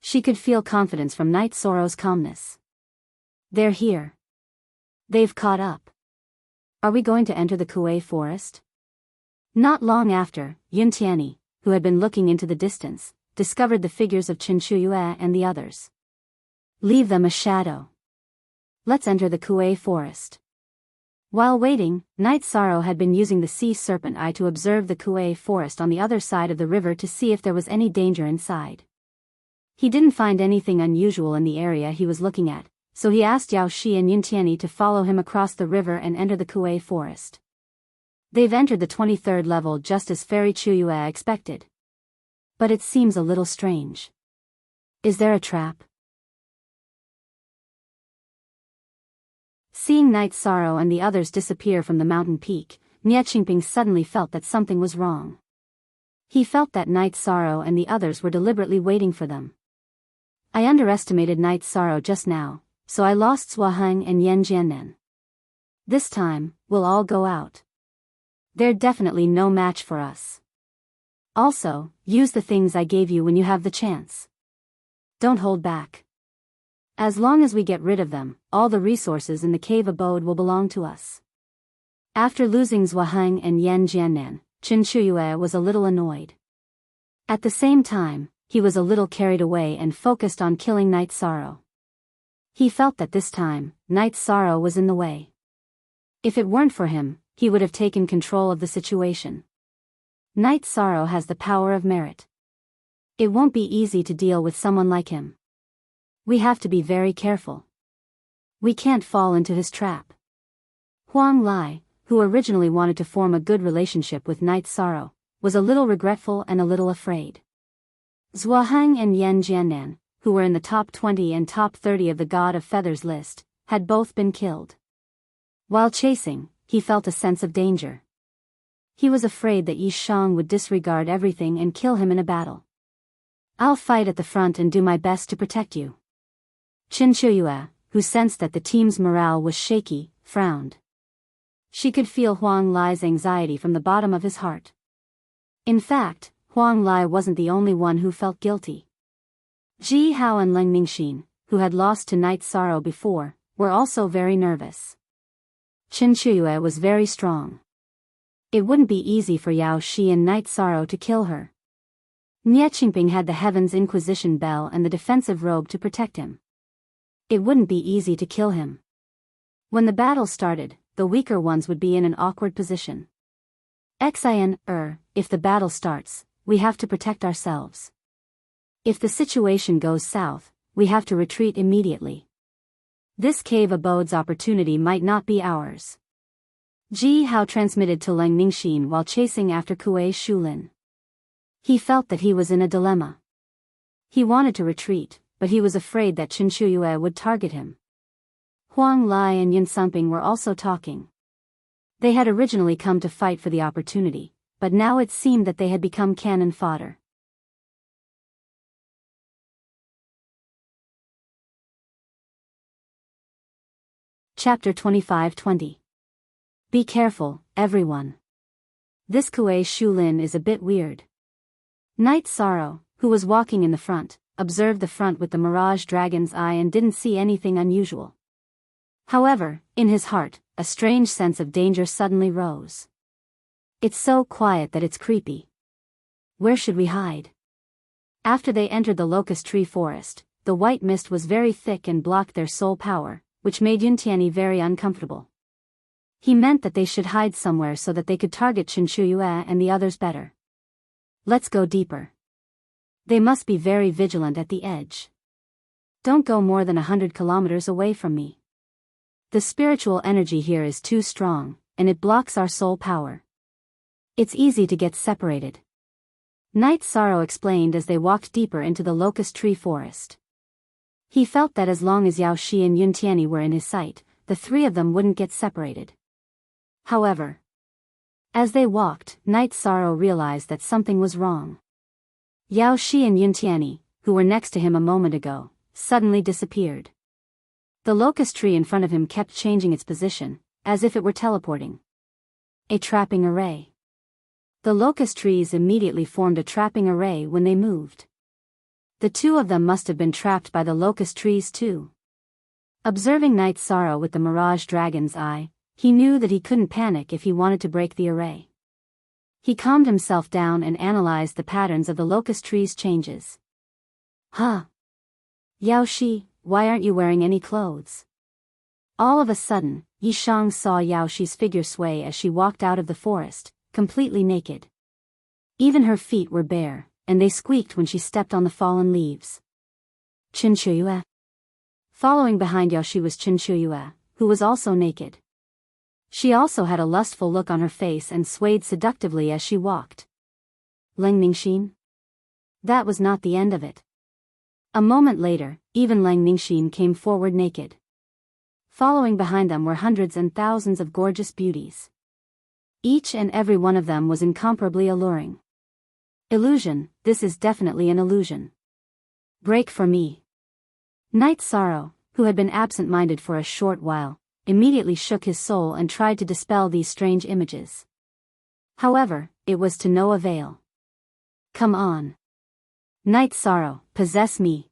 She could feel confidence from Night Sorrow's calmness. They're here. They've caught up. Are we going to enter the Kuei forest? Not long after, Yuntiani, who had been looking into the distance, discovered the figures of Qinshu and the others. Leave them a shadow. Let's enter the Kuei forest. While waiting, Night Sorrow had been using the sea serpent eye to observe the Kuei forest on the other side of the river to see if there was any danger inside. He didn't find anything unusual in the area he was looking at, so he asked Yao Shi and Yuntiani to follow him across the river and enter the Kuei forest. They've entered the 23rd level just as Fairy Chuyue expected. But it seems a little strange. Is there a trap? Seeing Night Sorrow and the others disappear from the mountain peak, Qingping suddenly felt that something was wrong. He felt that Night Sorrow and the others were deliberately waiting for them. I underestimated Night Sorrow just now, so I lost Zhuaheng and Yan Jiannen. This time, we'll all go out. They're definitely no match for us. Also, use the things I gave you when you have the chance. Don't hold back. As long as we get rid of them, all the resources in the cave abode will belong to us. After losing Zhuaheng and Yan Jiannan, Qinshu was a little annoyed. At the same time, he was a little carried away and focused on killing Night Sorrow. He felt that this time, Night Sorrow was in the way. If it weren't for him, he would have taken control of the situation. Night Sorrow has the power of merit. It won't be easy to deal with someone like him. We have to be very careful. We can't fall into his trap. Huang Lai, who originally wanted to form a good relationship with Night Sorrow, was a little regretful and a little afraid. Zhuaheng and Yan Jiannan, who were in the top 20 and top 30 of the God of Feathers list, had both been killed. While chasing, he felt a sense of danger. He was afraid that Yi Shang would disregard everything and kill him in a battle. I'll fight at the front and do my best to protect you. Qinshu, who sensed that the team's morale was shaky, frowned. She could feel Huang Lai's anxiety from the bottom of his heart. In fact, Huang Lai wasn't the only one who felt guilty. Ji Hao and Leng Ningxin, who had lost to Night Sorrow before, were also very nervous. Qinshu was very strong. It wouldn't be easy for Yao Shi and Night Sorrow to kill her. Qingping had the Heaven's Inquisition bell and the defensive robe to protect him. It wouldn't be easy to kill him. When the battle started, the weaker ones would be in an awkward position. If the battle starts, we have to protect ourselves. If the situation goes south, we have to retreat immediately. This cave abode's opportunity might not be ours. Ji Hao transmitted to Lang Ningxin while chasing after Kuei Shulin. He felt that he was in a dilemma. He wanted to retreat, but he was afraid that Chen Shuyue would target him. Huang Lai and Yin Sunping were also talking. They had originally come to fight for the opportunity, but now it seemed that they had become cannon fodder. Chapter 25-20. Be careful, everyone. This Kuei Shulin is a bit weird. Knight Sorrow, who was walking in the front, observed the front with the Mirage Dragon's eye and didn't see anything unusual. However, in his heart, a strange sense of danger suddenly rose. It's so quiet that it's creepy. Where should we hide? After they entered the locust tree forest, the white mist was very thick and blocked their soul power, which made Yuntiani very uncomfortable. He meant that they should hide somewhere so that they could target Chinchuyue and the others better. Let's go deeper. They must be very vigilant at the edge. Don't go more than 100 kilometers away from me. The spiritual energy here is too strong, and it blocks our soul power. It's easy to get separated. Knight Sorrow explained as they walked deeper into the locust tree forest. He felt that as long as Yao Shi and Yuntiani were in his sight, the three of them wouldn't get separated. However, as they walked, Knight Sorrow realized that something was wrong. Yao Shi and Yuntiani, who were next to him a moment ago, suddenly disappeared. The locust tree in front of him kept changing its position, as if it were teleporting. A trapping array. The locust trees immediately formed a trapping array when they moved. The two of them must have been trapped by the locust trees too. Observing Knight Sorrow with the Mirage Dragon's eye, he knew that he couldn't panic if he wanted to break the array. He calmed himself down and analyzed the patterns of the locust trees' changes. Huh? Yao Shi, why aren't you wearing any clothes? All of a sudden, Yi Shang saw Yao Shi's figure sway as she walked out of the forest, completely naked. Even her feet were bare, and they squeaked when she stepped on the fallen leaves. Chinchuyue. Following behind Yao Shi was Chinchuyue, who was also naked. She also had a lustful look on her face and swayed seductively as she walked. Lang Ningxin? That was not the end of it. A moment later, even Lang Ningxin came forward naked. Following behind them were hundreds and thousands of gorgeous beauties. Each and every one of them was incomparably alluring. Illusion, this is definitely an illusion. Break for me. Knight Sorrow, who had been absent-minded for a short while, immediately shook his soul and tried to dispel these strange images. However, it was to no avail. Come on. Knight Sorrow, possess me.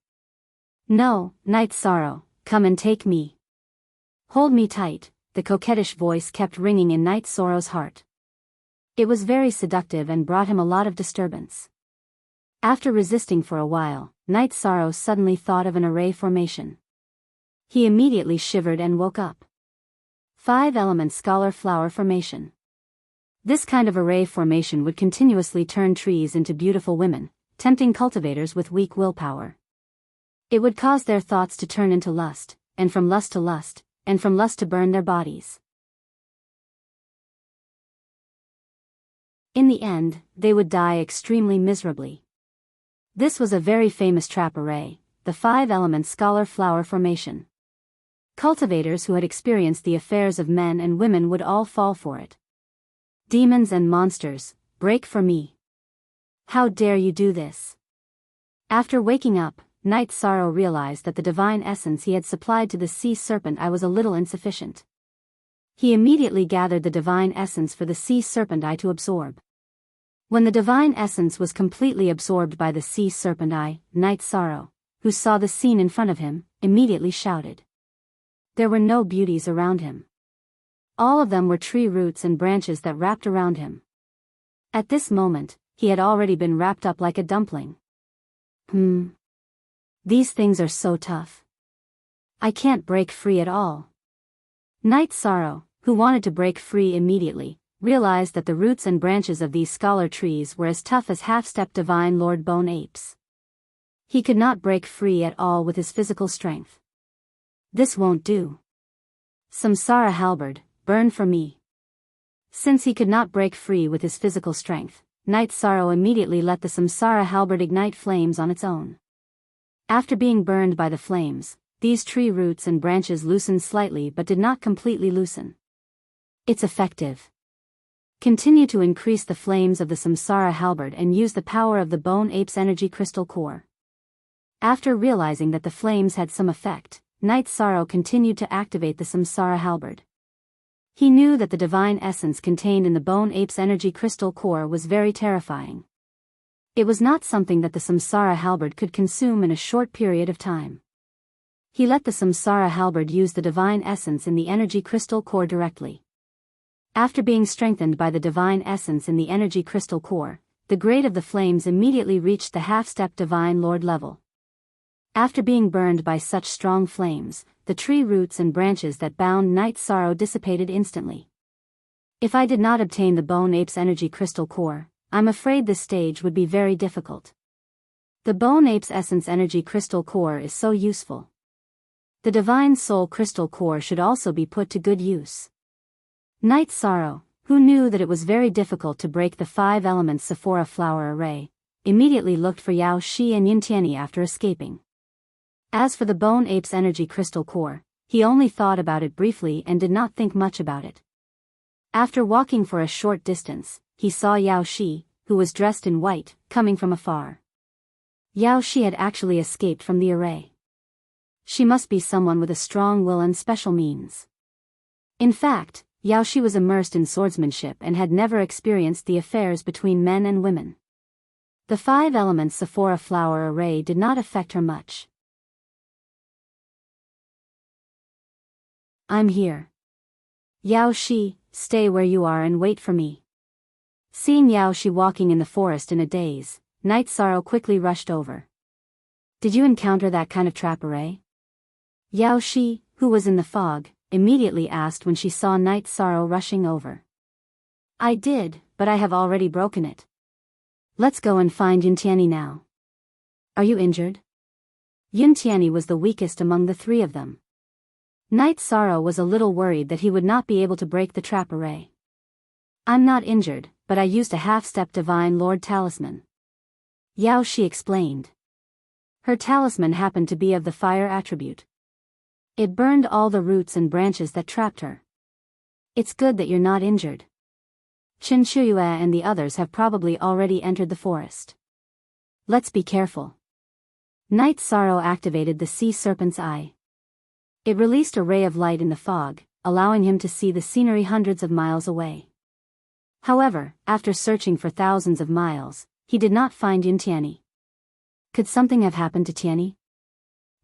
No, Knight Sorrow, come and take me. Hold me tight, the coquettish voice kept ringing in Knight Sorrow's heart. It was very seductive and brought him a lot of disturbance. After resisting for a while, Knight Sorrow suddenly thought of an array formation. He immediately shivered and woke up. 5-element scholar flower formation. This kind of array formation would continuously turn trees into beautiful women, tempting cultivators with weak willpower. It would cause their thoughts to turn into lust, and from lust to lust, and from lust to burn their bodies. In the end, they would die extremely miserably. This was a very famous trap array, the 5-element scholar flower formation. Cultivators who had experienced the affairs of men and women would all fall for it. Demons and monsters, break for me. How dare you do this? After waking up, Knight Sorrow realized that the divine essence he had supplied to the sea serpent eye was a little insufficient. He immediately gathered the divine essence for the sea serpent eye to absorb. When the divine essence was completely absorbed by the sea serpent eye, Knight Sorrow, who saw the scene in front of him, immediately shouted. There were no beauties around him. All of them were tree roots and branches that wrapped around him. At this moment, he had already been wrapped up like a dumpling. These things are so tough. I can't break free at all. Knight Sorrow, who wanted to break free immediately, realized that the roots and branches of these scholar trees were as tough as half-step divine Lord Bone Apes. He could not break free at all with his physical strength. This won't do. Samsara halberd, burn for me. Since he could not break free with his physical strength, Night Sorrow immediately let the Samsara halberd ignite flames on its own. After being burned by the flames, these tree roots and branches loosened slightly but did not completely loosen. It's effective. Continue to increase the flames of the Samsara halberd and use the power of the Bone Ape's energy crystal core. After realizing that the flames had some effect, Night Sorrow continued to activate the Samsara halberd. He knew that the divine essence contained in the Bone Ape's energy crystal core was very terrifying. It was not something that the Samsara halberd could consume in a short period of time. He let the Samsara halberd use the divine essence in the energy crystal core directly. After being strengthened by the divine essence in the energy crystal core, the grade of the flames immediately reached the half-step divine lord level. After being burned by such strong flames, the tree roots and branches that bound Night Sorrow dissipated instantly. If I did not obtain the Bone Ape's energy crystal core, I'm afraid this stage would be very difficult. The Bone Ape's essence energy crystal core is so useful. The divine soul crystal core should also be put to good use. Night Sorrow, who knew that it was very difficult to break the 5 elements Sephora flower array, immediately looked for Yao Shi and Yuntiani after escaping. As for the Bone Ape's energy crystal core, he only thought about it briefly and did not think much about it. After walking for a short distance, he saw Yao Shi, who was dressed in white, coming from afar. Yao Shi had actually escaped from the array. She must be someone with a strong will and special means. In fact, Yao Shi was immersed in swordsmanship and had never experienced the affairs between men and women. The 5 elements Sephora flower array did not affect her much. I'm here. Yao Shi, stay where you are and wait for me. Seeing Yao Shi walking in the forest in a daze, Night Sorrow quickly rushed over. Did you encounter that kind of trap array? Yao Shi, who was in the fog, immediately asked when she saw Night Sorrow rushing over. I did, but I have already broken it. Let's go and find Yuntiani now. Are you injured? Yuntiani was the weakest among the 3 of them. Night Sorrow was a little worried that he would not be able to break the trap array. I'm not injured, but I used a half-step divine lord talisman. Yao Shi explained. Her talisman happened to be of the fire attribute. It burned all the roots and branches that trapped her. It's good that you're not injured. Qin Shuyue and the others have probably already entered the forest. Let's be careful. Night Sorrow activated the sea serpent's eye. It released a ray of light in the fog, allowing him to see the scenery hundreds of miles away. However, after searching for thousands of miles, he did not find Yuntiani. Could something have happened to Tiani?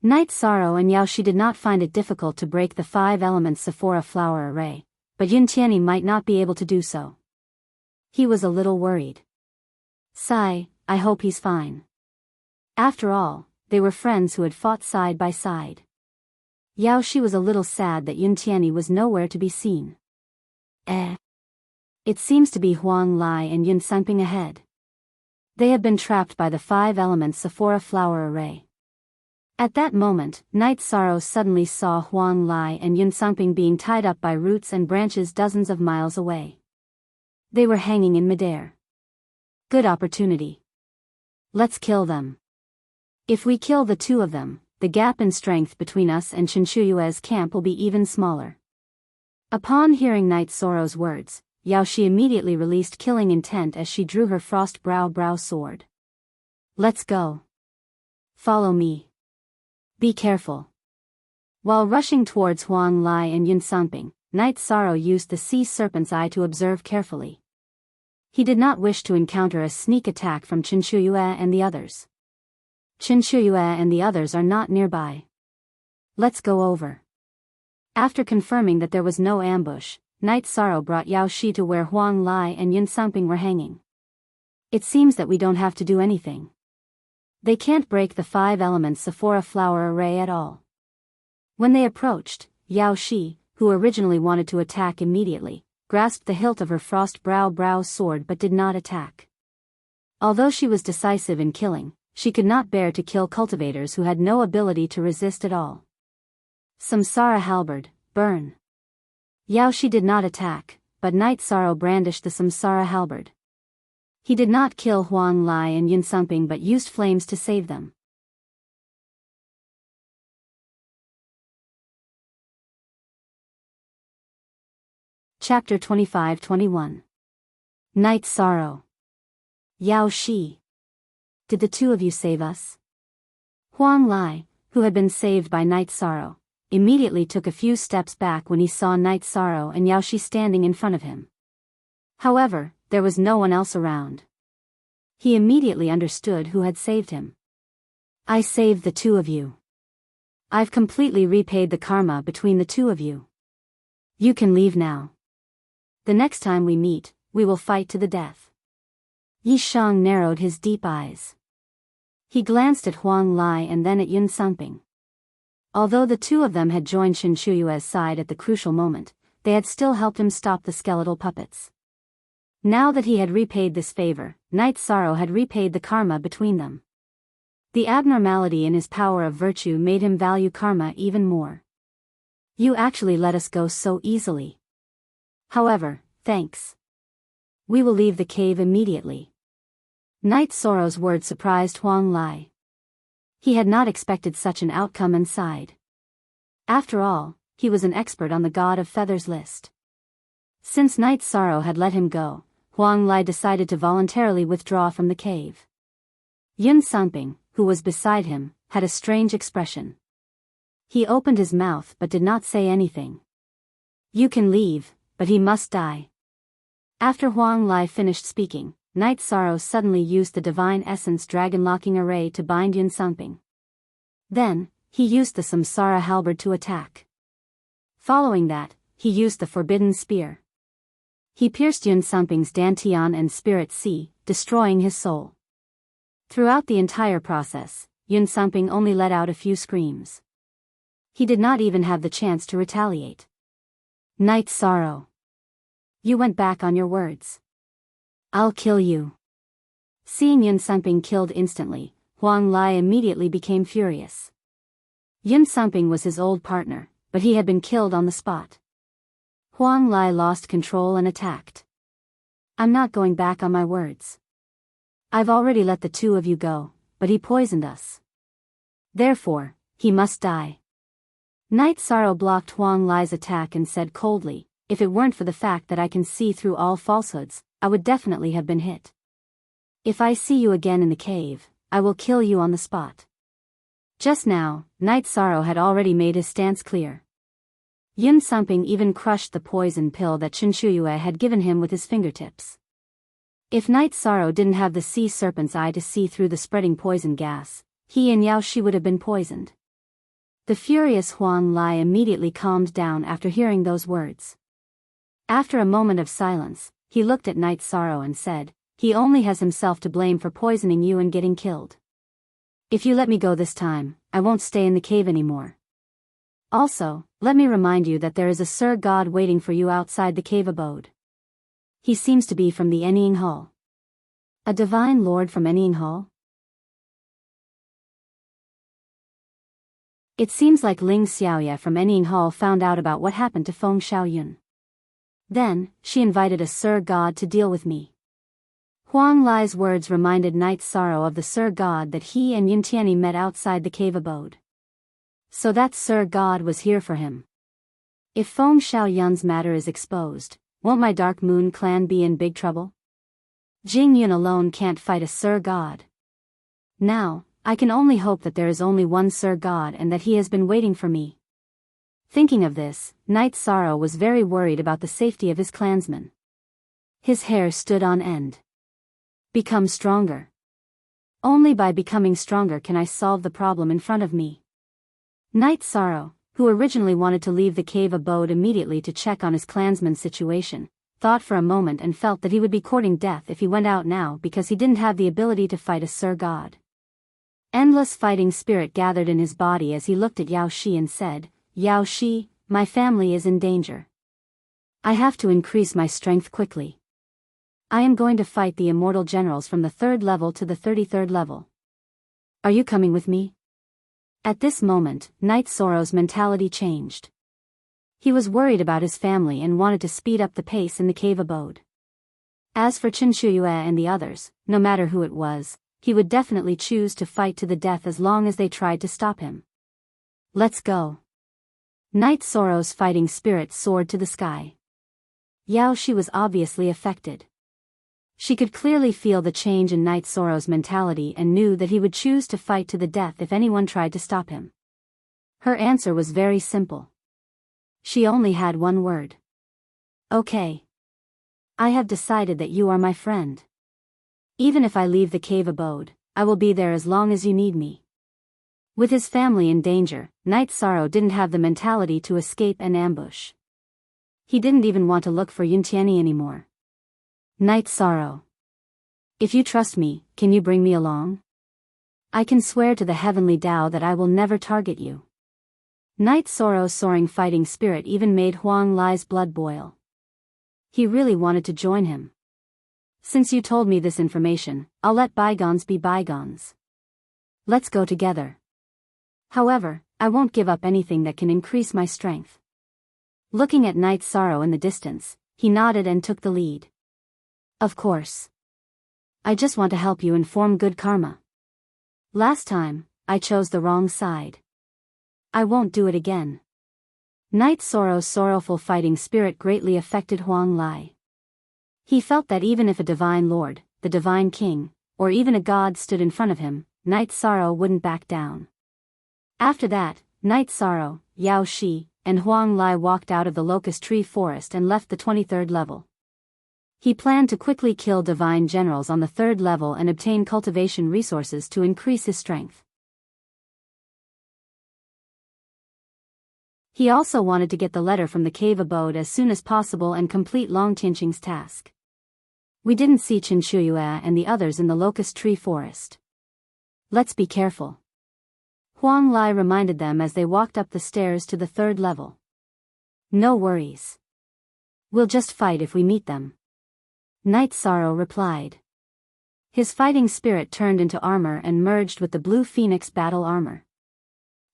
Night Sorrow and Yao Shi did not find it difficult to break the 5 elements Sephora flower array, but Yuntiani might not be able to do so. He was a little worried. Sigh, I hope he's fine. After all, they were friends who had fought side by side. Yao Shi was a little sad that Yuntiani was nowhere to be seen. It seems to be Huang Lai and Yun Sanping ahead. They have been trapped by the 5 elements Sephora flower array. At that moment, Night Sorrow suddenly saw Huang Lai and Yun Sanping being tied up by roots and branches dozens of miles away. They were hanging in midair. Good opportunity. Let's kill them. If we kill the 2 of them, the gap in strength between us and Qinshuyue's camp will be even smaller. Upon hearing Night Sorrow's words, Yao Shi immediately released killing intent as she drew her frost brow sword. Let's go. Follow me. Be careful. While rushing towards Huang Lai and Yun Sanping, Night Sorrow used the sea serpent's eye to observe carefully. He did not wish to encounter a sneak attack from Qinshuyue and the others. Qinshuyue and the others are not nearby. Let's go over. After confirming that there was no ambush, Night Sorrow brought Yao Shi to where Huang Lai and Yun Sanping were hanging. It seems that we don't have to do anything. They can't break the 5 elements Sephora flower array at all. When they approached, Yao Shi, who originally wanted to attack immediately, grasped the hilt of her frost-brow sword but did not attack. Although she was decisive in killing, she could not bear to kill cultivators who had no ability to resist at all. Samsara halberd, burn. Yaoshi did not attack, but Night Sorrow brandished the Samsara halberd. He did not kill Huang Lai and Yun Sumping but used flames to save them. Chapter 25-21. Night Sorrow. Yao Shi. Did the two of you save us? Huang Lai, who had been saved by Night Sorrow, immediately took a few steps back when he saw Night Sorrow and Yao Shi standing in front of him. However, there was no one else around. He immediately understood who had saved him. I saved the two of you. I've completely repaid the karma between the two of you. You can leave now. The next time we meet, we will fight to the death. Yi Shang narrowed his deep eyes. He glanced at Huang Lai and then at Yun Sumping. Although the two of them had joined Shen Shuyue's side at the crucial moment, they had still helped him stop the skeletal puppets. Now that he had repaid this favor, Night Sorrow had repaid the karma between them. The abnormality in his power of virtue made him value karma even more. You actually let us go so easily. However, thanks. We will leave the cave immediately. Night Sorrow's words surprised Huang Lai. He had not expected such an outcome and sighed. After all, he was an expert on the God of Feathers list. Since Night Sorrow had let him go, Huang Lai decided to voluntarily withdraw from the cave. Yun Sumping, who was beside him, had a strange expression. He opened his mouth but did not say anything. You can leave, but he must die. After Huang Lai finished speaking, Night Sorrow suddenly used the Divine Essence Dragon-Locking Array to bind Yun Sumping. Then, he used the Samsara halberd to attack. Following that, he used the Forbidden Spear. He pierced Yun Sumping's Dantian and Spirit Sea, destroying his soul. Throughout the entire process, Yun Sumping only let out a few screams. He did not even have the chance to retaliate. Night Sorrow. You went back on your words. I'll kill you. Seeing Yun Sumping killed instantly, Huang Lai immediately became furious. Yun Sumping was his old partner, but he had been killed on the spot. Huang Lai lost control and attacked. I'm not going back on my words. I've already let the two of you go, but he poisoned us. Therefore, he must die. Night Sorrow blocked Huang Lai's attack and said coldly, if it weren't for the fact that I can see through all falsehoods, I would definitely have been hit. If I see you again in the cave, I will kill you on the spot. Just now, Night Sorrow had already made his stance clear. Yun Sumping even crushed the poison pill that Shen Shuyue had given him with his fingertips. If Night Sorrow didn't have the sea serpent's eye to see through the spreading poison gas, he and Yao Shi would have been poisoned. The furious Huang Lai immediately calmed down after hearing those words. After a moment of silence, he looked at Night Sorrow and said, he only has himself to blame for poisoning you and getting killed. If you let me go this time, I won't stay in the cave anymore. Also, let me remind you that there is a Sir God waiting for you outside the cave abode. He seems to be from the Ennying Hall. A divine lord from Ennying Hall? It seems like Ling Xiaoya from Ennying Hall found out about what happened to Feng Xiaoyun. Then, she invited a Sir God to deal with me. Huang Lai's words reminded Night Sorrow of the Sir God that he and Yin Tianyi met outside the cave abode. So that Sir God was here for him. If Feng Xiaoyun's matter is exposed, won't my Dark Moon clan be in big trouble? Jing Yun alone can't fight a Sir God. Now, I can only hope that there is only one Sir God and that he has been waiting for me. Thinking of this, Night Sorrow was very worried about the safety of his clansmen. His hair stood on end. Become stronger. Only by becoming stronger can I solve the problem in front of me. Night Sorrow, who originally wanted to leave the cave abode immediately to check on his clansman's situation, thought for a moment and felt that he would be courting death if he went out now because he didn't have the ability to fight a Sir God. Endless fighting spirit gathered in his body as he looked at Yao Shi and said, Yao Shi, my family is in danger. I have to increase my strength quickly. I am going to fight the immortal generals from the 3rd level to the 33rd level. Are you coming with me? At this moment, Knight Sorrow's mentality changed. He was worried about his family and wanted to speed up the pace in the cave abode. As for Qinshuiyue and the others, no matter who it was, he would definitely choose to fight to the death as long as they tried to stop him. Let's go. Knight Sorrow's fighting spirit soared to the sky. Yao Shi was obviously affected. She could clearly feel the change in Knight Sorrow's mentality and knew that he would choose to fight to the death if anyone tried to stop him. Her answer was very simple. She only had one word. Okay. I have decided that you are my friend. Even if I leave the cave abode, I will be there as long as you need me. With his family in danger, Knight Sorrow didn't have the mentality to escape and ambush. He didn't even want to look for Yuntiani anymore. Knight Sorrow. If you trust me, can you bring me along? I can swear to the heavenly Tao that I will never target you. Knight Sorrow's soaring fighting spirit even made Huang Lai's blood boil. He really wanted to join him. Since you told me this information, I'll let bygones be bygones. Let's go together. However, I won't give up anything that can increase my strength. Looking at Knight Sorrow in the distance, he nodded and took the lead. Of course. I just want to help you and form good karma. Last time, I chose the wrong side. I won't do it again. Knight Sorrow's sorrowful fighting spirit greatly affected Huang Lai. He felt that even if a divine lord, the divine king, or even a god stood in front of him, Knight Sorrow wouldn't back down. After that, Knight Sorrow, Yao Shi, and Huang Lai walked out of the locust tree forest and left the 23rd level. He planned to quickly kill divine generals on the 3rd level and obtain cultivation resources to increase his strength. He also wanted to get the letter from the cave abode as soon as possible and complete Long Tianqing's task. We didn't see Qinshuiyue and the others in the locust tree forest. Let's be careful. Huang Lai reminded them as they walked up the stairs to the 3rd level. No worries. We'll just fight if we meet them. Knight Sorrow replied. His fighting spirit turned into armor and merged with the blue phoenix battle armor.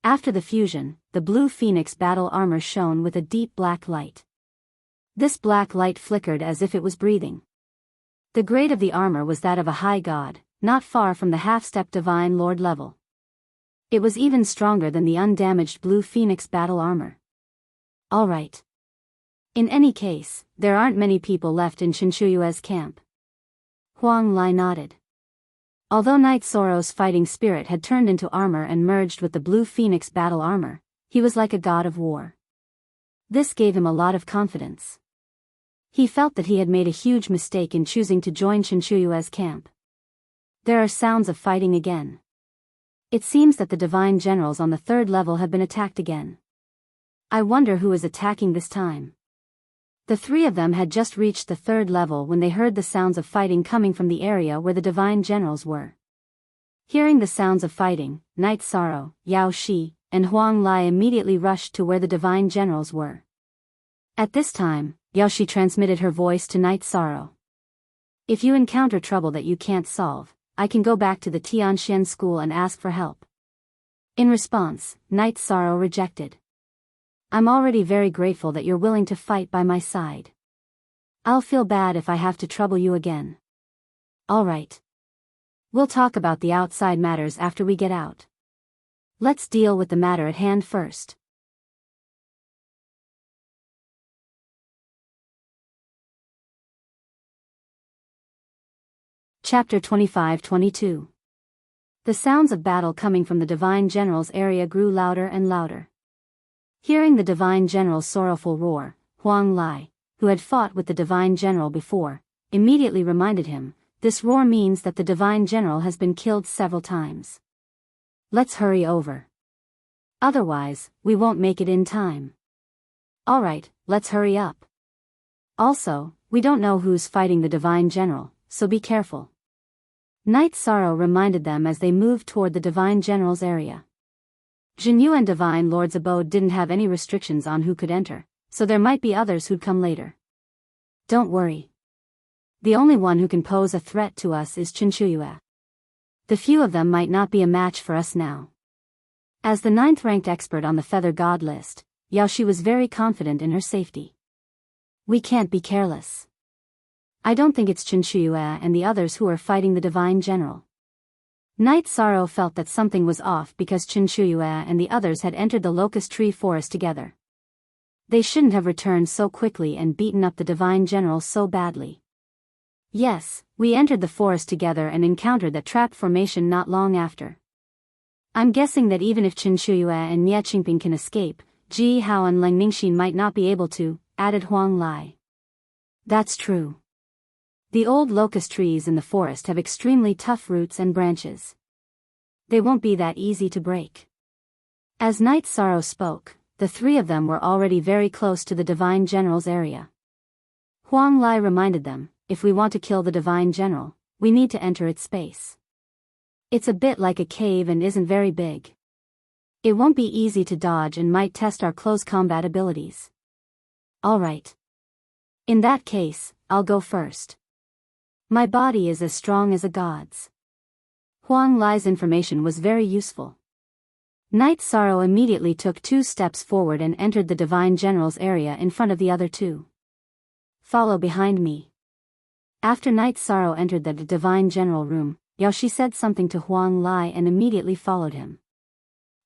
After the fusion, the blue phoenix battle armor shone with a deep black light. This black light flickered as if it was breathing. The grade of the armor was that of a high god, not far from the half-step divine lord level. It was even stronger than the undamaged blue phoenix battle armor. All right. In any case, there aren't many people left in Qinshuiyue's camp. Huang Lai nodded. Although Knight Sorrow's fighting spirit had turned into armor and merged with the blue phoenix battle armor, he was like a god of war. This gave him a lot of confidence. He felt that he had made a huge mistake in choosing to join Qinshuiyue's camp. There are sounds of fighting again. It seems that the divine generals on the 3rd level have been attacked again. I wonder who is attacking this time. The 3 of them had just reached the 3rd level when they heard the sounds of fighting coming from the area where the divine generals were. Hearing the sounds of fighting, Knight Sorrow, Yao Shi, and Huang Lai immediately rushed to where the divine generals were. At this time, Yao Shi transmitted her voice to Knight Sorrow. If you encounter trouble that you can't solve, I can go back to the Tianxian school and ask for help. In response, Knight Sorrow rejected. I'm already very grateful that you're willing to fight by my side. I'll feel bad if I have to trouble you again. All right. We'll talk about the outside matters after we get out. Let's deal with the matter at hand first. Chapter 25-22. The sounds of battle coming from the divine general's area grew louder and louder. Hearing the divine general's sorrowful roar, Huang Lai, who had fought with the divine general before, immediately reminded him, this roar means that the divine general has been killed several times. Let's hurry over. Otherwise, we won't make it in time. Alright, let's hurry up. Also, we don't know who's fighting the divine general, so be careful. Knight Sorrow reminded them as they moved toward the divine general's area. Jinyu and Divine Lord's abode didn't have any restrictions on who could enter, so there might be others who'd come later. Don't worry. The only one who can pose a threat to us is Chinchuyue. The few of them might not be a match for us now. As the 9th-ranked expert on the Feather God list, Yaoshi was very confident in her safety. We can't be careless. I don't think it's Chinchuyue and the others who are fighting the Divine General. Night Sorrow felt that something was off because Chinchuyue and the others had entered the locust tree forest together. They shouldn't have returned so quickly and beaten up the Divine General so badly. Yes, we entered the forest together and encountered that trap formation not long after. I'm guessing that even if Chinchuyue and Nie Qingping can escape, Ji Hao and Leng Ningxin might not be able to, added Huang Lai. That's true. The old locust trees in the forest have extremely tough roots and branches. They won't be that easy to break. As Night Sorrow spoke, the three of them were already very close to the Divine General's area. Huang Lai reminded them, if we want to kill the Divine General, we need to enter its space. It's a bit like a cave and isn't very big. It won't be easy to dodge and might test our close combat abilities. Alright. In that case, I'll go first. My body is as strong as a god's. Huang Lai's information was very useful. Night Sorrow immediately took 2 steps forward and entered the Divine General's area in front of the other 2. Follow behind me. After Night Sorrow entered the Divine General room, Yaoshi said something to Huang Lai and immediately followed him.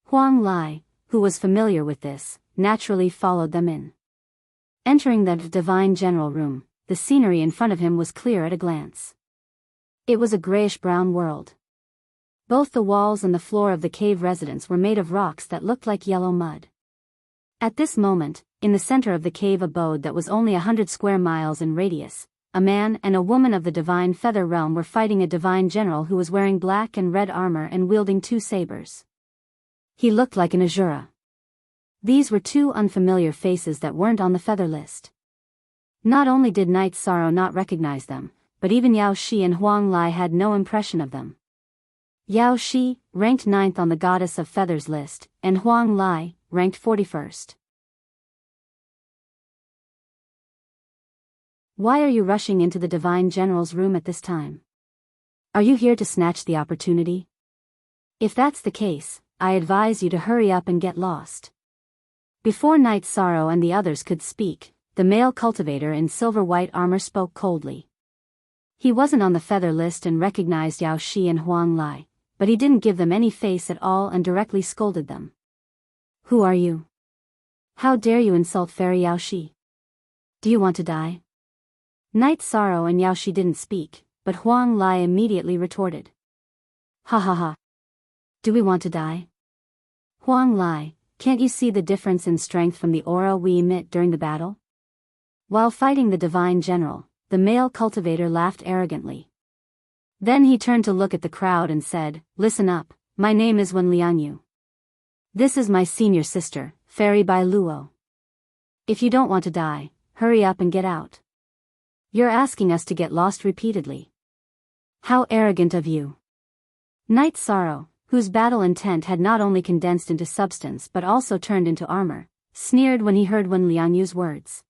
Huang Lai, who was familiar with this, naturally followed them in. Entering the Divine General room, the scenery in front of him was clear at a glance. It was a grayish-brown world. Both the walls and the floor of the cave residence were made of rocks that looked like yellow mud. At this moment, in the center of the cave abode that was only 100 square miles in radius, a man and a woman of the Divine Feather Realm were fighting a Divine General who was wearing black and red armor and wielding 2 sabers. He looked like an Azura. These were 2 unfamiliar faces that weren't on the feather list. Not only did Night Sorrow not recognize them, but even Yao Shi and Huang Lai had no impression of them. Yao Shi, ranked 9th on the Goddess of Feathers list, and Huang Lai, ranked 41st. Why are you rushing into the Divine General's room at this time? Are you here to snatch the opportunity? If that's the case, I advise you to hurry up and get lost. Before Night Sorrow and the others could speak, the male cultivator in silver-white armor spoke coldly. He wasn't on the feather list and recognized Yao Shi and Huang Lai, but he didn't give them any face at all and directly scolded them. Who are you? How dare you insult Fairy Yao Shi? Do you want to die? Night Sorrow and Yao Shi didn't speak, but Huang Lai immediately retorted. Ha ha ha. Do we want to die? Huang Lai, can't you see the difference in strength from the aura we emit during the battle? While fighting the Divine General, the male cultivator laughed arrogantly. Then he turned to look at the crowd and said, Listen up, my name is Wen Liangyu. This is my senior sister, Fairy Bai Luo. If you don't want to die, hurry up and get out. You're asking us to get lost repeatedly. How arrogant of you. Night Sorrow, whose battle intent had not only condensed into substance but also turned into armor, sneered when he heard Wen Liangyu's words.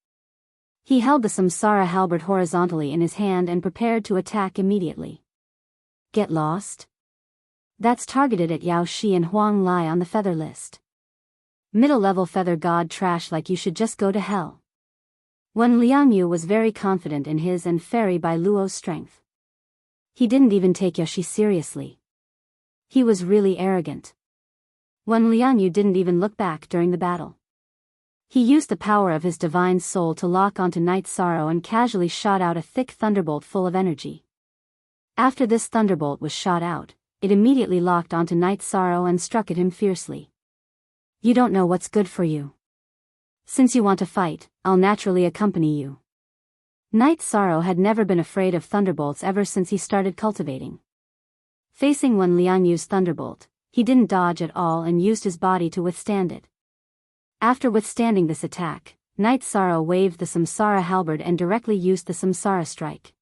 He held the Samsara halberd horizontally in his hand and prepared to attack immediately. Get lost? That's targeted at Yao Shi and Huang Lai on the feather list. Middle-level feather god trash like you should just go to hell. Wen Liangyu was very confident in his and Fairy Bai Luo's strength. He didn't even take Yaoshi seriously. He was really arrogant. Wen Liangyu didn't even look back during the battle. He used the power of his divine soul to lock onto Night Sorrow and casually shot out a thick thunderbolt full of energy. After this thunderbolt was shot out, it immediately locked onto Night Sorrow and struck at him fiercely. You don't know what's good for you. Since you want to fight, I'll naturally accompany you. Night Sorrow had never been afraid of thunderbolts ever since he started cultivating. Facing Wen Liangyu's thunderbolt, he didn't dodge at all and used his body to withstand it. After withstanding this attack, Night Sorrow waved the Samsara halberd and directly used the Samsara strike.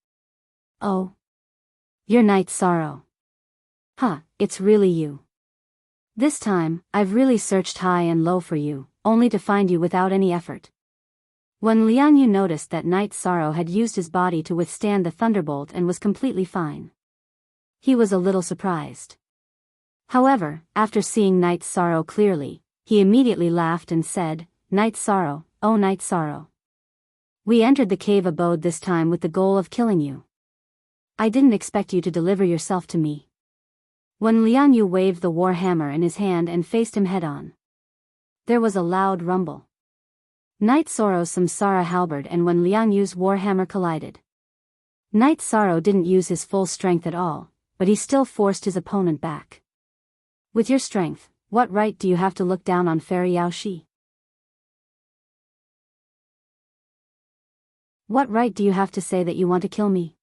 Oh. You're Night Sorrow. Huh, it's really you. This time, I've really searched high and low for you, only to find you without any effort. When Liang Yu noticed that Night Sorrow had used his body to withstand the thunderbolt and was completely fine, he was a little surprised. However, after seeing Night Sorrow clearly, he immediately laughed and said, "Night Sorrow, oh Night Sorrow. We entered the cave abode this time with the goal of killing you. I didn't expect you to deliver yourself to me." When Liang Yu waved the war hammer in his hand and faced him head-on, there was a loud rumble. Night Sorrow's Samsara halberd and when Liang Yu's war hammer collided, Night Sorrow didn't use his full strength at all, but he still forced his opponent back. "With your strength, what right do you have to look down on Fairy Yaoshi? What right do you have to say that you want to kill me?"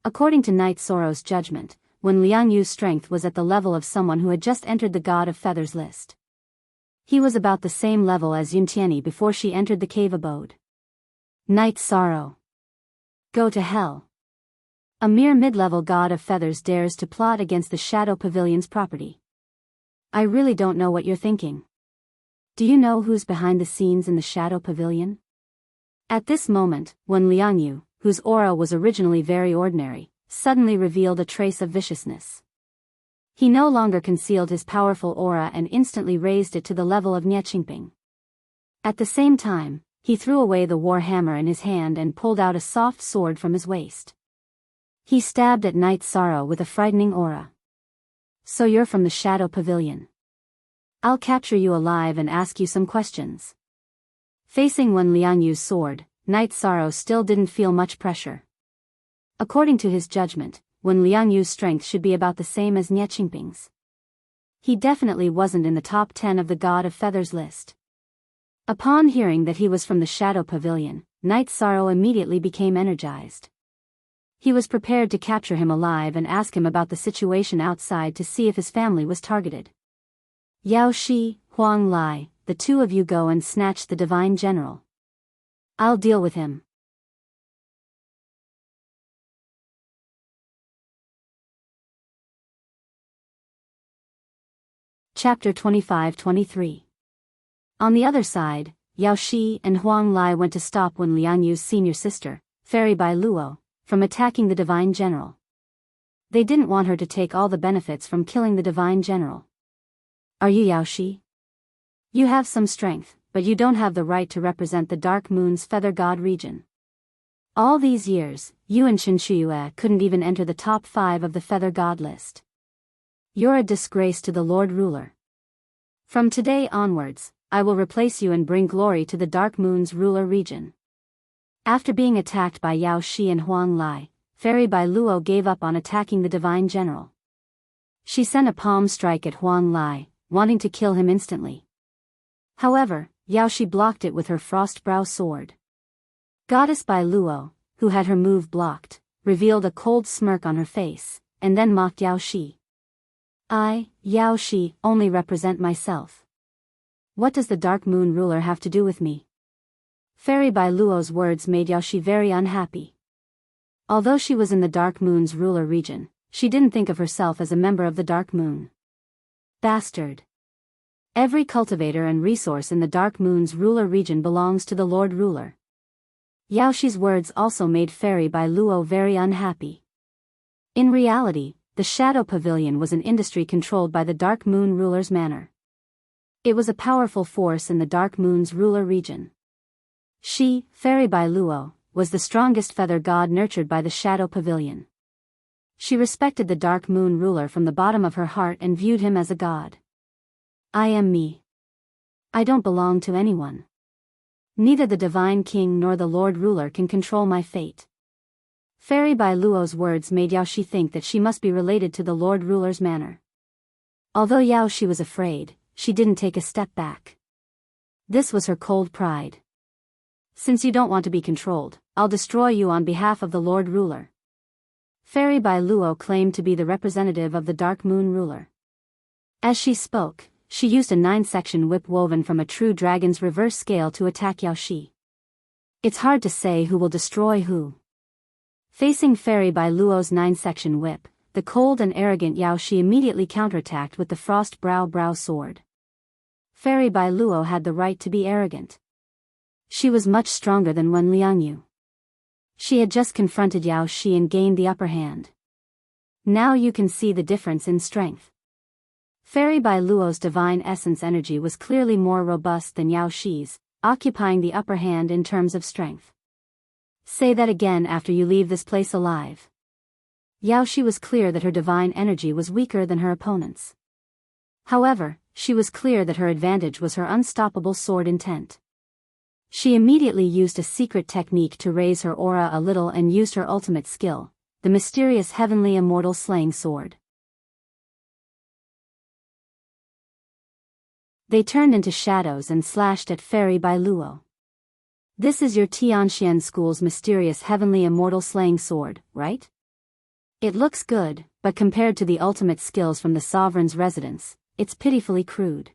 According to Night Sorrow's judgment, when Liang Yu's strength was at the level of someone who had just entered the God of Feathers list, he was about the same level as Yuntianyi before she entered the cave abode. Night Sorrow. Go to hell. A mere mid-level God of Feathers dares to plot against the Shadow Pavilion's property. I really don't know what you're thinking. Do you know who's behind the scenes in the Shadow Pavilion? At this moment, when Liang Yu, whose aura was originally very ordinary, suddenly revealed a trace of viciousness. He no longer concealed his powerful aura and instantly raised it to the level of Enchanting. At the same time, he threw away the war hammer in his hand and pulled out a soft sword from his waist. He stabbed at Night Sorrow with a frightening aura. "So you're from the Shadow Pavilion. I'll capture you alive and ask you some questions." Facing Wen Liang Yu's sword, Night Sorrow still didn't feel much pressure. According to his judgment, Wen Liang Yu's strength should be about the same as Enchanting's. He definitely wasn't in the top 10 of the God of Feathers list. Upon hearing that he was from the Shadow Pavilion, Night Sorrow immediately became energized. He was prepared to capture him alive and ask him about the situation outside to see if his family was targeted. "Yao Shi, Huang Lai, the two of you go and snatch the Divine General. I'll deal with him." Chapter 25-23. On the other side, Yao Shi and Huang Lai went to stop Wen Liang Yu's senior sister, Fairy Bai Luo, from attacking the Divine General. They didn't want her to take all the benefits from killing the Divine General. "Are you Yao Shi? You have some strength, but you don't have the right to represent the Dark Moon's Feather God region. All these years, you and Shinshuyue couldn't even enter the top 5 of the Feather God list. You're a disgrace to the Lord Ruler. From today onwards, I will replace you and bring glory to the Dark Moon's ruler region." After being attacked by Yao Shi and Huang Lai, Fairy Bai Luo gave up on attacking the Divine General. She sent a palm strike at Huang Lai, wanting to kill him instantly. However, Yao Shi blocked it with her Frostbrow sword. Goddess Bai Luo, who had her move blocked, revealed a cold smirk on her face, and then mocked Yao Shi. "I, Yao Shi, only represent myself. What does the Dark Moon ruler have to do with me?" Fairy Bai Luo's words made Yao Shi very unhappy. Although she was in the Dark Moon's ruler region, she didn't think of herself as a member of the Dark Moon. Bastard. Every cultivator and resource in the Dark Moon's ruler region belongs to the Lord Ruler. Yao Shi's words also made Fairy Bai Luo very unhappy. In reality, the Shadow Pavilion was an industry controlled by the Dark Moon ruler's manor. It was a powerful force in the Dark Moon's ruler region. She, Fairy Bai Luo, was the strongest feather god nurtured by the Shadow Pavilion. She respected the Dark Moon ruler from the bottom of her heart and viewed him as a god. "I am me. I don't belong to anyone. Neither the Divine King nor the Lord Ruler can control my fate." Fairy Bai Luo's words made Yao Shi think that she must be related to the Lord Ruler's manor. Although Yao Shi was afraid, she didn't take a step back. This was her cold pride. "Since you don't want to be controlled, I'll destroy you on behalf of the Lord Ruler." Fairy Bai Luo claimed to be the representative of the Dark Moon ruler. As she spoke, she used a 9-section whip woven from a true dragon's reverse scale to attack Yao Shi. It's hard to say who will destroy who. Facing Fairy Bai Luo's 9-section whip, the cold and arrogant Yao Shi immediately counterattacked with the Frostbrow sword. Fairy Bai Luo had the right to be arrogant. She was much stronger than Wen Liangyu. She had just confronted Yao Shi and gained the upper hand. Now you can see the difference in strength. Fairy Bai Luo's divine essence energy was clearly more robust than Yao Shi's, occupying the upper hand in terms of strength. Say that again after you leave this place alive. Yao Shi was clear that her divine energy was weaker than her opponent's. However, she was clear that her advantage was her unstoppable sword intent. She immediately used a secret technique to raise her aura a little and used her ultimate skill, the mysterious heavenly immortal slaying sword. They turned into shadows and slashed at Fairy Bai Luo. This is your Tianxian school's mysterious heavenly immortal slaying sword, right? It looks good, but compared to the ultimate skills from the sovereign's residence, it's pitifully crude.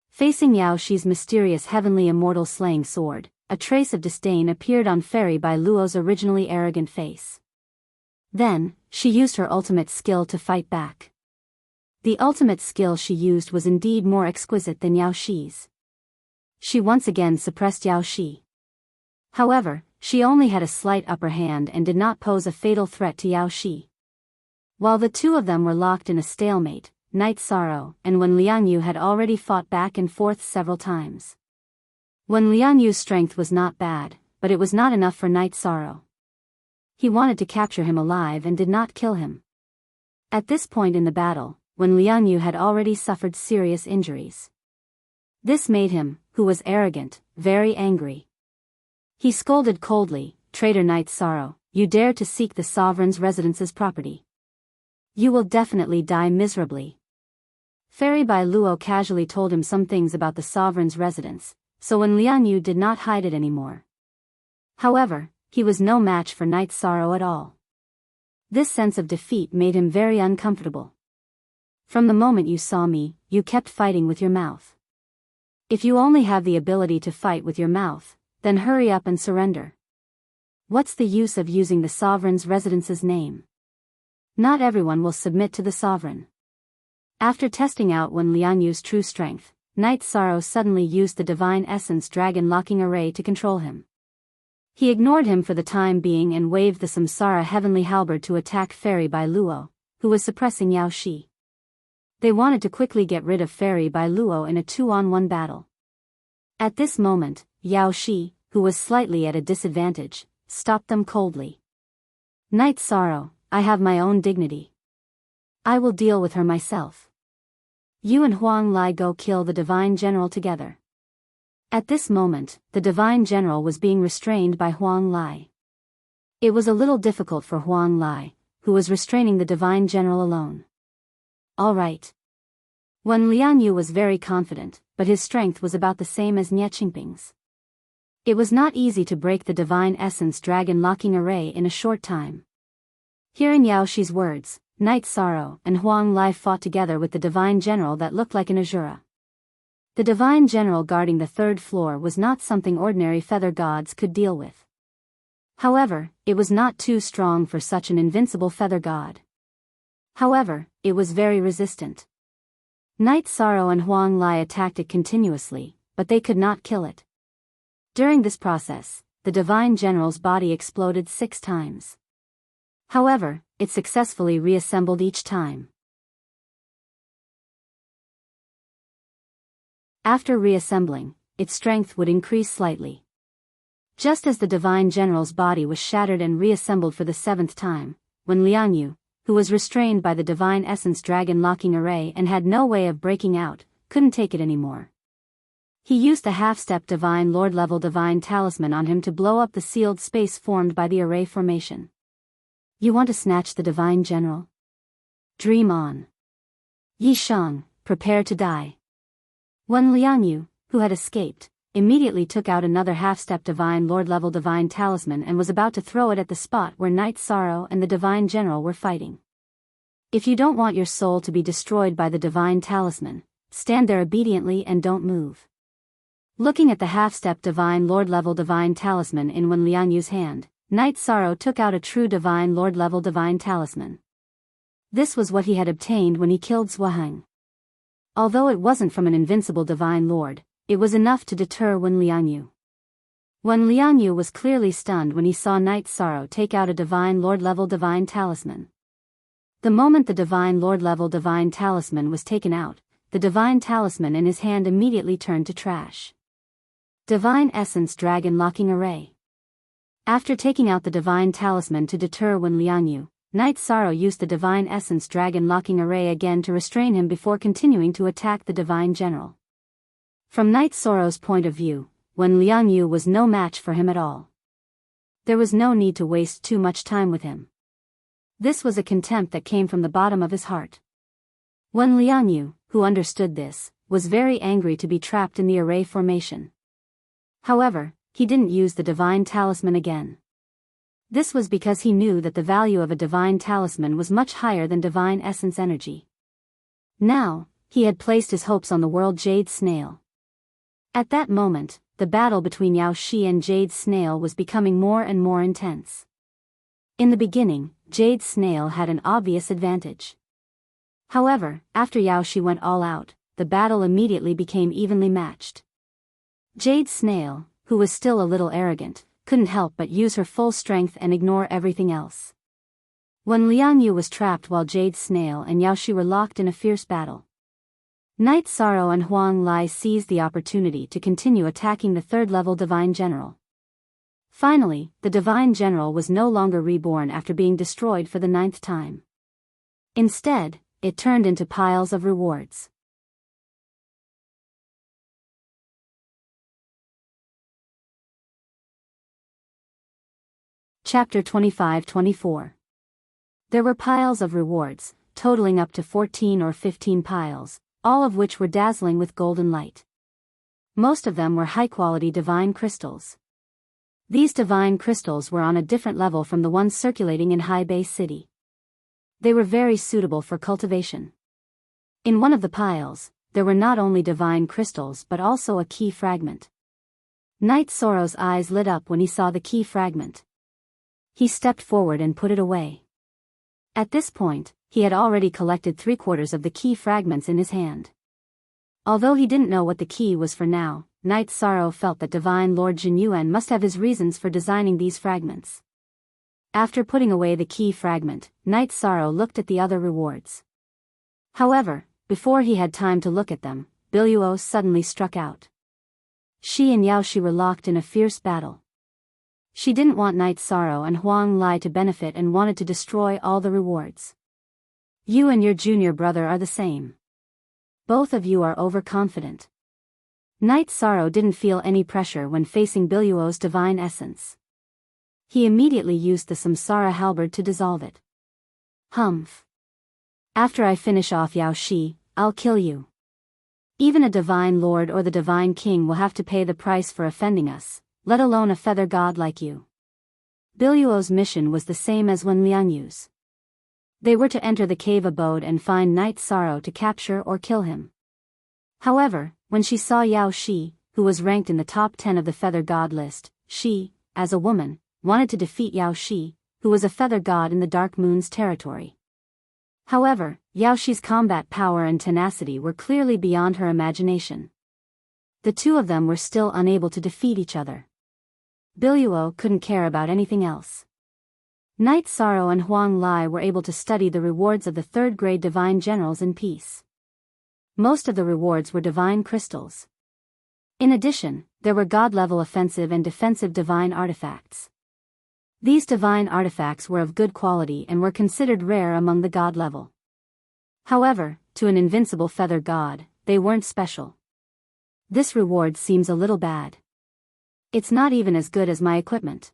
Facing Yao Shi's mysterious heavenly immortal slaying sword, a trace of disdain appeared on Fairy Bai Luo's originally arrogant face. Then, she used her ultimate skill to fight back. The ultimate skill she used was indeed more exquisite than Yao Shi's. She once again suppressed Yao Shi. However, she only had a slight upper hand and did not pose a fatal threat to Yao Shi. While the two of them were locked in a stalemate, Night Sorrow and Wen Liangyu had already fought back and forth several times. Wen Liangyu's strength was not bad, but it was not enough for Night Sorrow. He wanted to capture him alive and did not kill him. At this point in the battle, Wen Liangyu had already suffered serious injuries. This made him, who was arrogant, very angry. He scolded coldly, "Traitor Night Sorrow, you dare to seek the sovereign's residence's property. You will definitely die miserably." Fairy Bai Luo casually told him some things about the sovereign's residence, so Wen Liangyu did not hide it anymore. However, he was no match for Night Sorrow at all. This sense of defeat made him very uncomfortable. "From the moment you saw me, you kept fighting with your mouth. If you only have the ability to fight with your mouth, then hurry up and surrender. What's the use of using the sovereign's residence's name? Not everyone will submit to the sovereign." After testing out Wen Liangyu's true strength, Night Sorrow suddenly used the Divine Essence Dragon Locking Array to control him. He ignored him for the time being and waved the Samsara Heavenly Halberd to attack Fairy Bai Luo, who was suppressing Yao Shi. They wanted to quickly get rid of Fairy Bai Luo in a 2-on-1 battle. At this moment, Yao Shi, who was slightly at a disadvantage, stopped them coldly. "Night Sorrow, I have my own dignity. I will deal with her myself. You and Huang Lai go kill the Divine General together." At this moment, the Divine General was being restrained by Huang Lai. It was a little difficult for Huang Lai, who was restraining the Divine General alone. "All right." Wen Liangyu was very confident, but his strength was about the same as Nie Qingping's. It was not easy to break the Divine Essence Dragon Locking Array in a short time. Hearing Yao Shi's words, Night Sorrow and Huang Lai fought together with the Divine General that looked like an Azura. The Divine General guarding the third floor was not something ordinary feather gods could deal with. However, it was not too strong for such an invincible feather god. However, it was very resistant. Night Sorrow and Huang Lai attacked it continuously, but they could not kill it. During this process, the Divine General's body exploded 6 times. However, it successfully reassembled each time. After reassembling, its strength would increase slightly. Just as the Divine General's body was shattered and reassembled for the 7th time, Wen Liangyu, who was restrained by the Divine Essence Dragon Locking Array and had no way of breaking out, couldn't take it anymore. He used the half-step Divine Lord level Divine Talisman on him to blow up the sealed space formed by the array formation. "You want to snatch the Divine General? Dream on. Yi Shang, prepare to die." Wen Liangyu, who had escaped, immediately took out another half-step Divine Lord level Divine Talisman and was about to throw it at the spot where Night Sorrow and the Divine General were fighting. If you don't want your soul to be destroyed by the Divine Talisman, stand there obediently and don't move. Looking at the half-step Divine Lord level Divine Talisman in Wen Liangyu's hand, Night Sorrow took out a true Divine Lord level Divine Talisman. This was what he had obtained when he killed Zhuang. Although it wasn't from an invincible Divine Lord, it was enough to deter Wen Liangyu. When Liang Yu was clearly stunned when he saw Night Sorrow take out a Divine Lord level Divine Talisman. The moment the Divine Lord level Divine Talisman was taken out, the Divine Talisman in his hand immediately turned to trash. Divine Essence Dragon Locking Array. After taking out the Divine Talisman to deter Wen Liangyu, Night Sorrow used the Divine Essence Dragon Locking Array again to restrain him before continuing to attack the Divine General. From Night Sorrow's point of view, Wen Liangyu was no match for him at all. There was no need to waste too much time with him. This was a contempt that came from the bottom of his heart. Wen Liangyu, who understood this, was very angry to be trapped in the array formation. However, he didn't use the Divine Talisman again. This was because he knew that the value of a Divine Talisman was much higher than Divine Essence Energy. Now, he had placed his hopes on the World Jade Snail. At that moment, the battle between Yao Shi and Jade Snail was becoming more and more intense. In the beginning, Jade Snail had an obvious advantage. However, after Yao Shi went all out, the battle immediately became evenly matched. Jade Snail, who was still a little arrogant, couldn't help but use her full strength and ignore everything else. When Liangyu was trapped while Jade Snail and Yao Shi were locked in a fierce battle, Night Sorrow and Huang Lai seized the opportunity to continue attacking the third-level Divine General. Finally, the Divine General was no longer reborn after being destroyed for the 9th time. Instead, it turned into piles of rewards. Chapter 25-24. There were piles of rewards, totaling up to 14 or 15 piles, all of which were dazzling with golden light. Most of them were high-quality divine crystals. These divine crystals were on a different level from the ones circulating in High Bay City. They were very suitable for cultivation. In one of the piles, there were not only divine crystals but also a key fragment. Night Sorrow's eyes lit up when he saw the key fragment. He stepped forward and put it away. At this point, he had already collected 3/4 of the key fragments in his hand. Although he didn't know what the key was for now, Night Sorrow felt that Divine Lord Jin Yuan must have his reasons for designing these fragments. After putting away the key fragment, Night Sorrow looked at the other rewards. However, before he had time to look at them, Biluo suddenly struck out. She and Yao Shi were locked in a fierce battle. She didn't want Night Sorrow and Huang Lai to benefit and wanted to destroy all the rewards. You and your junior brother are the same. Both of you are overconfident. Night Sorrow didn't feel any pressure when facing Biluo's divine essence. He immediately used the Samsara halberd to dissolve it. Humph. After I finish off Yao Shi, I'll kill you. Even a divine lord or the divine king will have to pay the price for offending us, let alone a feather god like you. Biluo's mission was the same as Wen Liangyu's. They were to enter the cave abode and find Night Sorrow to capture or kill him. However, when she saw Yao Shi, who was ranked in the top 10 of the feather god list, she, as a woman, wanted to defeat Yao Shi, who was a feather god in the Dark Moon's territory. However, Yao Shi's combat power and tenacity were clearly beyond her imagination. The two of them were still unable to defeat each other. Biluo couldn't care about anything else. Night Sorrow and Huang Lai were able to study the rewards of the third-grade divine generals in peace. Most of the rewards were divine crystals. In addition, there were god-level offensive and defensive divine artifacts. These divine artifacts were of good quality and were considered rare among the god level. However, to an invincible feather god, they weren't special. This reward seems a little bad. It's not even as good as my equipment.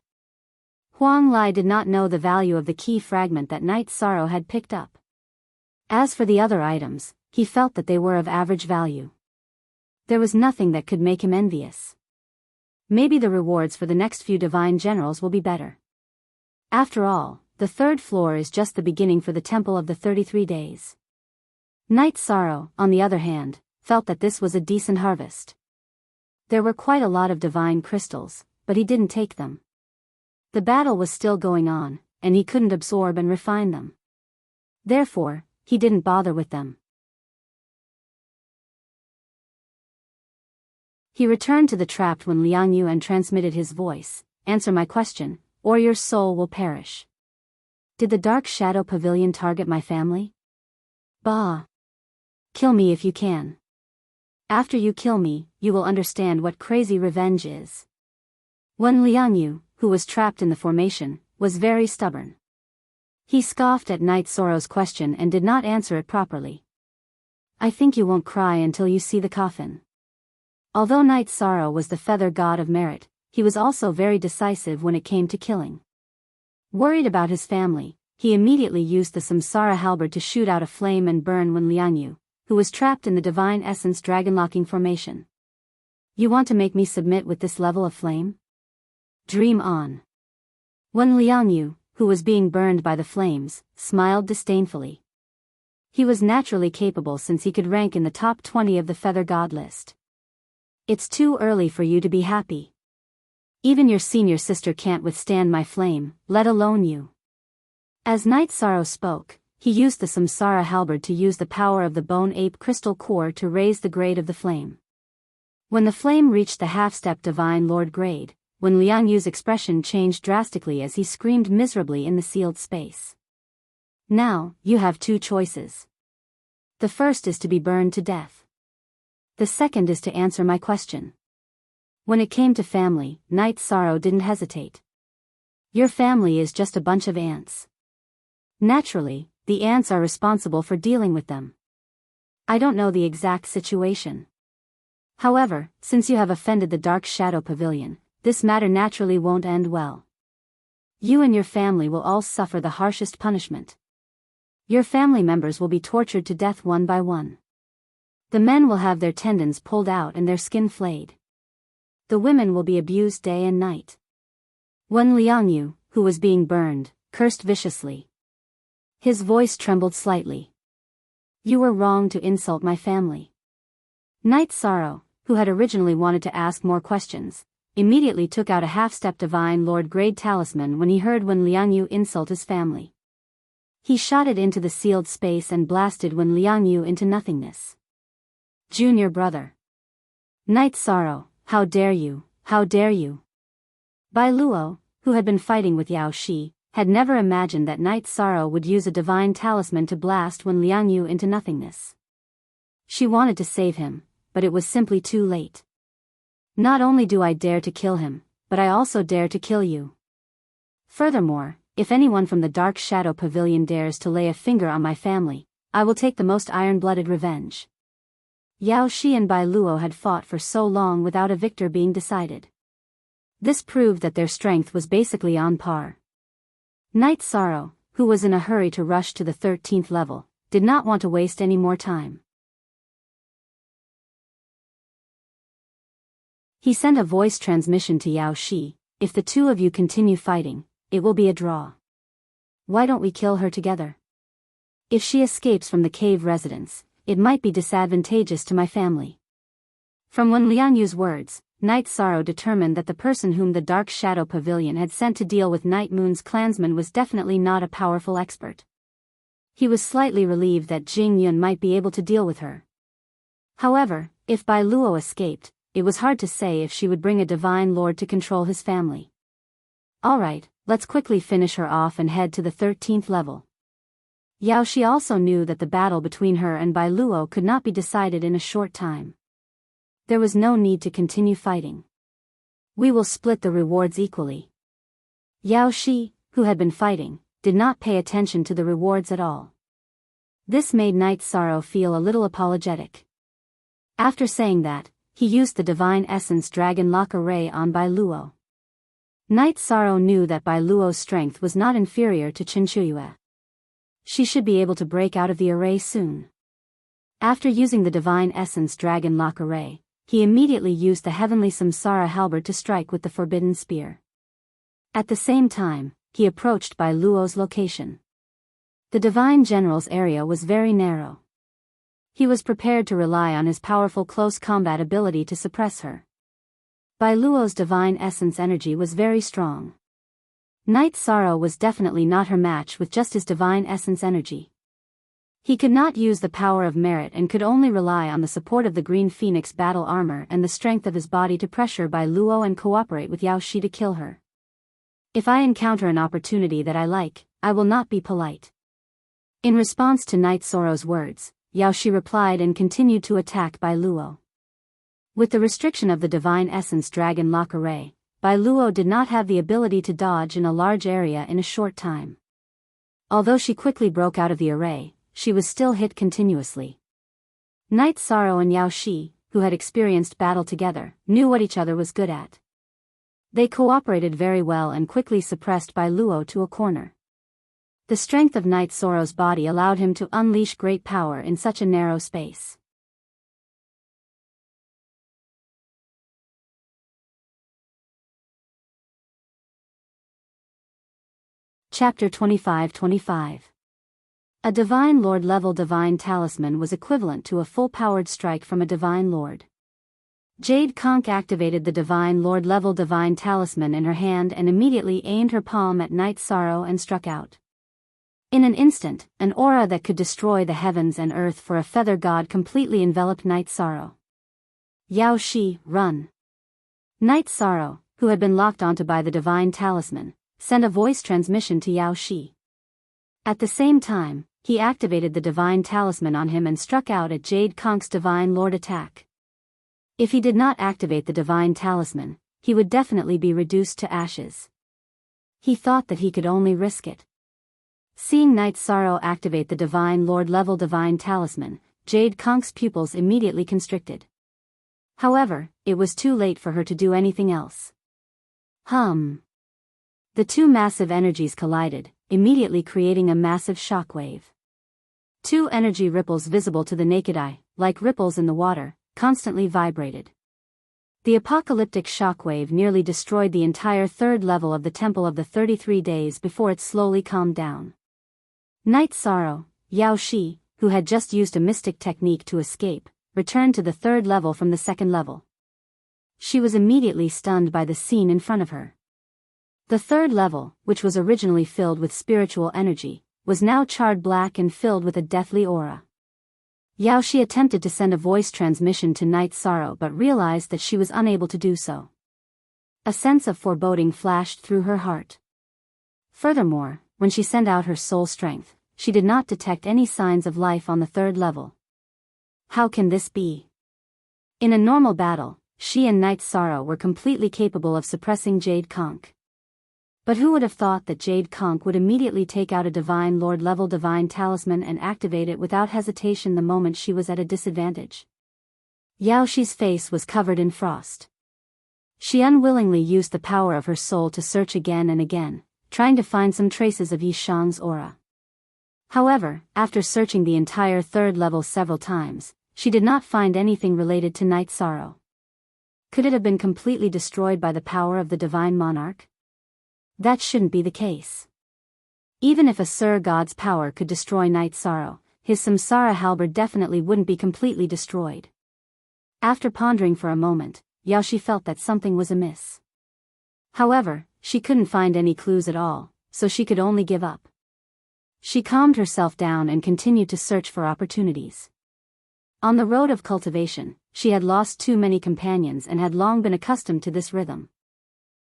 Huang Lai did not know the value of the key fragment that Night Sorrow had picked up. As for the other items, he felt that they were of average value. There was nothing that could make him envious. Maybe the rewards for the next few divine generals will be better. After all, the 3rd floor is just the beginning for the Temple of the 33 Days. Night Sorrow, on the other hand, felt that this was a decent harvest. There were quite a lot of divine crystals, but he didn't take them. The battle was still going on, and he couldn't absorb and refine them. Therefore, he didn't bother with them. He returned to the trapped Wen Liangyu and transmitted his voice, "Answer my question, or your soul will perish." Did the Dark Shadow Pavilion target my family? Bah! Kill me if you can. After you kill me, you will understand what crazy revenge is. Wen Liangyu, who was trapped in the formation, was very stubborn. He scoffed at Night Sorrow's question and did not answer it properly. "I think you won't cry until you see the coffin." Although Night Sorrow was the feather god of merit, he was also very decisive when it came to killing. Worried about his family, he immediately used the Samsara halberd to shoot out a flame and burn Wen Liangyu, who was trapped in the Divine Essence dragon-locking formation. "You want to make me submit with this level of flame? Dream on." Wen Liangyu, who was being burned by the flames, smiled disdainfully. He was naturally capable since he could rank in the top 20 of the Feather God list. "It's too early for you to be happy. Even your senior sister can't withstand my flame, let alone you." As Night Sorrow spoke, he used the Samsara halberd to use the power of the Bone Ape Crystal Core to raise the grade of the flame. When the flame reached the half-step Divine Lord grade, Wen Liangyu's expression changed drastically as he screamed miserably in the sealed space. "Now, you have two choices. The first is to be burned to death. The second is to answer my question." When it came to family, Night Sorrow didn't hesitate. "Your family is just a bunch of ants. Naturally, the ants are responsible for dealing with them. I don't know the exact situation. However, since you have offended the Dark Shadow Pavilion, this matter naturally won't end well. You and your family will all suffer the harshest punishment. Your family members will be tortured to death one by one. The men will have their tendons pulled out and their skin flayed. The women will be abused day and night." Wen Liangyu, who was being burned, cursed viciously. His voice trembled slightly. "You were wrong to insult my family." Night Sorrow, who had originally wanted to ask more questions, immediately took out a half-step Divine Lord grade talisman when he heard Wen Liangyu insult his family. He shot it into the sealed space and blasted Wen Liangyu into nothingness. "Junior brother. Night Sorrow, how dare you, how dare you." Bai Luo, who had been fighting with Yao Shi, had never imagined that Night Sorrow would use a divine talisman to blast Wen Liangyu into nothingness. She wanted to save him, but it was simply too late. "Not only do I dare to kill him, but I also dare to kill you. Furthermore, if anyone from the Dark Shadow Pavilion dares to lay a finger on my family, I will take the most iron-blooded revenge." Yao Shi and Bai Luo had fought for so long without a victor being decided. This proved that their strength was basically on par. Night Sorrow, who was in a hurry to rush to the 13th level, did not want to waste any more time. He sent a voice transmission to Yao Shi, "If the two of you continue fighting, it will be a draw. Why don't we kill her together? If she escapes from the cave residence, it might be disadvantageous to my family." From Wen Liangyu's words, Night Sorrow determined that the person whom the Dark Shadow Pavilion had sent to deal with Night Moon's clansmen was definitely not a powerful expert. He was slightly relieved that Jing Yun might be able to deal with her. However, if Bai Luo escaped, it was hard to say if she would bring a Divine Lord to control his family. "Alright, let's quickly finish her off and head to the 13th level." Yao Shi also knew that the battle between her and Bai Luo could not be decided in a short time. There was no need to continue fighting. "We will split the rewards equally." Yao Shi, who had been fighting, did not pay attention to the rewards at all. This made Night Sorrow feel a little apologetic. After saying that, he used the Divine Essence Dragon Lock Array on Bai Luo. Night Sorrow knew that Bai Luo's strength was not inferior to Qinshuyue. She should be able to break out of the array soon. After using the Divine Essence Dragon Lock Array, he immediately used the Heavenly Samsara halberd to strike with the Forbidden Spear. At the same time, he approached Bai Luo's location. The Divine General's area was very narrow. He was prepared to rely on his powerful close combat ability to suppress her. Bai Luo's Divine Essence energy was very strong. Night Sorrow was definitely not her match with just his Divine Essence energy. He could not use the power of merit and could only rely on the support of the Green Phoenix battle armor and the strength of his body to pressure Bai Luo and cooperate with Yao Shi to kill her. If I encounter an opportunity that I like, I will not be polite. In response to Knight Soro's words, Yao Shi replied and continued to attack Bai Luo. With the restriction of the Divine Essence Dragon Lock Array, Bai Luo did not have the ability to dodge in a large area in a short time. Although she quickly broke out of the array, she was still hit continuously. Knight Soro and Yao Shi, who had experienced battle together, knew what each other was good at. They cooperated very well and quickly suppressed Bai Luo to a corner. The strength of Knight Soro's body allowed him to unleash great power in such a narrow space. Chapter 25-25. A Divine Lord level Divine Talisman was equivalent to a full-powered strike from a Divine Lord. Jade Conch activated the Divine Lord level Divine Talisman in her hand and immediately aimed her palm at Knight Soro and struck out. In an instant, an aura that could destroy the heavens and earth for a feather god completely enveloped Knight Soro. Yao Shi, run! Knight Soro, who had been locked onto by the Divine Talisman, sent a voice transmission to Yao Shi. At the same time, he activated the Divine Talisman on him and struck out at Jade Conch's Divine Lord attack. If he did not activate the Divine Talisman, he would definitely be reduced to ashes. He thought that he could only risk it. Seeing Knight Soro activate the Divine Lord level Divine Talisman, Jade Conch's pupils immediately constricted. However, it was too late for her to do anything else. The two massive energies collided, immediately creating a massive shockwave. Two energy ripples visible to the naked eye, like ripples in the water, constantly vibrated. The apocalyptic shockwave nearly destroyed the entire third level of the Temple of the 33 Days before it slowly calmed down. Knight Soro, Yao Shi, who had just used a mystic technique to escape, returned to the third level from the second level. She was immediately stunned by the scene in front of her. The third level, which was originally filled with spiritual energy, was now charred black and filled with a deathly aura. Yao Shi attempted to send a voice transmission to Knight Soro but realized that she was unable to do so. A sense of foreboding flashed through her heart. Furthermore, when she sent out her soul strength, she did not detect any signs of life on the third level. How can this be? In a normal battle, she and Knight Soro were completely capable of suppressing Jade Conch. But who would have thought that Jade Conch would immediately take out a Divine Lord level Divine Talisman and activate it without hesitation the moment she was at a disadvantage? Yao Shi's face was covered in frost. She unwillingly used the power of her soul to search again and again, trying to find some traces of Yi Shang's aura. However, after searching the entire third level several times, she did not find anything related to Knight Soro. Could it have been completely destroyed by the power of the Divine Monarch? That shouldn't be the case. Even if a Sur God's power could destroy Knight Soro, his Samsara halberd definitely wouldn't be completely destroyed. After pondering for a moment, Yao Shi felt that something was amiss. However, she couldn't find any clues at all, so she could only give up. She calmed herself down and continued to search for opportunities. On the road of cultivation, she had lost too many companions and had long been accustomed to this rhythm.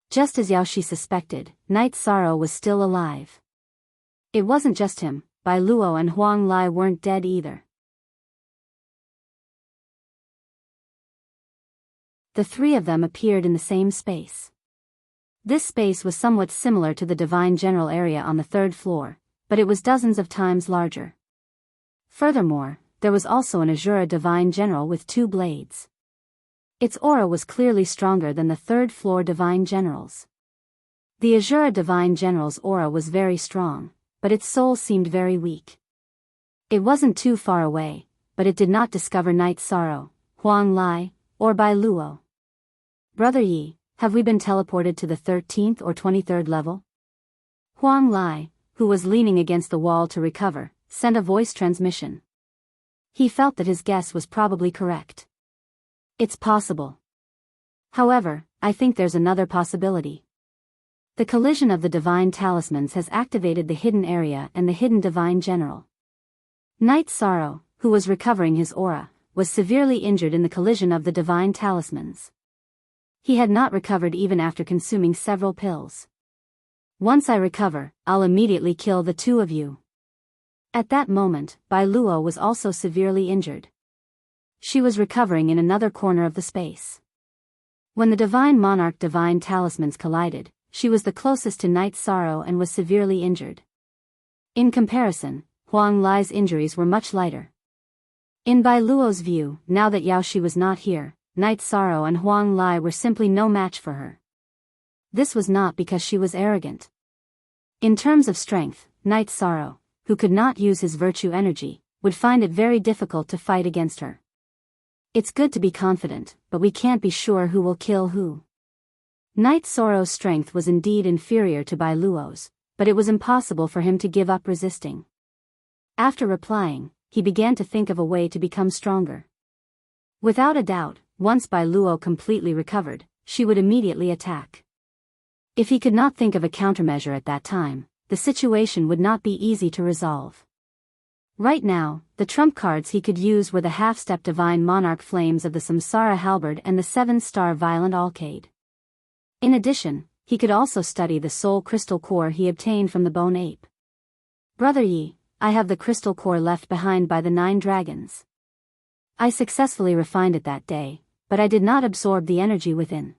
Just as Yao Shi suspected, Knight Soro was still alive. It wasn't just him, Bai Luo and Huang Lai weren't dead either. The three of them appeared in the same space. This space was somewhat similar to the Divine General area on the third floor, but it was dozens of times larger. Furthermore, there was also an Azura Divine General with 2 blades. Its aura was clearly stronger than the third-floor Divine General's. The Azura Divine General's aura was very strong, but its soul seemed very weak. It wasn't too far away, but it did not discover Knight Soro, Huang Lai, or Bai Luo. Brother Yi, have we been teleported to the 13th or 23rd level? Huang Lai, who was leaning against the wall to recover, sent a voice transmission. He felt that his guess was probably correct. It's possible. However, I think there's another possibility. The collision of the Divine Talismans has activated the hidden area and the hidden Divine General. Night Sorrow, who was recovering his aura, was severely injured in the collision of the divine talismans. He had not recovered even after consuming several pills. Once I recover, I'll immediately kill the two of you. At that moment, Bai Luo was also severely injured. She was recovering in another corner of the space. When the divine monarch divine talismans collided, she was the closest to Night Sorrow and was severely injured. In comparison, Huang Lai's injuries were much lighter. In Bai Luo's view, now that Yao Shi was not here, Night Sorrow and Huang Lai were simply no match for her. This was not because she was arrogant. In terms of strength, Night Sorrow, who could not use his virtue energy, would find it very difficult to fight against her. It's good to be confident, but we can't be sure who will kill who. Night Sorrow's strength was indeed inferior to Bai Luo's, but it was impossible for him to give up resisting. After replying, he began to think of a way to become stronger. Without a doubt, once Bai Luo completely recovered, she would immediately attack. If he could not think of a countermeasure at that time, the situation would not be easy to resolve. Right now, the trump cards he could use were the half-step divine monarch flames of the Samsara halberd and the 7-star violent alcade. In addition, he could also study the soul crystal core he obtained from the bone ape. Brother Yi, I have the crystal core left behind by the 9 dragons. I successfully refined it that day, but I did not absorb the energy within.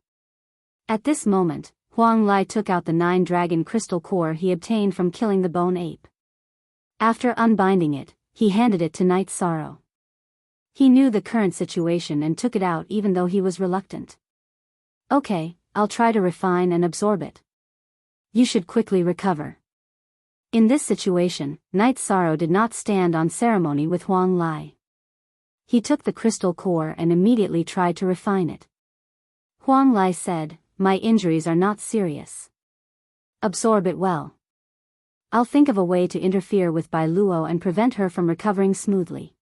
At this moment, Huang Lai took out the 9 dragon crystal core he obtained from killing the bone ape. After unbinding it, he handed it to Night Sorrow. He knew the current situation and took it out even though he was reluctant. Okay, I'll try to refine and absorb it. You should quickly recover. In this situation, Night Sorrow did not stand on ceremony with Huang Lai. He took the crystal core and immediately tried to refine it. Huang Lai said, "My injuries are not serious. Absorb it well. I'll think of a way to interfere with Bai Luo and prevent her from recovering smoothly.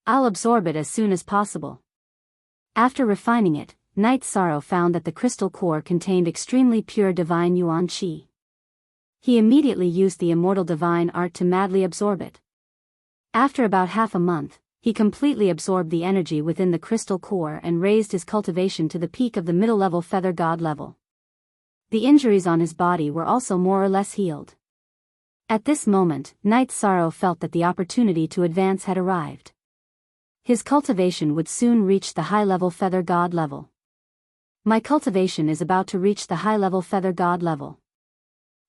I'll absorb it as soon as possible." After refining it, Night Sorrow found that the crystal core contained extremely pure divine yuan qi. He immediately used the immortal divine art to madly absorb it. After about half a month, he completely absorbed the energy within the crystal core and raised his cultivation to the peak of the middle-level feather god level. The injuries on his body were also more or less healed. At this moment, Night Sorrow felt that the opportunity to advance had arrived. His cultivation would soon reach the high-level feather god level. My cultivation is about to reach the high-level feather god level.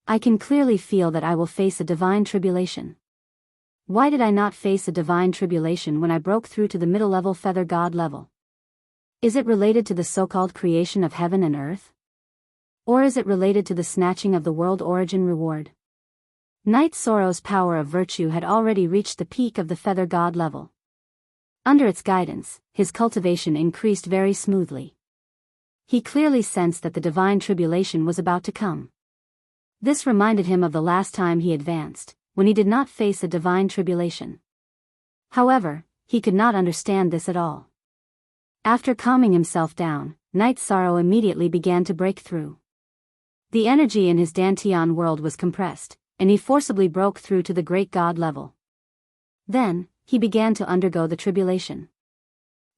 I can clearly feel that I will face a divine tribulation. Why did I not face a divine tribulation when I broke through to the middle-level feather god level? Is it related to the so-called creation of heaven and earth? Or is it related to the snatching of the world origin reward? Night Sorrow's power of virtue had already reached the peak of the feather god level. Under its guidance, his cultivation increased very smoothly. He clearly sensed that the divine tribulation was about to come. This reminded him of the last time he advanced, when he did not face a divine tribulation. However, he could not understand this at all. After calming himself down, Night Sorrow immediately began to break through. The energy in his Dantian world was compressed, and he forcibly broke through to the great god level. Then, he began to undergo the tribulation.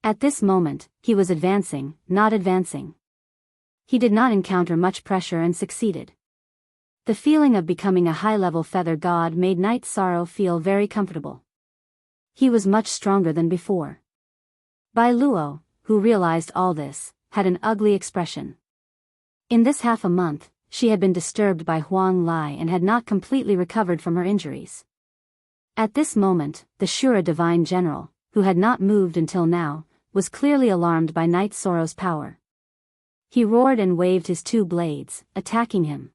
At this moment, he was advancing, not advancing. He did not encounter much pressure and succeeded. The feeling of becoming a high-level feather god made Night Sorrow feel very comfortable. He was much stronger than before. Bai Luo, who realized all this, had an ugly expression. In this half a month, she had been disturbed by Huang Lai and had not completely recovered from her injuries. At this moment, the Shura divine general, who had not moved until now, was clearly alarmed by Night Sorrow's power. He roared and waved his 2 blades, attacking him.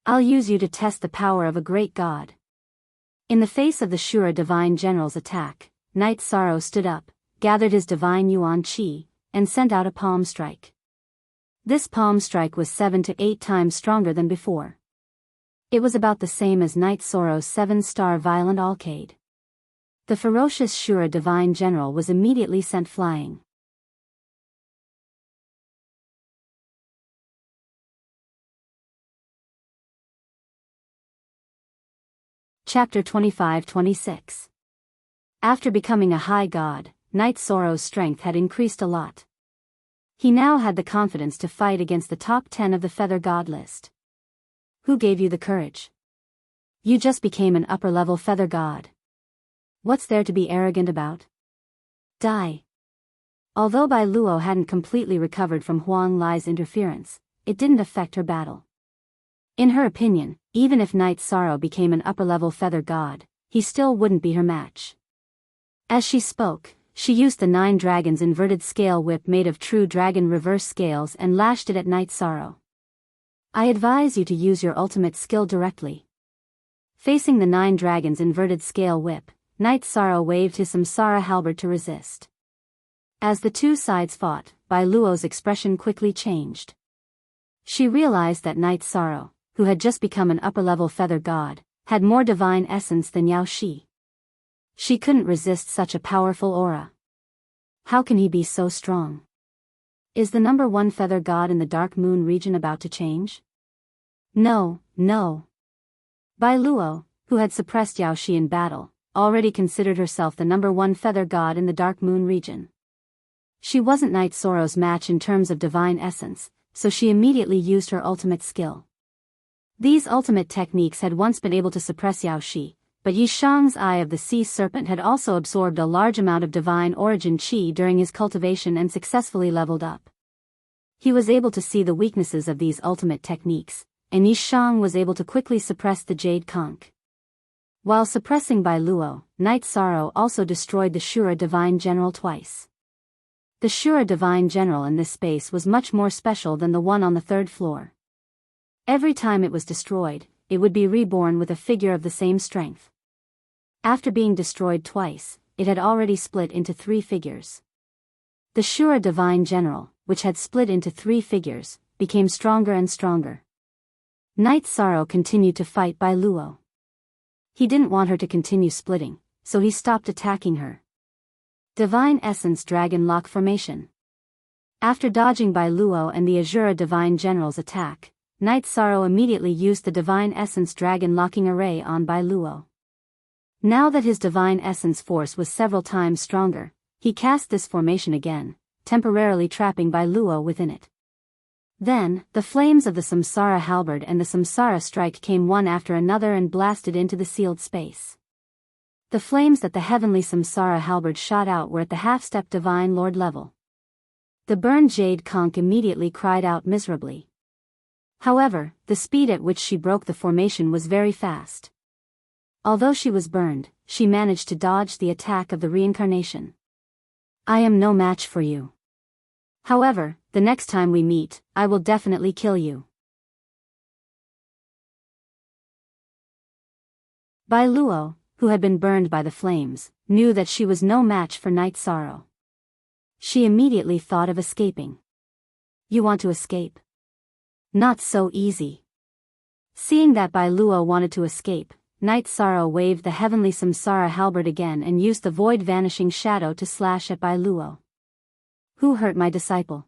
"I'll use you to test the power of a great god." In the face of the Shura divine general's attack, Night Sorrow stood up, gathered his divine yuan qi, and sent out a palm strike. This palm strike was 7 to 8 times stronger than before. It was about the same as Night Sorrow's 7-star violent alcade. The ferocious Shura divine general was immediately sent flying. Chapter 25-26. After becoming a high god, Knight Sorrow's strength had increased a lot. He now had the confidence to fight against the top 10 of the Feather God list. Who gave you the courage? You just became an upper-level Feather God. What's there to be arrogant about? Die. Although Bai Luo hadn't completely recovered from Huang Lai's interference, it didn't affect her battle. In her opinion, even if Knight Sorrow became an upper-level Feather God, he still wouldn't be her match. As she spoke, she used the 9 Dragons inverted scale whip made of true dragon reverse scales and lashed it at Knight Sorrow. I advise you to use your ultimate skill directly. Facing the 9 Dragons inverted scale whip, Knight Sorrow waved his Samsara halberd to resist. As the two sides fought, Bai Luo's expression quickly changed. She realized that Knight Sorrow, who had just become an upper-level Feather God, had more divine essence than Yao Shi. She couldn't resist such a powerful aura. How can he be so strong? Is the number 1 Feather God in the Dark Moon region about to change? No. Bai Luo, who had suppressed Yao Shi in battle, already considered herself the number 1 Feather God in the Dark Moon region. She wasn't Knight Sorrow's match in terms of divine essence, so she immediately used her ultimate skill. These ultimate techniques had once been able to suppress Yao Shi, but Yi Shang's Eye of the Sea Serpent had also absorbed a large amount of divine origin qi during his cultivation and successfully leveled up. He was able to see the weaknesses of these ultimate techniques, and Yi Shang was able to quickly suppress the Jade Conch. While suppressing Bai Luo, Knight Sorrow also destroyed the Shura Divine General twice. The Shura Divine General in this space was much more special than the one on the 3rd floor. Every time it was destroyed, it would be reborn with a figure of the same strength. After being destroyed twice, it had already split into 3 figures. The Shura Divine General, which had split into 3 figures, became stronger and stronger. Knight Sorrow continued to fight Bai Luo. He didn't want her to continue splitting, so he stopped attacking her. Divine Essence Dragon Lock Formation. After dodging Bai Luo and the Azura Divine General's attack, Knight Sorrow immediately used the Divine Essence Dragon Locking Array on Bai Luo. Now that his Divine Essence force was several times stronger, he cast this formation again, temporarily trapping Bai Luo within it. Then, the flames of the Samsara halberd and the Samsara strike came one after another and blasted into the sealed space. The flames that the heavenly Samsara halberd shot out were at the half-step Divine Lord level. The burned Jade Conch immediately cried out miserably. However, the speed at which she broke the formation was very fast. Although she was burned, she managed to dodge the attack of the reincarnation. I am no match for you. However, the next time we meet, I will definitely kill you. Bai Luo, who had been burned by the flames, knew that she was no match for Knight Sorrow. She immediately thought of escaping. You want to escape? Not so easy. Seeing that Bai Luo wanted to escape, Knight Sorrow waved the heavenly Samsara halberd again and used the void vanishing shadow to slash at Bai Luo. Who hurt my disciple?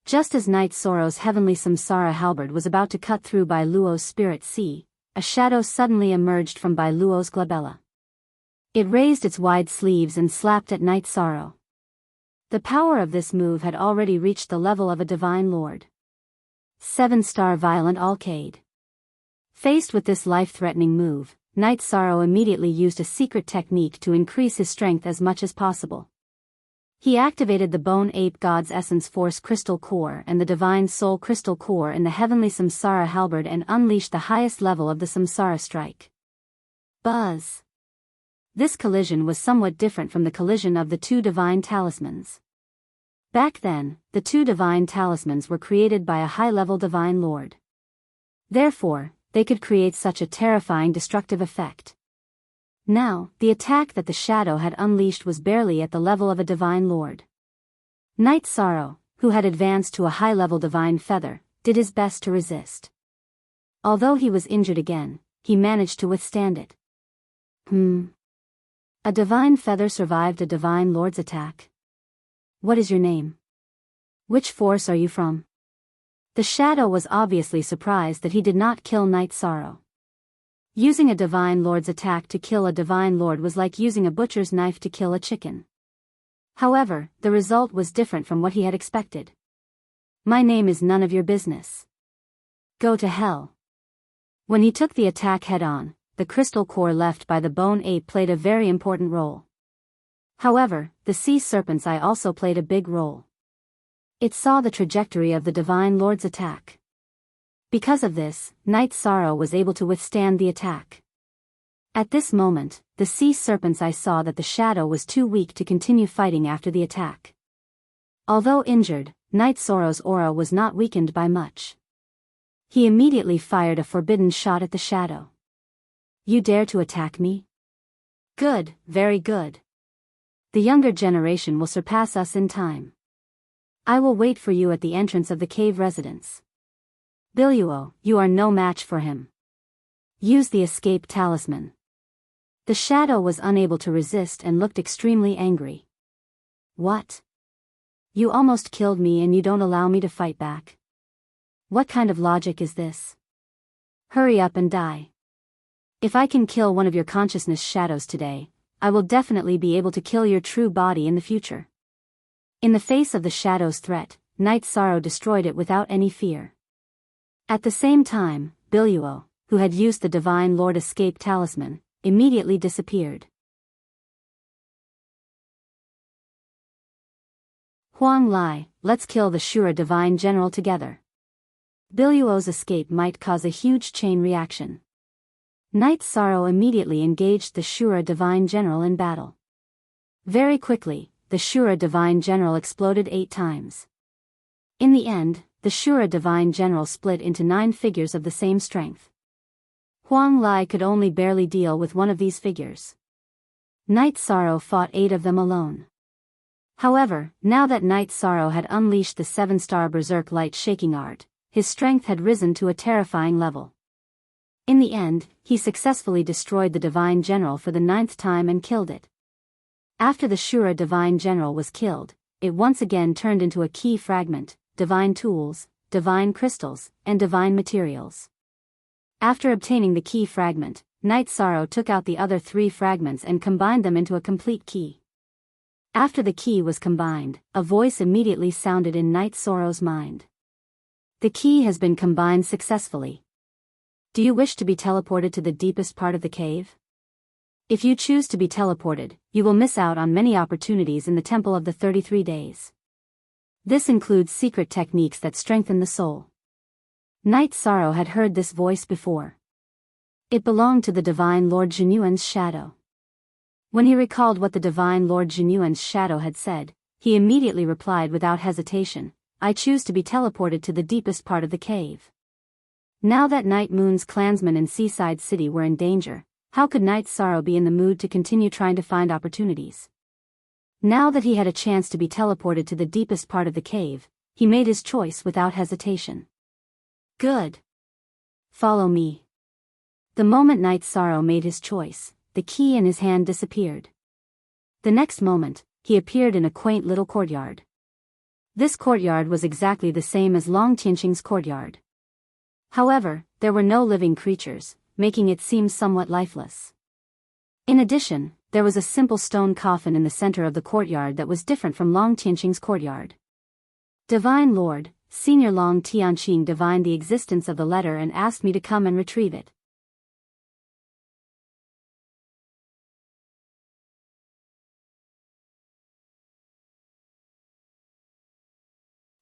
Just as Knight Sorrow's heavenly Samsara halberd was about to cut through Bai Luo's spirit sea, a shadow suddenly emerged from Bai Luo's glabella. It raised its wide sleeves and slapped at Knight Sorrow. The power of this move had already reached the level of a divine lord. 7-star Violent Alcade. Faced with this life-threatening move, Knight Sorrow immediately used a secret technique to increase his strength as much as possible. He activated the Bone Ape God's Essence Force Crystal Core and the Divine Soul Crystal Core in the heavenly Samsara halberd and unleashed the highest level of the Samsara strike. Buzz! This collision was somewhat different from the collision of the 2 divine talismans. Back then, the 2 divine talismans were created by a high-level divine lord. Therefore, they could create such a terrifying destructive effect. Now, the attack that the shadow had unleashed was barely at the level of a divine lord. Knight Sorrow, who had advanced to a high-level divine feather, did his best to resist. Although he was injured again, he managed to withstand it. A divine feather survived a divine lord's attack. What is your name? Which force are you from? The shadow was obviously surprised that he did not kill Knight Sorrow. Using a Divine Lord's attack to kill a Divine Lord was like using a butcher's knife to kill a chicken. However, the result was different from what he had expected. My name is none of your business. Go to hell. When he took the attack head-on, the crystal core left by the bone ape played a very important role. However, the sea serpent's eye also played a big role. It saw the trajectory of the Divine Lord's attack. Because of this, Knight Sorrow was able to withstand the attack. At this moment, the sea serpent's eye saw that the shadow was too weak to continue fighting after the attack. Although injured, Knight Sorrow's aura was not weakened by much. He immediately fired a forbidden shot at the shadow. You dare to attack me? Good, very good. The younger generation will surpass us in time. I will wait for you at the entrance of the cave residence. Biluo, you are no match for him. Use the escape talisman. The shadow was unable to resist and looked extremely angry. What? You almost killed me and you don't allow me to fight back? What kind of logic is this? Hurry up and die. If I can kill one of your consciousness shadows today, I will definitely be able to kill your true body in the future. In the face of the shadow's threat, Knight Sorrow destroyed it without any fear. At the same time, Biluo, who had used the Divine Lord escape talisman, immediately disappeared. Huang Lai, let's kill the Shura Divine General together. Biluo's escape might cause a huge chain reaction. Knight Sorrow immediately engaged the Shura Divine General in battle. Very quickly, the Shura Divine General exploded 8 times. In the end, the Shura Divine General split into 9 figures of the same strength. Huang Lai could only barely deal with one of these figures. Knight Sorrow fought 8 of them alone. However, now that Knight Sorrow had unleashed the 7-star Berserk Light Shaking Art, his strength had risen to a terrifying level. In the end, he successfully destroyed the Divine General for the 9th time and killed it. After the Shura Divine General was killed, it once again turned into a key fragment, divine tools, divine crystals, and divine materials. After obtaining the key fragment, Knight Sorrow took out the other 3 fragments and combined them into a complete key. After the key was combined, a voice immediately sounded in Knight Sorrow's mind. The key has been combined successfully. Do you wish to be teleported to the deepest part of the cave? If you choose to be teleported, you will miss out on many opportunities in the Temple of the 33 Days. This includes secret techniques that strengthen the soul. Knight Sorrow had heard this voice before. It belonged to the Divine Lord Jinyuan's shadow. When he recalled what the Divine Lord Jinyuan's shadow had said, he immediately replied without hesitation, I choose to be teleported to the deepest part of the cave. Now that Night Moon's clansmen in Seaside City were in danger, how could Knight Sorrow be in the mood to continue trying to find opportunities? Now that he had a chance to be teleported to the deepest part of the cave, he made his choice without hesitation. Good. Follow me. The moment Knight Sorrow made his choice, the key in his hand disappeared. The next moment, he appeared in a quaint little courtyard. This courtyard was exactly the same as Long Tianqing's courtyard. However, there were no living creatures, making it seem somewhat lifeless. In addition, there was a simple stone coffin in the center of the courtyard that was different from Long Tianqing's courtyard. Divine Lord, Senior Long Tianqing divined the existence of the letter and asked me to come and retrieve it.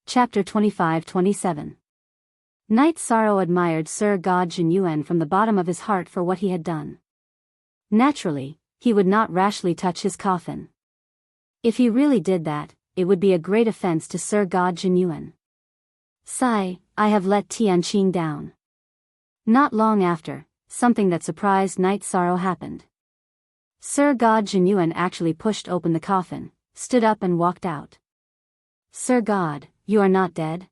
Chapter 25-27. Knight Sorrow admired Sir God Jinyuan from the bottom of his heart for what he had done. Naturally, he would not rashly touch his coffin. If he really did that, it would be a great offense to Sir God Jinyuan. Sigh, I have let Tianqing down. Not long after, something that surprised Knight Sorrow happened. Sir God Jinyuan actually pushed open the coffin, stood up and walked out. Sir God, you are not dead?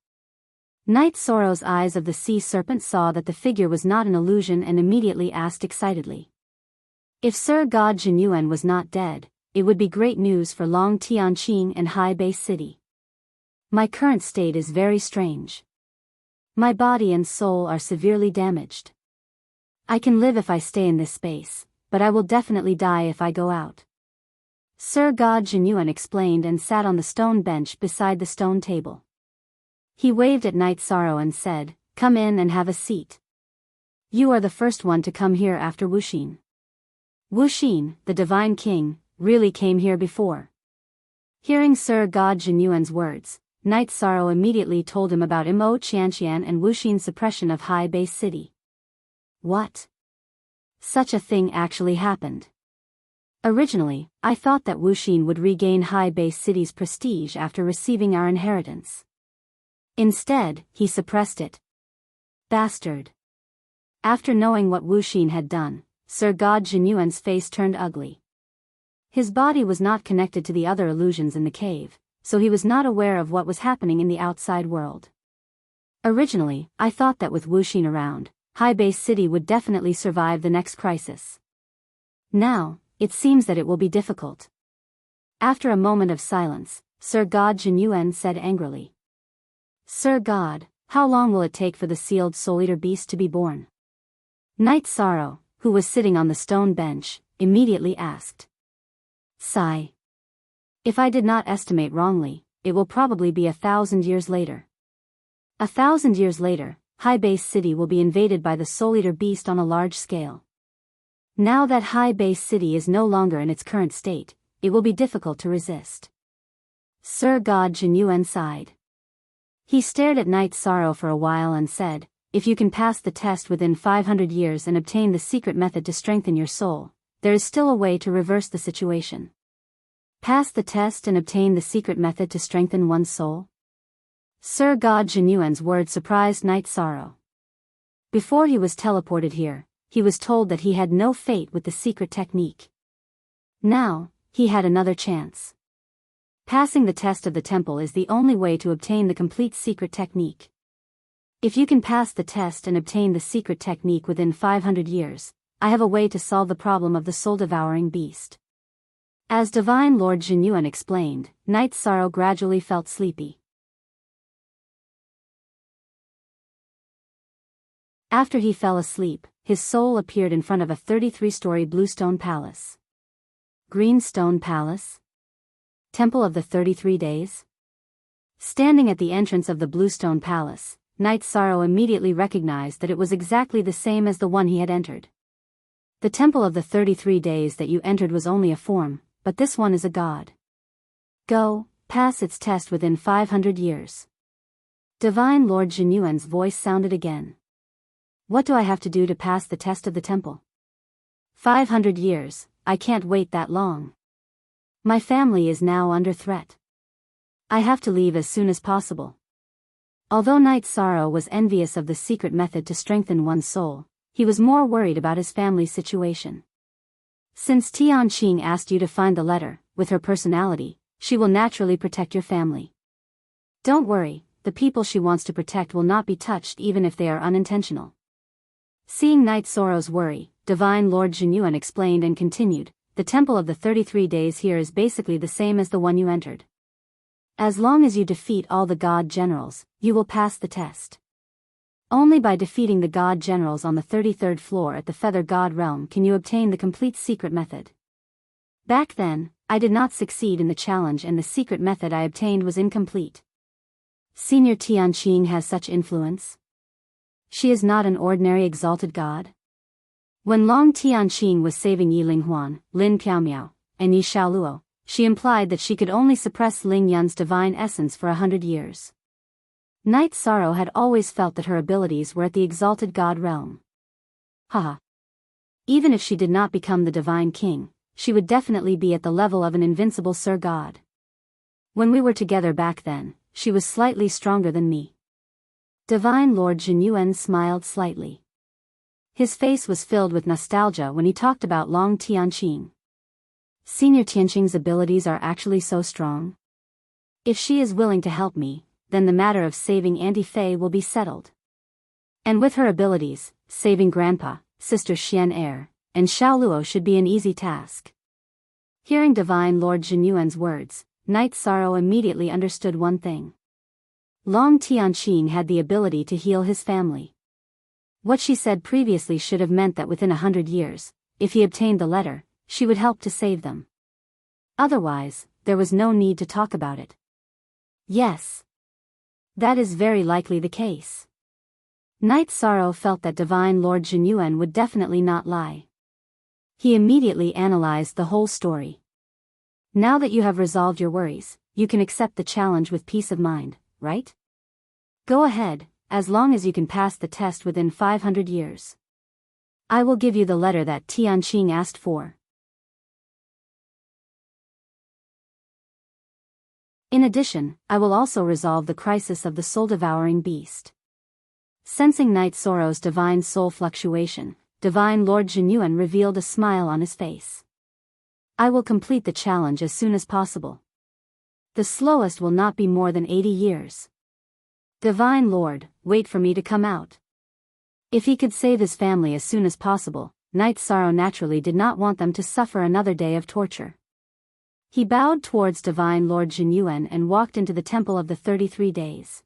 Knight Sorrow's eyes of the sea serpent saw that the figure was not an illusion and immediately asked excitedly. If Sir God Jinyuan was not dead, it would be great news for Long Tianqing and High Base City. My current state is very strange. My body and soul are severely damaged. I can live if I stay in this space, but I will definitely die if I go out. Sir God Jinyuan explained and sat on the stone bench beside the stone table. He waved at Night Sorrow and said, "Come in and have a seat. You are the first one to come here after Wuxin. Wuxin, the Divine King, really came here before." Hearing Sir God Jinyuan's words, Night Sorrow immediately told him about Imo Qianqian and Wuxin's suppression of High Base City. What? Such a thing actually happened. Originally, I thought that Wuxin would regain High Base City's prestige after receiving our inheritance. Instead, he suppressed it. Bastard. After knowing what Wuxin had done, Sir God Jinyuan's face turned ugly. His body was not connected to the other illusions in the cave, so he was not aware of what was happening in the outside world. Originally, I thought that with Wuxin around, High Base City would definitely survive the next crisis. Now, it seems that it will be difficult. After a moment of silence, Sir God Jinyuan said angrily. Sir God, how long will it take for the sealed Soul Eater beast to be born? Night Sorrow, who was sitting on the stone bench, immediately asked. Sigh. If I did not estimate wrongly, it will probably be 1,000 years later. 1,000 years later, High Base City will be invaded by the Soul Eater beast on a large scale. Now that High Base City is no longer in its current state, it will be difficult to resist. Sir God Jinyuan sighed. He stared at Night Sorrow for a while and said, if you can pass the test within 500 years and obtain the secret method to strengthen your soul, there is still a way to reverse the situation. Pass the test and obtain the secret method to strengthen one's soul? Sir God Jinyuan's words surprised Night Sorrow. Before he was teleported here, he was told that he had no fate with the secret technique. Now, he had another chance. Passing the test of the temple is the only way to obtain the complete secret technique. If you can pass the test and obtain the secret technique within 500 years, I have a way to solve the problem of the soul-devouring beast. As Divine Lord Jinyuan explained, Night Sorrow gradually felt sleepy. After he fell asleep, his soul appeared in front of a 33-story bluestone palace. Greenstone Palace? Temple of the 33 Days? Standing at the entrance of the Bluestone Palace, Night Sorrow immediately recognized that it was exactly the same as the one he had entered. The Temple of the 33 Days that you entered was only a form, but this one is a god. Go, pass its test within 500 years. Divine Lord Jinyuan's voice sounded again. What do I have to do to pass the test of the temple? 500 years, I can't wait that long. My family is now under threat. I have to leave as soon as possible. Although Night Sorrow was envious of the secret method to strengthen one's soul, he was more worried about his family's situation. Since Tianqing asked you to find the letter, with her personality, she will naturally protect your family. Don't worry, the people she wants to protect will not be touched even if they are unintentional. Seeing Night Sorrow's worry, Divine Lord Jinyuan explained and continued, the Temple of the 33 Days here is basically the same as the one you entered. As long as you defeat all the god generals, you will pass the test. Only by defeating the god generals on the 33rd floor at the Feather God Realm can you obtain the complete secret method. Back then, I did not succeed in the challenge and the secret method I obtained was incomplete. Senior Tianqing has such influence? She is not an ordinary exalted god? When Long Tianqing was saving Yi Linghuan, Lin Piaomiao, and Yi Xiaoluo, she implied that she could only suppress Ling Yun's divine essence for 100 years. Night Sorrow had always felt that her abilities were at the exalted god realm. Haha. Even if she did not become the divine king, she would definitely be at the level of an invincible Sir God. When we were together back then, she was slightly stronger than me. Divine Lord Jinyuan smiled slightly. His face was filled with nostalgia when he talked about Long Tianqing. Senior Tianqing's abilities are actually so strong. If she is willing to help me, then the matter of saving Auntie Fei will be settled. And with her abilities, saving Grandpa, Sister Xian Er, and Xiaoluo should be an easy task. Hearing Divine Lord Jinyuan's words, Night Sorrow immediately understood one thing. Long Tianqing had the ability to heal his family. What she said previously should have meant that within 100 years, if he obtained the letter, she would help to save them. Otherwise, there was no need to talk about it. Yes. That is very likely the case. Knight Sorrow felt that Divine Lord Jinyuan would definitely not lie. He immediately analyzed the whole story. Now that you have resolved your worries, you can accept the challenge with peace of mind, right? Go ahead, as long as you can pass the test within 500 years. I will give you the letter that Tianqing asked for. In addition, I will also resolve the crisis of the soul-devouring beast. Sensing Knight Sorrow's divine soul fluctuation, Divine Lord Jinyuan revealed a smile on his face. I will complete the challenge as soon as possible. The slowest will not be more than 80 years. Divine Lord, wait for me to come out. If he could save his family as soon as possible, Knight Sorrow naturally did not want them to suffer another day of torture. He bowed towards Divine Lord Jinyuan and walked into the Temple of the 33 Days.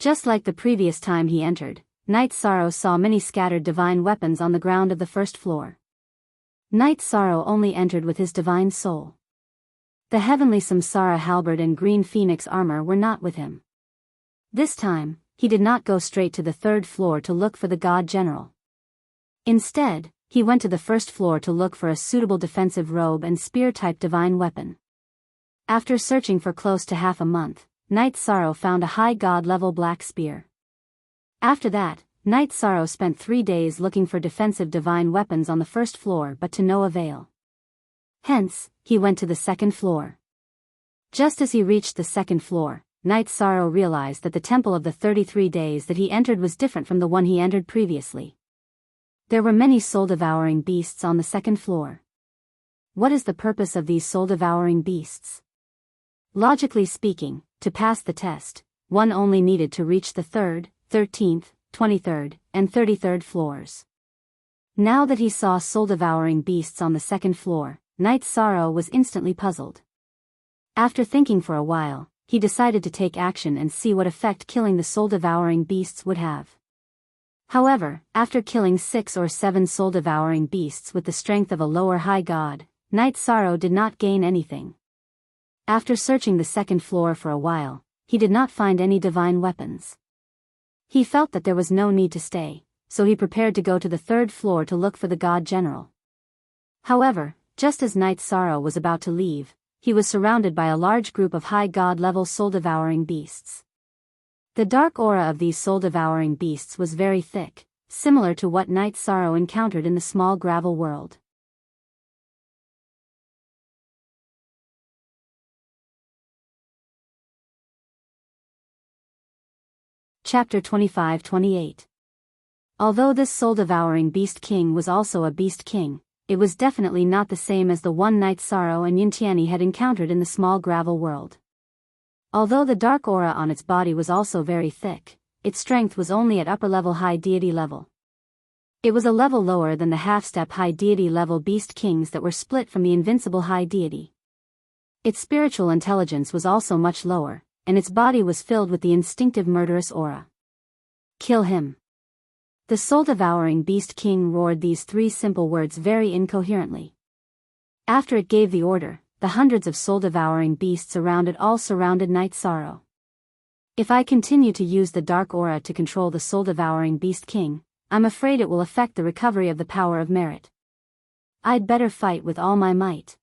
Just like the previous time he entered, Knight Sorrow saw many scattered divine weapons on the ground of the first floor. Knight Sorrow only entered with his divine soul. The heavenly Samsara halberd and green phoenix armor were not with him. This time, he did not go straight to the third floor to look for the God General. Instead, he went to the first floor to look for a suitable defensive robe and spear-type divine weapon. After searching for close to half a month, Knight Sorrow found a high god-level black spear. After that, Knight Sorrow spent 3 days looking for defensive divine weapons on the first floor but to no avail. Hence, he went to the second floor. Just as he reached the second floor, Knight Sorrow realized that the Temple of the 33 Days that he entered was different from the one he entered previously. There were many soul-devouring beasts on the second floor. What is the purpose of these soul-devouring beasts? Logically speaking, to pass the test, one only needed to reach the 3rd, 13th, 23rd, and 33rd floors. Now that he saw soul-devouring beasts on the second floor, Knight Sorrow was instantly puzzled. After thinking for a while, he decided to take action and see what effect killing the soul-devouring beasts would have. However, after killing 6 or 7 soul-devouring beasts with the strength of a lower high god, Knight Sorrow did not gain anything. After searching the second floor for a while, he did not find any divine weapons. He felt that there was no need to stay, so he prepared to go to the 3rd floor to look for the God General. However, just as Knight Sorrow was about to leave, he was surrounded by a large group of high god-level soul-devouring beasts. The dark aura of these soul-devouring beasts was very thick, similar to what Knight Sorrow encountered in the small gravel world. Chapter 25-28. Although this soul-devouring beast king was also a beast king, it was definitely not the same as the one Knight Sorrow and Yintiani had encountered in the small gravel world. Although the dark aura on its body was also very thick, its strength was only at upper-level high deity level. It was a level lower than the half-step high deity level beast kings that were split from the invincible high deity. Its spiritual intelligence was also much lower, and its body was filled with the instinctive murderous aura. Kill him. The soul-devouring beast king roared these 3 simple words very incoherently. After it gave the order, the hundreds of soul-devouring beasts around it all surrounded Knight Sorrow. If I continue to use the dark aura to control the soul-devouring beast king, I'm afraid it will affect the recovery of the power of merit. I'd better fight with all my might.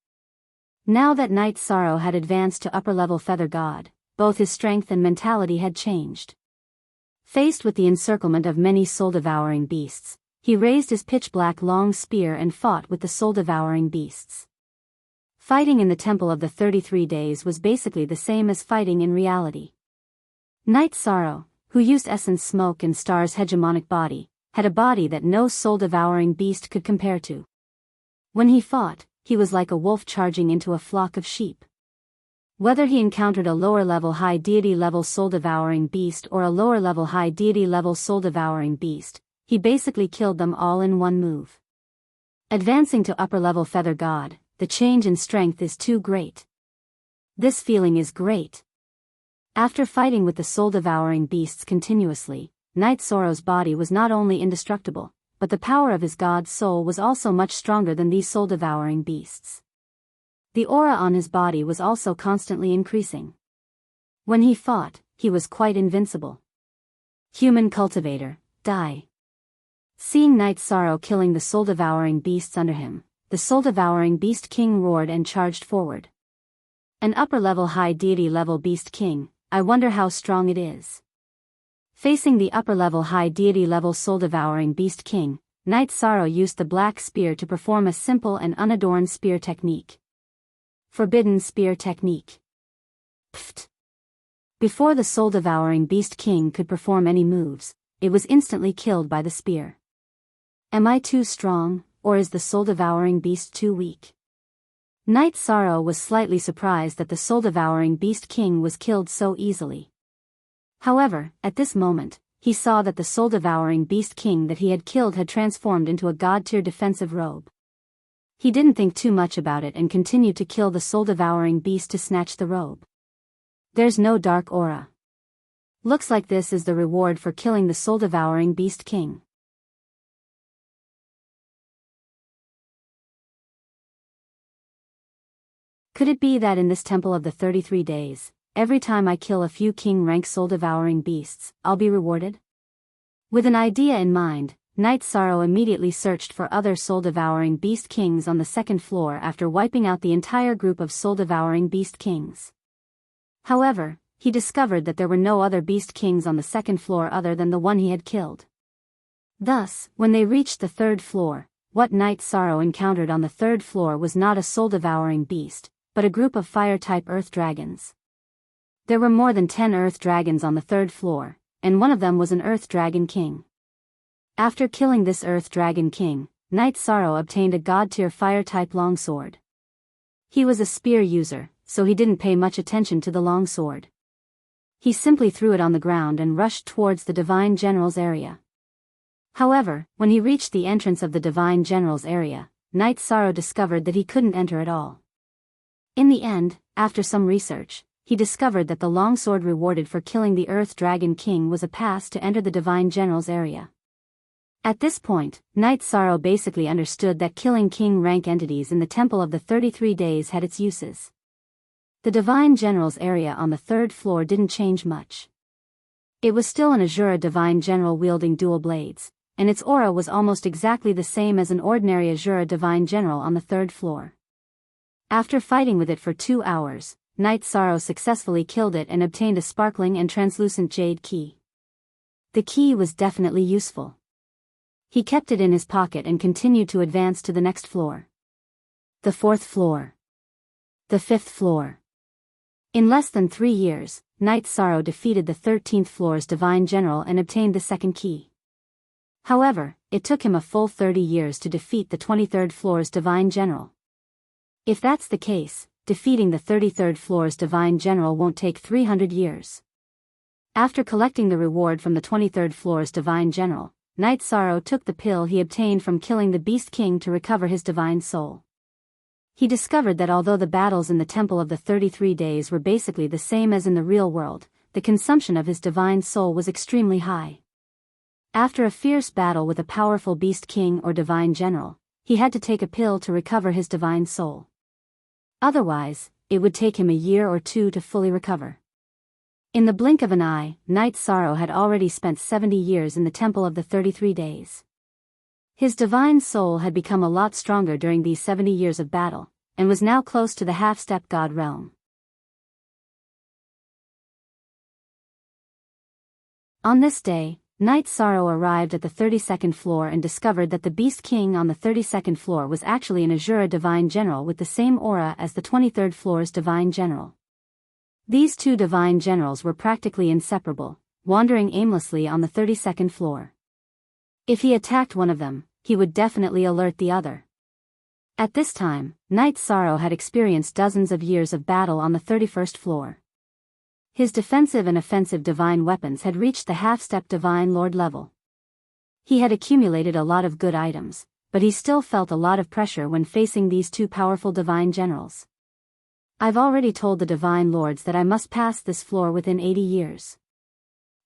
Now that Knight Sorrow had advanced to upper-level feather god, both his strength and mentality had changed. Faced with the encirclement of many soul-devouring beasts, he raised his pitch-black long spear and fought with the soul-devouring beasts. Fighting in the Temple of the 33 Days was basically the same as fighting in reality. Knight Sorrow, who used Essence Smoke and Star's hegemonic body, had a body that no soul-devouring beast could compare to. When he fought, he was like a wolf charging into a flock of sheep. Whether he encountered a lower-level high deity-level soul-devouring beast or a lower-level high deity-level soul-devouring beast, he basically killed them all in one move. Advancing to upper-level feather god, the change in strength is too great. This feeling is great. After fighting with the soul-devouring beasts continuously, Night Sorrow's body was not only indestructible, but the power of his god's soul was also much stronger than these soul-devouring beasts. The aura on his body was also constantly increasing. When he fought, he was quite invincible. Human cultivator, die. Seeing Night Sorrow killing the soul-devouring beasts under him, the soul-devouring beast king roared and charged forward. An upper-level high deity-level beast king, I wonder how strong it is. Facing the upper-level high deity-level soul-devouring beast king, Night Sorrow used the black spear to perform a simple and unadorned spear technique. Forbidden spear technique. Pfft. Before the soul-devouring beast king could perform any moves, it was instantly killed by the spear. Am I too strong, or is the soul-devouring beast too weak? Night Sorrow was slightly surprised that the soul-devouring beast king was killed so easily. However, at this moment, he saw that the soul-devouring beast king that he had killed had transformed into a god-tier defensive robe. He didn't think too much about it and continued to kill the soul-devouring beast to snatch the robe. There's no dark aura. Looks like this is the reward for killing the soul-devouring beast king. Could it be that in this temple of the 33 days, every time I kill a few king-rank soul-devouring beasts, I'll be rewarded? With an idea in mind, Night Sorrow immediately searched for other soul-devouring beast kings on the second floor after wiping out the entire group of soul-devouring beast kings. However, he discovered that there were no other beast kings on the second floor other than the one he had killed. Thus, when they reached the third floor, what Night Sorrow encountered on the third floor was not a soul-devouring beast, but a group of fire-type earth dragons. There were more than 10 earth dragons on the third floor, and one of them was an earth dragon king. After killing this earth dragon king, Night Sorrow obtained a god-tier fire-type longsword. He was a spear user, so he didn't pay much attention to the longsword. He simply threw it on the ground and rushed towards the Divine General's area. However, when he reached the entrance of the Divine General's area, Night Sorrow discovered that he couldn't enter at all. In the end, after some research, he discovered that the longsword rewarded for killing the Earth Dragon King was a pass to enter the Divine General's area. At this point, Night Sorrow basically understood that killing king-rank entities in the Temple of the 33 Days had its uses. The Divine General's area on the third floor didn't change much. It was still an Azura Divine General wielding dual blades, and its aura was almost exactly the same as an ordinary Azura Divine General on the third floor. After fighting with it for 2 hours, Night Sorrow successfully killed it and obtained a sparkling and translucent jade key. The key was definitely useful. He kept it in his pocket and continued to advance to the next floor. The 4th floor. The 5th floor. In less than 3 years, Night Sorrow defeated the 13th floor's Divine General and obtained the second key. However, it took him a full 30 years to defeat the 23rd floor's Divine General. If that's the case, defeating the 33rd floor's Divine General won't take 300 years. After collecting the reward from the 23rd floor's Divine General, Night Sorrow took the pill he obtained from killing the Beast King to recover his divine soul. He discovered that although the battles in the Temple of the 33 Days were basically the same as in the real world, the consumption of his divine soul was extremely high. After a fierce battle with a powerful Beast King or Divine General, he had to take a pill to recover his divine soul. Otherwise, it would take him a year or 2 to fully recover. In the blink of an eye, Night Sorrow had already spent 70 years in the Temple of the 33 Days. His divine soul had become a lot stronger during these 70 years of battle, and was now close to the half-step god realm. On this day, Night Sorrow arrived at the 32nd floor and discovered that the Beast King on the 32nd floor was actually an Azura Divine General with the same aura as the 23rd floor's Divine General. These two Divine Generals were practically inseparable, wandering aimlessly on the 32nd floor. If he attacked one of them, he would definitely alert the other. At this time, Night Sorrow had experienced dozens of years of battle on the 31st floor. His defensive and offensive divine weapons had reached the half-step Divine Lord level. He had accumulated a lot of good items, but he still felt a lot of pressure when facing these two powerful Divine Generals. I've already told the Divine Lords that I must pass this floor within 80 years.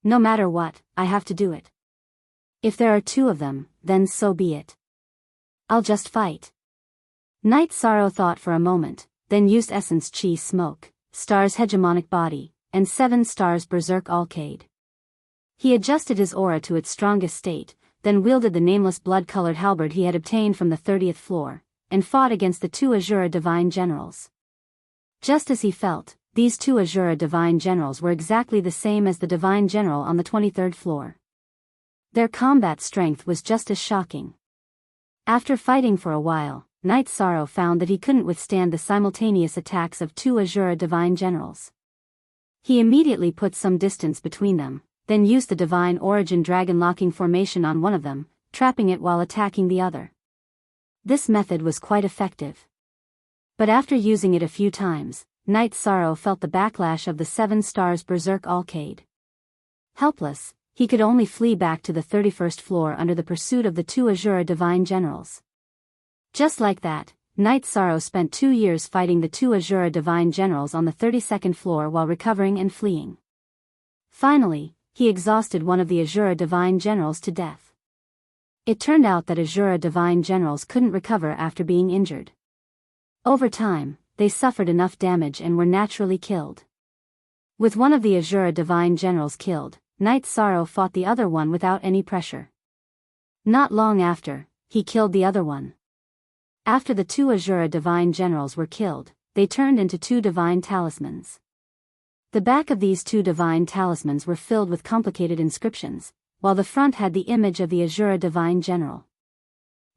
No matter what, I have to do it. If there are 2 of them, then so be it. I'll just fight. Night Sorrow thought for a moment, then used Essence Chi Smoke, Star's hegemonic body, and 7 Stars Berserk Alcade. He adjusted his aura to its strongest state, then wielded the nameless blood-colored halberd he had obtained from the 30th floor, and fought against the 2 Azura Divine Generals. Just as he felt, these 2 Azura Divine Generals were exactly the same as the Divine General on the 23rd floor. Their combat strength was just as shocking. After fighting for a while, Night Sorrow found that he couldn't withstand the simultaneous attacks of 2 Azura Divine Generals. He immediately put some distance between them, then used the Divine Origin Dragon Locking formation on one of them, trapping it while attacking the other. This method was quite effective. But after using it a few times, Night Sorrow felt the backlash of the 7 Stars Berserk Alcade. Helpless, he could only flee back to the 31st floor under the pursuit of the 2 Azura Divine Generals. Just like that, Night Sorrow spent 2 years fighting the 2 Azura Divine Generals on the 32nd floor while recovering and fleeing. Finally, he exhausted one of the Azura Divine Generals to death. It turned out that Azura Divine Generals couldn't recover after being injured. Over time, they suffered enough damage and were naturally killed. With one of the Azura Divine Generals killed, Night Sorrow fought the other one without any pressure. Not long after, he killed the other one. After the 2 Azura Divine Generals were killed, they turned into 2 Divine Talismans. The back of these 2 Divine Talismans were filled with complicated inscriptions, while the front had the image of the Azura Divine General.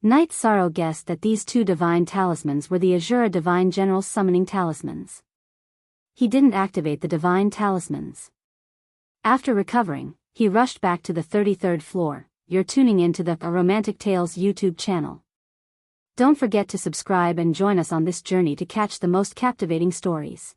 Night Sorrow guessed that these 2 Divine Talismans were the Azura Divine General's summoning talismans. He didn't activate the Divine Talismans. After recovering, he rushed back to the 33rd floor. You're tuning into the A Romantic Tales YouTube channel. Don't forget to subscribe and join us on this journey to catch the most captivating stories.